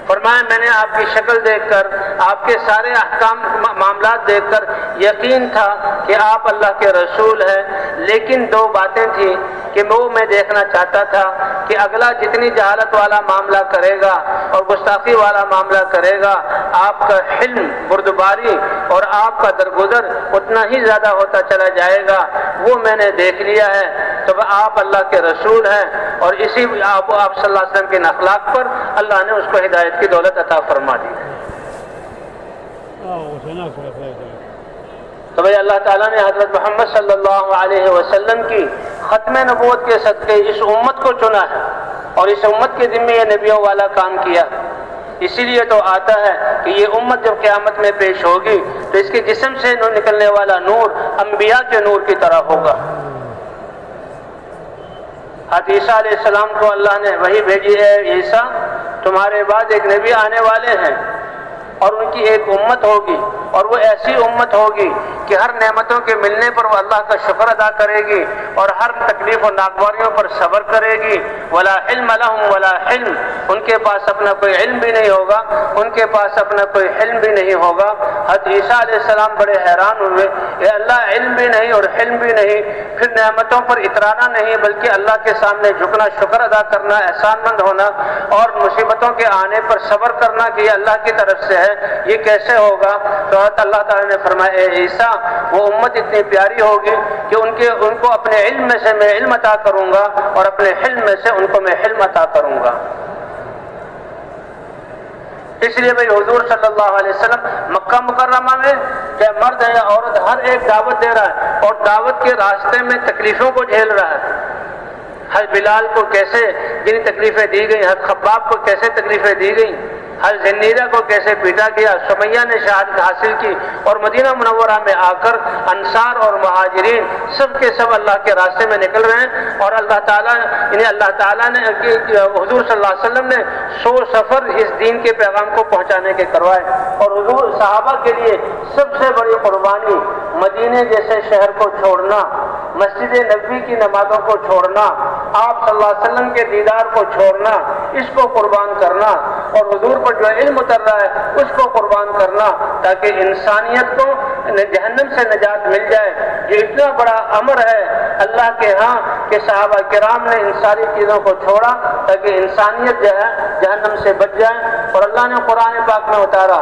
فرمایا میں نے آپ کی شکل دیکھ کر، آپ کے سارے احکام معاملات دیکھ کر یقین تھا کہ آپ اللہ کے رسول ہیں، لیکن دو باتیں تھیں کہ وہ میں دیکھنا چاہتا تھا کہ اگلا جتنی جہالت والا معاملہ کرے گا اور گستاخی والا معاملہ کرے گا، آپ کا حلم بردباری اور آپ کا درگزر اتنا ہی زیادہ ہوتا چلا جائے گا، وہ میں نے دیکھ لیا ہے۔ تو آپ اللہ کے رسول ہیں اور اسی آپ صلی اللہ علیہ وسلم کے اخلاق پر اللہ نے اس کو ہدایت کی دولت عطا فرما دی۔ تو بھئی اللہ تعالیٰ نے حضرت محمد صلی اللہ علیہ وسلم کی ختم نبوت کے صدقے اس امت کو چنا ہے اور اس امت کے ذمہ یہ نبیوں والا کام کیا، اسی لیے تو آتا ہے کہ یہ امت جب قیامت میں پیش ہوگی تو اس کے جسم سے نکلنے والا نور انبیاء کے نور کی طرح ہوگا۔ حضرت عیسیٰ علیہ السلام کو اللہ نے وحی بھیجی ہے عیسیٰ تمہارے بعد ایک نبی آنے والے ہیں اور ان کی ایک امت ہوگی اور وہ ایسی امت ہوگی کہ ہر نعمتوں کے ملنے پر وہ اللہ کا شکر ادا کرے گی اور ہر تکلیف و ناگواریوں پر صبر کرے گی۔ ولا علم لهم ولا حلم، ان کے پاس اپنا کوئی علم بھی نہیں ہوگا، ان کے پاس اپنا کوئی حلم بھی نہیں ہوگا۔ حضرت عیسیٰ علیہ السلام بڑے حیران ہوئے، اے اللہ علم بھی نہیں اور حلم بھی نہیں، پھر نعمتوں پر اترانا نہیں بلکہ اللہ کے سامنے جھکنا، شکر ادا کرنا، احسان مند ہونا اور مصیبتوں کے آنے پر صبر کرنا کہ یہ اللہ کی طرف سے ہے، یہ کیسے ہوگا؟ تو اللہ تعالیٰ نے فرمایا اے عیسیٰ وہ امت اتنی پیاری ہوگی کہ ان کو اپنے علم میں سے میں علم عطا کروں گا اور اپنے حلم میں سے ان کو میں حلم عطا کروں گا۔ اس لیے بھئی حضور صلی اللہ علیہ وسلم مکہ مکرمہ میں چاہے مرد ہے یا عورت ہر ایک دعوت دے رہا ہے اور دعوت کے راستے میں تکلیفوں کو جھیل رہا ہے۔ بلال کو کیسے جن تکلیفیں دی گئیں، حضرت خباب کو کیسے تکلیفیں دی گئیں، حضرت زنیرہ کو کیسے پیٹا گیا، سمیہ نے شہادت حاصل کی، اور مدینہ منورہ میں آ کر انصار اور مہاجرین سب کے سب اللہ کے راستے میں نکل رہے ہیں، اور اللہ تعالیٰ نے حضور صلی اللہ علیہ وسلم نے 100 سفر اس دین کے پیغام کو پہنچانے کے کروائے، اور حضور صحابہ کے لیے سب سے بڑی قربانی مدینے جیسے شہر کو چھوڑنا، مسجد نبوی کی نمازوں کو چھوڑنا، آپ صلی اللہ علیہ وسلم کے دیدار کو چھوڑنا، اس کو قربان کرنا، اور حضور پر جو علم اتر رہا ہے اس کو قربان کرنا، تاکہ انسانیت کو جہنم سے نجات مل جائے۔ یہ اتنا بڑا امر ہے اللہ کے ہاں کہ صحابہ کرام نے ان ساری چیزوں کو چھوڑا تاکہ انسانیت جو ہے جہنم سے بچ جائے۔ اور اللہ نے قرآن پاک میں اتارا،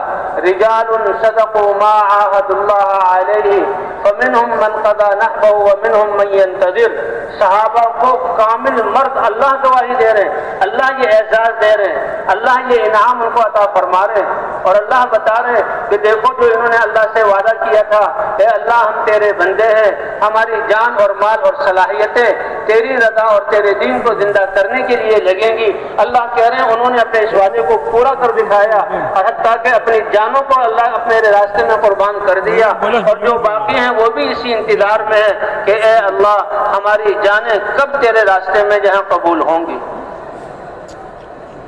رجال صدقوا ما عاهدوا الله عليه فمنهم من قضى نحبه ومنهم من ينتظر۔ صحابہ کو کامل مرد اللہ گواہی دے رہے ہیں، اللہ یہ اعزاز دے رہے ہیں، اللہ یہ انعام ان کو عطا فرما رہے ہیں، اور اللہ بتا رہے ہیں کہ دیکھو جو انہوں نے اللہ سے وعدہ کیا تھا، اے اللہ ہم تیرے بندے ہیں، ہماری جان اور مال اور صلاحیتیں تیری رضا اور تیرے دین کو زندہ کرنے کے لیے لگیں گی۔ اللہ کہہ رہے ہیں انہوں نے اپنے اس وعدے کو پورا کر دکھایا، اور حتیٰ کہ اپنی جانوں کو اللہ اپنے راستے میں قربان کر دیا، اور جو باقی ہیں وہ بھی اسی انتظار میں ہیں کہ اے اللہ ہماری جانیں کب تیرے راستے میں جہاں قبول ہوں گی۔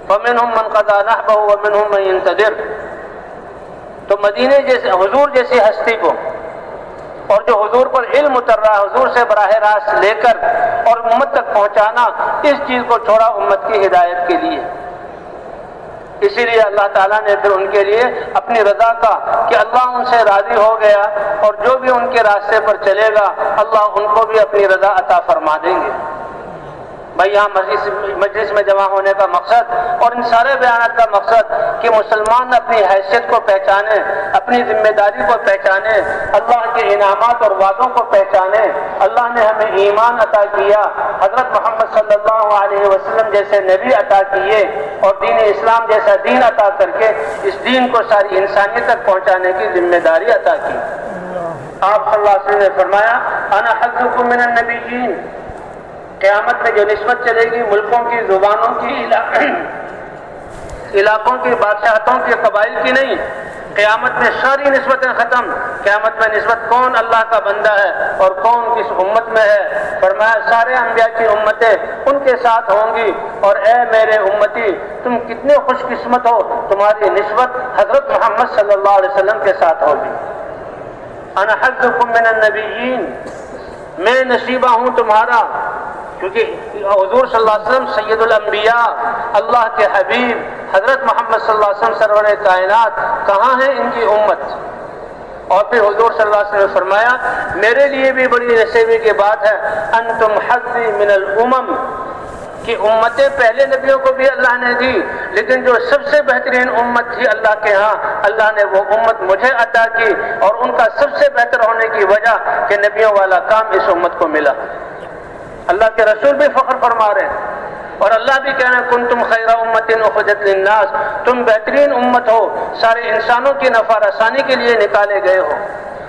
فَمِنْهُمْ مَنْ قَضَى نَحْبَهُ وَمِنْهُمْ مَنْ يَنْتَظِرُ۔ تو مدینے جیسے حضور جیسی ہستی کو، اور جو حضور پر علم اتر رہا ہے حضور سے براہ راست لے کر اور امت تک پہنچانا، اس چیز کو چھوڑا امت کی ہدایت کے لیے۔ اسی لیے اللہ تعالیٰ نے پھر ان کے لیے اپنی رضا کا کہ اللہ ان سے راضی ہو گیا، اور جو بھی ان کے راستے پر چلے گا اللہ ان کو بھی اپنی رضا عطا فرما دیں گے۔ بھائی یہاں مجلس میں جمع ہونے کا مقصد اور ان سارے بیانات کا مقصد کہ مسلمان اپنی حیثیت کو پہچانے، اپنی ذمہ داری کو پہچانے، اللہ کے انعامات اور وعدوں کو پہچانے۔ اللہ نے ہمیں ایمان عطا کیا، حضرت محمد صلی اللہ علیہ وسلم جیسے نبی عطا کیے، اور دین اسلام جیسا دین عطا کر کے اس دین کو ساری انسانیت تک پہنچانے کی ذمہ داری عطا کی۔ آپ صلی اللہ علیہ وسلم نے فرمایا، انا حظکم من النبیین۔ قیامت میں جو نسبت چلے گی ملکوں کی، زبانوں کی، علاقوں کی، بادشاہتوں کی، قبائل کی نہیں، قیامت میں ساری نسبتیں ختم۔ قیامت میں نسبت کون اللہ کا بندہ ہے اور کون کس امت میں ہے، فرمایا سارے انبیاء کی امتیں ان کے ساتھ ہوں گی، اور اے میرے امتی تم کتنے خوش قسمت ہو، تمہاری نسبت حضرت محمد صلی اللہ علیہ وسلم کے ساتھ ہوگی۔ انا حظکم من النبیین، میں نصیبہ ہوں تمہارا، کیونکہ حضور صلی اللہ علیہ وسلم سید الانبیاء، اللہ کے حبیب حضرت محمد صلی اللہ علیہ وسلم سرور کائنات، کہاں ہے ان کی امت؟ اور پھر حضور صلی اللہ علیہ وسلم نے فرمایا میرے لیے بھی بڑی نصیبی کی بات ہے، انتم حظی من الامم، کہ امتیں پہلے نبیوں کو بھی اللہ نے دی، لیکن جو سب سے بہترین امت تھی اللہ کے ہاں، اللہ نے وہ امت مجھے عطا کی، اور ان کا سب سے بہتر ہونے کی وجہ کہ نبیوں والا کام اس امت کو ملا۔ اللہ کے رسول بھی فخر فرما رہے ہیں، اور اللہ بھی کہہ رہے ہیں کنتم خیر امت اخرجت للناس، تم بہترین امت ہو، سارے انسانوں کی نفع رسانی کے لیے نکالے گئے ہو۔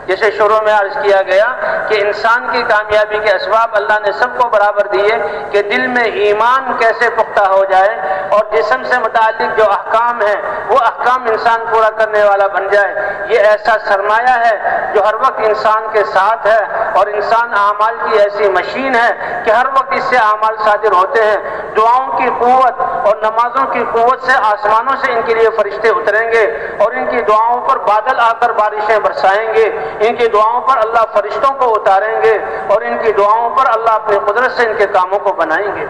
جیسے شروع میں عرض کیا گیا کہ انسان کی کامیابی کے اسباب اللہ نے سب کو برابر دیے کہ دل میں ایمان کیسے پختہ ہو جائے، اور جسم سے متعلق جو احکام ہیں وہ احکام انسان پورا کرنے والا بن جائے۔ یہ ایسا سرمایہ ہے جو ہر وقت انسان کے ساتھ ہے، اور انسان اعمال کی ایسی مشین ہے کہ ہر وقت اس سے اعمال صادر ہوتے ہیں۔ دعاؤں کی قوت اور نمازوں کی قوت سے آسمانوں سے ان کے لیے فرشتے اتریں گے، اور ان کی دعاؤں پر بادل آ کر بارشیں برسائیں گے، ان کی دعاؤں پر اللہ فرشتوں کو اتاریں گے، اور ان کی دعاؤں پر اللہ اپنی قدرت سے ان کے کاموں کو بنائیں گے۔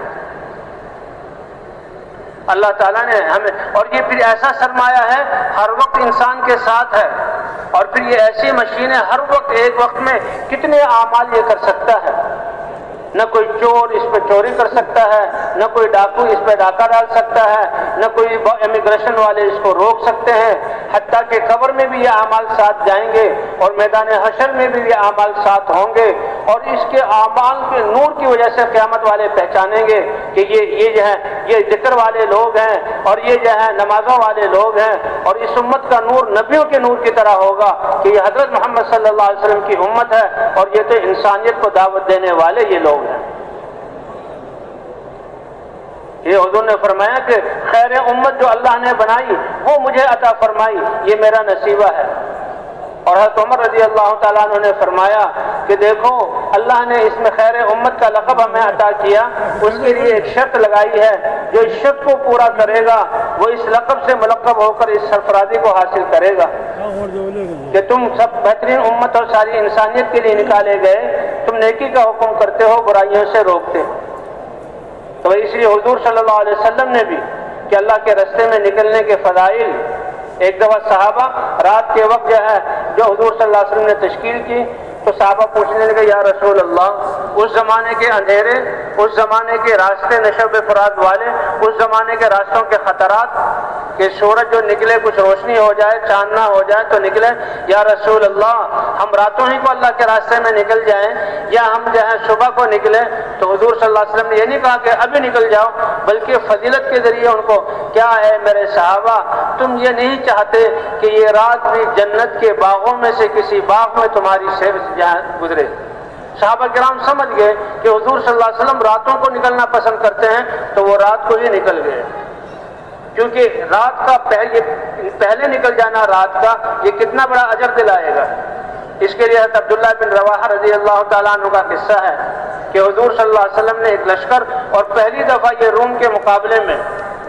اللہ تعالیٰ نے ہمیں، اور یہ پھر ایسا سرمایہ ہے ہر وقت انسان کے ساتھ ہے، اور پھر یہ ایسی مشین ہے ہر وقت ایک وقت میں کتنے اعمال یہ کر سکتا ہے۔ نہ کوئی چور اس پہ چوری کر سکتا ہے، نہ کوئی ڈاکو اس پہ ڈاکہ ڈال سکتا ہے، نہ کوئی امیگریشن والے اس کو روک سکتے ہیں، حتیٰ کہ قبر میں بھی یہ اعمال ساتھ جائیں گے، اور میدان حشر میں بھی یہ اعمال ساتھ ہوں گے، اور اس کے اعمال کے نور کی وجہ سے قیامت والے پہچانیں گے کہ یہ جو ہے یہ ذکر والے لوگ ہیں، اور یہ جو ہے نمازوں والے لوگ ہیں، اور اس امت کا نور نبیوں کے نور کی طرح ہوگا کہ یہ حضرت محمد صلی اللہ علیہ وسلم کی امت ہے، اور یہ تو انسانیت کو دعوت دینے والے یہ لوگ ہیں۔ یہ حضور نے فرمایا کہ خیر امت جو اللہ نے بنائی وہ مجھے عطا فرمائی، یہ میرا نصیبہ ہے۔ اور حضرت عمر رضی اللہ تعالیٰ عنہ نے فرمایا کہ دیکھو اللہ نے اس میں خیر امت کا لقب ہمیں عطا کیا، اس کے لیے ایک شرط لگائی ہے، جو اس شرط کو پورا کرے گا وہ اس لقب سے ملقب ہو کر اس سرفرازی کو حاصل کرے گا کہ تم سب بہترین امت اور ساری انسانیت کے لیے نکالے گئے، تم نیکی کا حکم کرتے ہو، برائیوں سے روکتے ہو۔ تو اس لیے حضور صلی اللہ علیہ وسلم نے بھی کہ اللہ کے راستے میں نکلنے کے فضائل، ایک دفعہ صحابہ رات کے وقت جو ہے جو حضور صلی اللہ علیہ وسلم نے تشکیل کی تو صحابہ پوچھنے لگے یا رسول اللہ، اس زمانے کے اندھیرے، اس زمانے کے راستے نشب فرات والے، اس زمانے کے راستوں کے خطرات کہ سورج جو نکلے کچھ روشنی ہو جائے، چاند نہ ہو جائے تو نکلے، یا رسول اللہ ہم راتوں ہی کو اللہ کے راستے میں نکل جائیں یا ہم جو ہے صبح کو نکلیں؟ تو حضور صلی اللہ علیہ وسلم نے یہ نہیں کہا کہ ابھی نکل جاؤ، بلکہ فضیلت کے ذریعے ان کو، کیا ہے میرے صحابہ تم یہ نہیں چاہتے کہ یہ رات بھی جنت کے باغوں میں سے کسی باغ میں تمہاری سیر گزرے؟ صحابہ کرام سمجھ گئے کہ حضور صلی اللہ علیہ وسلم راتوں کو نکلنا پسند کرتے ہیں، تو وہ رات کو ہی نکل گئے، کیونکہ رات کا پہلے نکل جانا رات کا یہ کتنا بڑا اجر دلائے گا۔ اس کے لیے حضرت عبداللہ بن رواحہ رضی اللہ تعالیٰ عنہ کا قصہ ہے کہ حضور صلی اللہ علیہ وسلم نے ایک لشکر، اور پہلی دفعہ یہ روم کے مقابلے میں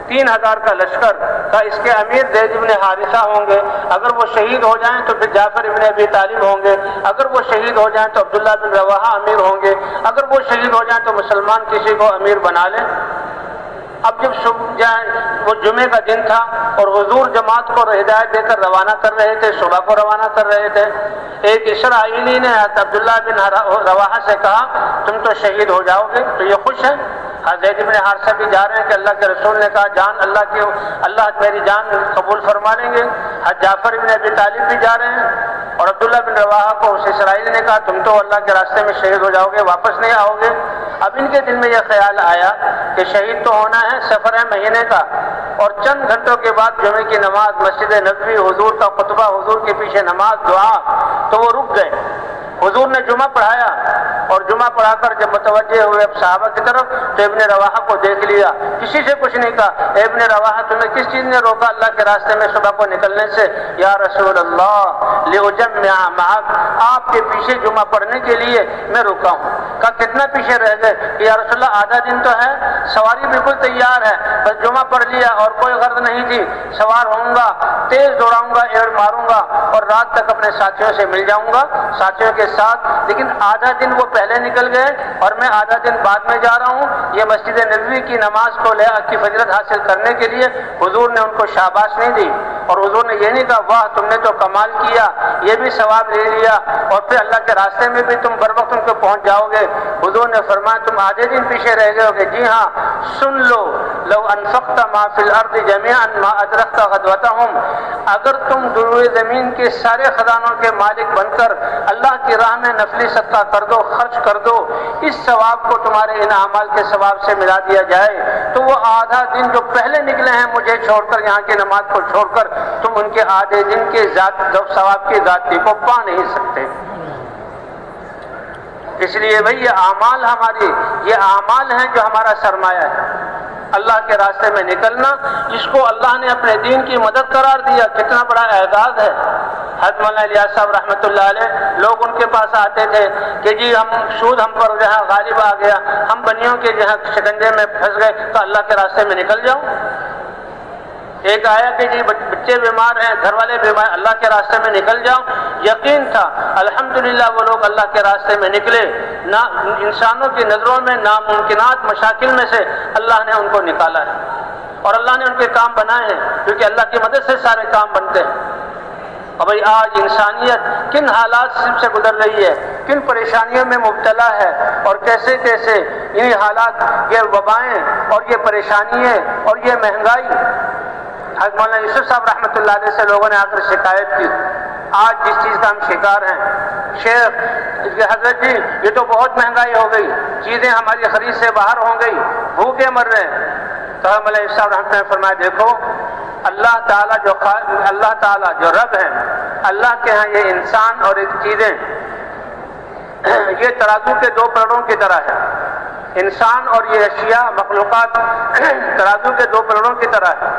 3000 کا لشکر تھا، اس کے امیر زید بن حارثہ ہوں گے، اگر وہ شہید ہو جائیں تو پھر جعفر ابن ابی طالب ہوں گے، اگر وہ شہید ہو جائیں تو عبداللہ بن رواحہ امیر ہوں گے، اگر وہ شہید ہو جائیں تو مسلمان کسی کو امیر بنا لیں۔ اب جب وہ جمعے کا دن تھا اور حضور جماعت کو ہدایت دے کر روانہ کر رہے تھے، صبح کو روانہ کر رہے تھے، ایک اسرائیلی نے عبداللہ بن رواحہ سے کہا تم تو شہید ہو جاؤ گے، تو یہ خوش ہے۔ حضرت ابن حارثہ بھی جا رہے ہیں کہ اللہ کے رسول نے کہا جان اللہ میری جان قبول فرما لیں گے، جعفر ابن ابی طالب بھی جا رہے ہیں، اور عبداللہ بن رواحہ کو اس اسرائیلی نے کہا تم تو اللہ کے راستے میں شہید ہو جاؤ گے، واپس نہیں آؤ گے۔ اب ان کے دل میں یہ خیال آیا کہ شہید تو ہونا ہے، سفر ہے مہینے کا، اور چند گھنٹوں کے بعد جمعے کی نماز، مسجد نبوی، حضور کا خطبہ، حضور کے پیچھے نماز، دعا، تو وہ رک گئے۔ حضور نے جمعہ پڑھایا اور جمعہ پڑھا کر جب متوجہ ہوئے اب صحابہ کی طرف تو ابن رواحہ کو دیکھ لیا، کسی سے کچھ نہیں کہا، ابن رواحہ تمہیں کس چیز نے روکا اللہ کے راستے میں صبح کو نکلنے سے؟ یا رسول اللہ لأجمع معک، آپ کے پیچھے جمعہ پڑھنے کے لیے میں رکا ہوں۔ کہا کتنا پیچھے رہ گئے؟ کہ یا رسول اللہ آدھا دن تو ہے، سواری بالکل تیار ہے، بس جمعہ پڑھ لیا اور کوئی غرض نہیں تھی، سوار ہوں گا، تیز دوڑاؤں گا، ایڑ ماروں گا اور رات تک اپنے ساتھیوں سے مل جاؤں گا، ساتھیوں کے ساتھ۔ لیکن آدھا دن وہ پہلے نکل گئے اور میں آدھا دن بعد میں جا رہا ہوں، یہ مسجد نبوی کی نماز کو کی فضیلت حاصل کرنے کے لیے حضور نے ان کو شاباش نہیں دی، اور حضور نے یہ نہیں کہا واہ تم نے تو کمال کیا، یہ بھی ثواب لے لیا اور پھر اللہ کے راستے میں بھی تم بر وقت ان کو پہنچ جاؤ گے۔ حضور نے فرمایا تم آدھے دن پیچھے رہ گئے ہو گے، جی ہاں سن لو، لو انفقت ما فی الارض جميعا ما ادرکت غدوتهم، اگر تم دروئے زمین کے سارے خزانوں کے مالک بن کر اللہ کی راہ میں نفلی صدقہ کر دو، خرچ کر دو، اس ثواب کو تمہارے ان اعمال کے ثواب سے ملا دیا جائے تو وہ آدھا دن جو پہلے نکلے ہیں مجھے چھوڑ کر، یہاں کی نماز کو چھوڑ کر، تم ان کے آدھے دن کے ثواب کی ذاتی کو پا نہیں سکتے۔ اس لیے بھئی یہ اعمال یہ اعمال ہیں جو ہمارا سرمایہ ہے، اللہ کے راستے میں نکلنا، اس کو اللہ نے اپنے دین کی مدد قرار دیا، کتنا بڑا اعزاز ہے۔ حضرت مولانا الیاس صاحب رحمۃ اللہ علیہ، لوگ ان کے پاس آتے تھے کہ جی سود ہم پر جہاں غالب آ گیا، ہم بنیوں کے جہاں شکنجے میں پھنس گئے، تو اللہ کے راستے میں نکل جاؤ۔ ایک آیا کہ جی بچے بیمار ہیں، گھر والے بیمار، اللہ کے راستے میں نکل جاؤ۔ یقین تھا الحمدللہ وہ لوگ اللہ کے راستے میں نکلے، نہ انسانوں کی نظروں میں ناممکنات مشاکل میں سے اللہ نے ان کو نکالا ہے، اور اللہ نے ان کے کام بنائے ہیں، کیونکہ اللہ کی مدد سے سارے کام بنتے ہیں۔ اور بھائی آج انسانیت کن حالات سے گزر رہی ہے، کن پریشانیوں میں مبتلا ہے، اور کیسے کیسے یہ حالات، یہ وبائیں اور یہ پریشانیاں اور یہ مہنگائی۔ حضرت مولانا یوسف صاحب رحمۃ اللہ علیہ سے لوگوں نے آ کر شکایت کی، آج جس چیز کا ہم شکار ہیں، شیخ حضرت جی یہ تو بہت مہنگائی ہو گئی، چیزیں ہماری خرید سے باہر ہو گئی، بھوکے مر رہے ہیں۔ تو مولانا یوسف صاحب رحمۃ اللہ نے فرمایا دیکھو اللہ تعالیٰ جو رب ہے، اللہ کے ہاں یہ انسان اور ایک چیزیں یہ ترازو کے دو پلڑوں کی طرح ہے۔ انسان اور یہ اشیاء مخلوقات ترازو کے دو پلڑوں کی طرح ہے.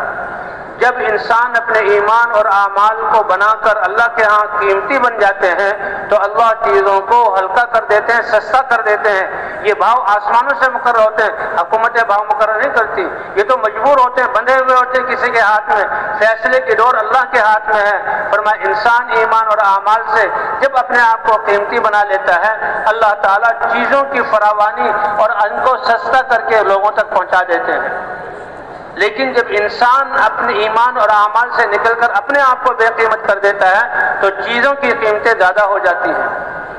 جب انسان اپنے ایمان اور اعمال کو بنا کر اللہ کے ہاں قیمتی بن جاتے ہیں تو اللہ چیزوں کو ہلکا کر دیتے ہیں، سستا کر دیتے ہیں. یہ بھاؤ آسمانوں سے مقرر ہوتے ہیں، حکومتیں بھاؤ مقرر نہیں کرتی. یہ تو مجبور ہوتے ہیں، بندھے ہوئے ہوتے ہیں کسی کے ہاتھ میں. فیصلے کی ڈور اللہ کے ہاتھ میں ہے. فرمایا انسان ایمان اور اعمال سے جب اپنے آپ کو قیمتی بنا لیتا ہے، اللہ تعالیٰ چیزوں کی فراوانی اور ان کو سستا کر کے لوگوں تک پہنچا دیتے ہیں. لیکن جب انسان اپنے ایمان اور اعمال سے نکل کر اپنے آپ کو بے قیمت کر دیتا ہے تو چیزوں کی قیمتیں زیادہ ہو جاتی ہیں.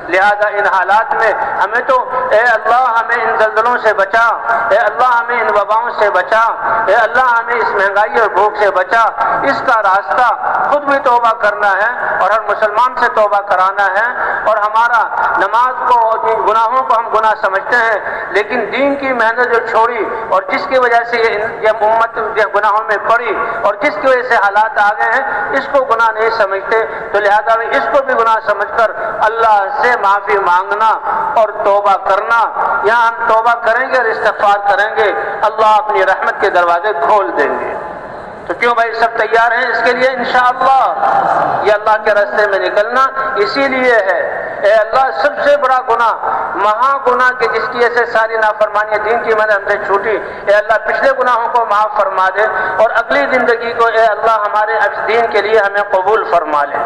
لہذا ان حالات میں ہمیں تو اے اللہ ہمیں ان زلزلوں سے بچا، اے اللہ ہمیں ان وباؤں سے بچا، اے اللہ ہمیں اس مہنگائی اور بھوک سے بچا. اس کا راستہ خود بھی توبہ کرنا ہے اور ہر مسلمان سے توبہ کرانا ہے. اور ہمارا نماز کو گناہوں کو ہم گناہ سمجھتے ہیں، لیکن دین کی محنت جو چھوڑی اور جس کی وجہ سے یہ امت گناہوں میں پڑی اور جس کی وجہ سے حالات آ گئے ہیں، اس کو گناہ نہیں سمجھتے. تو لہذا اس کو بھی گناہ سمجھ کر اللہ سے معافی مانگنا اور توبہ کرنا. یہاں ہم توبہ کریں گے اور استغفار کریں گے، اللہ اپنی رحمت کے دروازے کھول دیں گے. تو کیوں بھائی سب تیار ہیں اس کے لیے انشاءاللہ؟ یہ اللہ کے راستے میں نکلنا اسی لیے ہے. اے اللہ سب سے بڑا گناہ، مہا گناہ کہ جس کی وجہ سے ساری نافرمانی دین کی محنت ہم سے چھوٹی، اے اللہ پچھلے گناہوں کو معاف فرما دے اور اگلی زندگی کو اے اللہ ہمارے دین کے لیے ہمیں قبول فرما لے.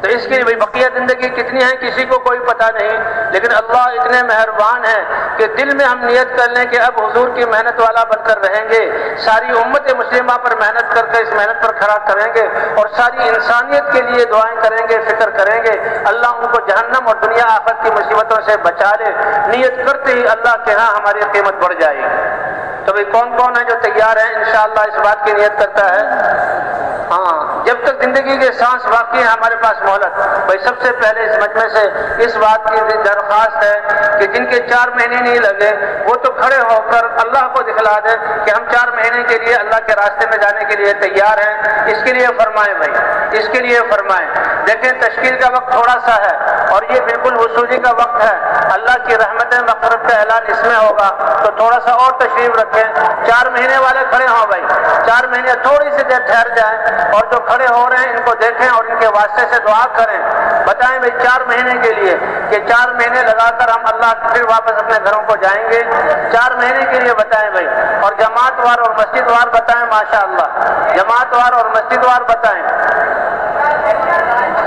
تو اس کے لیے بقیہ زندگی کتنی ہے کسی کو کوئی پتہ نہیں، لیکن اللہ اتنے مہربان ہیں کہ دل میں ہم نیت کر لیں کہ اب حضور کی محنت والا بن کر رہیں گے، ساری امت مسلمہ پر محنت کر کے اس محنت پر کھڑا کریں گے اور ساری انسانیت کے لیے دعائیں کریں گے، فکر کریں گے. اللہ ان کو جہنم اور دنیا آخرت کی مصیبتوں سے بچا لے. نیت کرتے ہی اللہ کے ہاں ہماری قیمت بڑھ جائے گی. تو بھئی کون کون ہے جو تیار ہیں انشاءاللہ اس بات کی نیت کرتا ہے؟ ہاں، جب تک زندگی کے سانس باقی ہیں ہمارے پاس مہلت. بھائی سب سے پہلے اس مجمع سے اس بات کی درخواست ہے کہ جن کے 4 مہینے نہیں لگے وہ تو کھڑے ہو کر اللہ کو دکھلا دیں کہ ہم 4 مہینے کے لیے اللہ کے راستے میں جانے کے لیے تیار ہیں. اس کے لیے فرمائیں بھائی، اس کے لیے فرمائیں. دیکھیں تشکیل کا وقت تھوڑا سا ہے اور یہ بالکل وصولی کا وقت ہے. اللہ کی رحمت مغفرت کا اعلان اس میں ہوگا، تو تھوڑا سا اور تشریف رکھیں. 4 مہینے والے کھڑے ہوں بھائی، 4 مہینے تھوڑی سی دیر ٹھہر جائیں اور جو کھڑے ہو رہے ہیں ان کو دیکھیں اور ان کے واسطے سے دعا کریں. بتائیں بھائی 4 مہینے کے لیے کہ 4 مہینے لگا کر ہم اللہ پھر واپس اپنے گھروں کو جائیں گے. 4 مہینے کے لیے بتائیں بھائی، اور جماعت وار اور مسجد وار بتائیں. ماشاءاللہ جماعت وار اور مسجد وار بتائیں،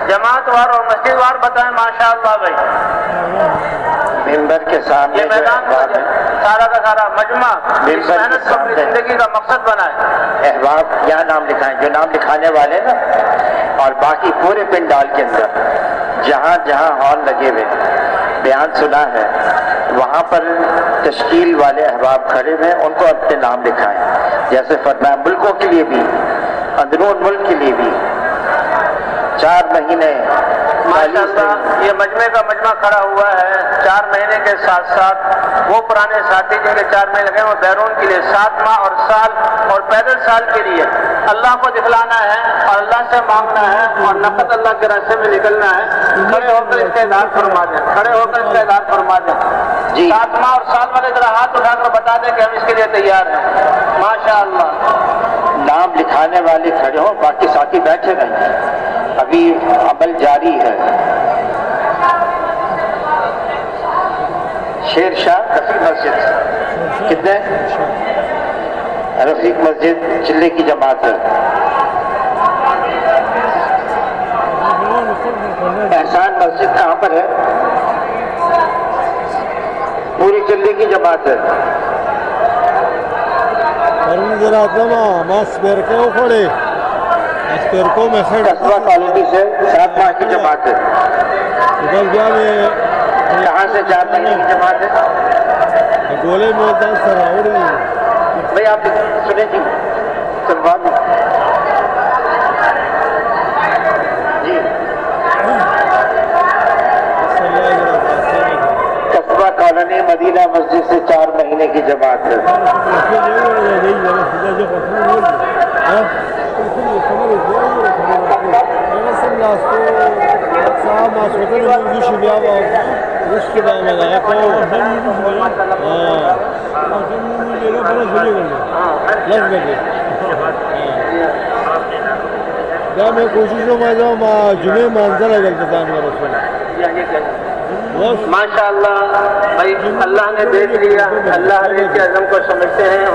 جماعت وار اور مسجد وار بتائیں. ماشاءاللہ بھائی ممبر کے سامنے یہ میدان سارا کا سارا مجمع اس محنت کو اپنی زندگی کا مقصد بنائے. احباب یہاں نام لکھائیں، جو نام لکھانے والے نا، اور باقی پورے پنڈال کے اندر جہاں جہاں ہال لگے ہوئے بیان سنا ہے وہاں پر تشکیل والے احباب کھڑے ہوئے ان کو اپنے نام لکھائیں. جیسے فرمایا ملکوں کے لیے بھی، اندرون ملک کے لیے بھی 4 مہینے. ماشاءاللہ یہ مجمع کا مجمع کھڑا ہوا ہے 4 مہینے کے ساتھ ساتھ وہ پرانے ساتھی جن کے 4 مہینے لگے وہ بیرون کے لیے 7 ماہ اور سال اور پیدل سال کے لیے اللہ کو دکھلانا ہے اور اللہ سے مانگنا ہے اور نقد اللہ کے راستے میں نکلنا ہے. کھڑے ہو کر استعداد فرما دیں، کھڑے ہو کر استعداد فرما دیں. 7 ماہ اور سال والے ذرا ہاتھ اٹھا کر بتا دیں کہ ہم اس کے لیے تیار ہیں. ماشاءاللہ نام لکھانے والے کھڑے ہوں، باقی ساتھی بیٹھے رہیں، ابھی عمل جاری ہے. شیر شاہ رفیق مسجد کتنے؟ رفیق مسجد چلے کی جماعت ہے. احسان مسجد کہاں پر ہے؟ پوری چلے کی جماعت ہے. قصبہ کالونی سے 7 ماہ کی جماعت ہے. کہاں سے 4 مہینے کی جماعت ہے؟ بھائی آپ سنیں جی سنوا دیں جی. قصبہ کالونی مدینہ مسجد سے 4 مہینے کی جماعت ہے. اس کے بعد میں آیا تو کیا میں کوشش ہوں میں جاؤں جمعے منظر ہے جلتا میرا رسول ماشاء اللہ بھائی اللہ نے دیکھ لیا، اللہ ہر ایک کے عزم کو سمجھتے ہیں،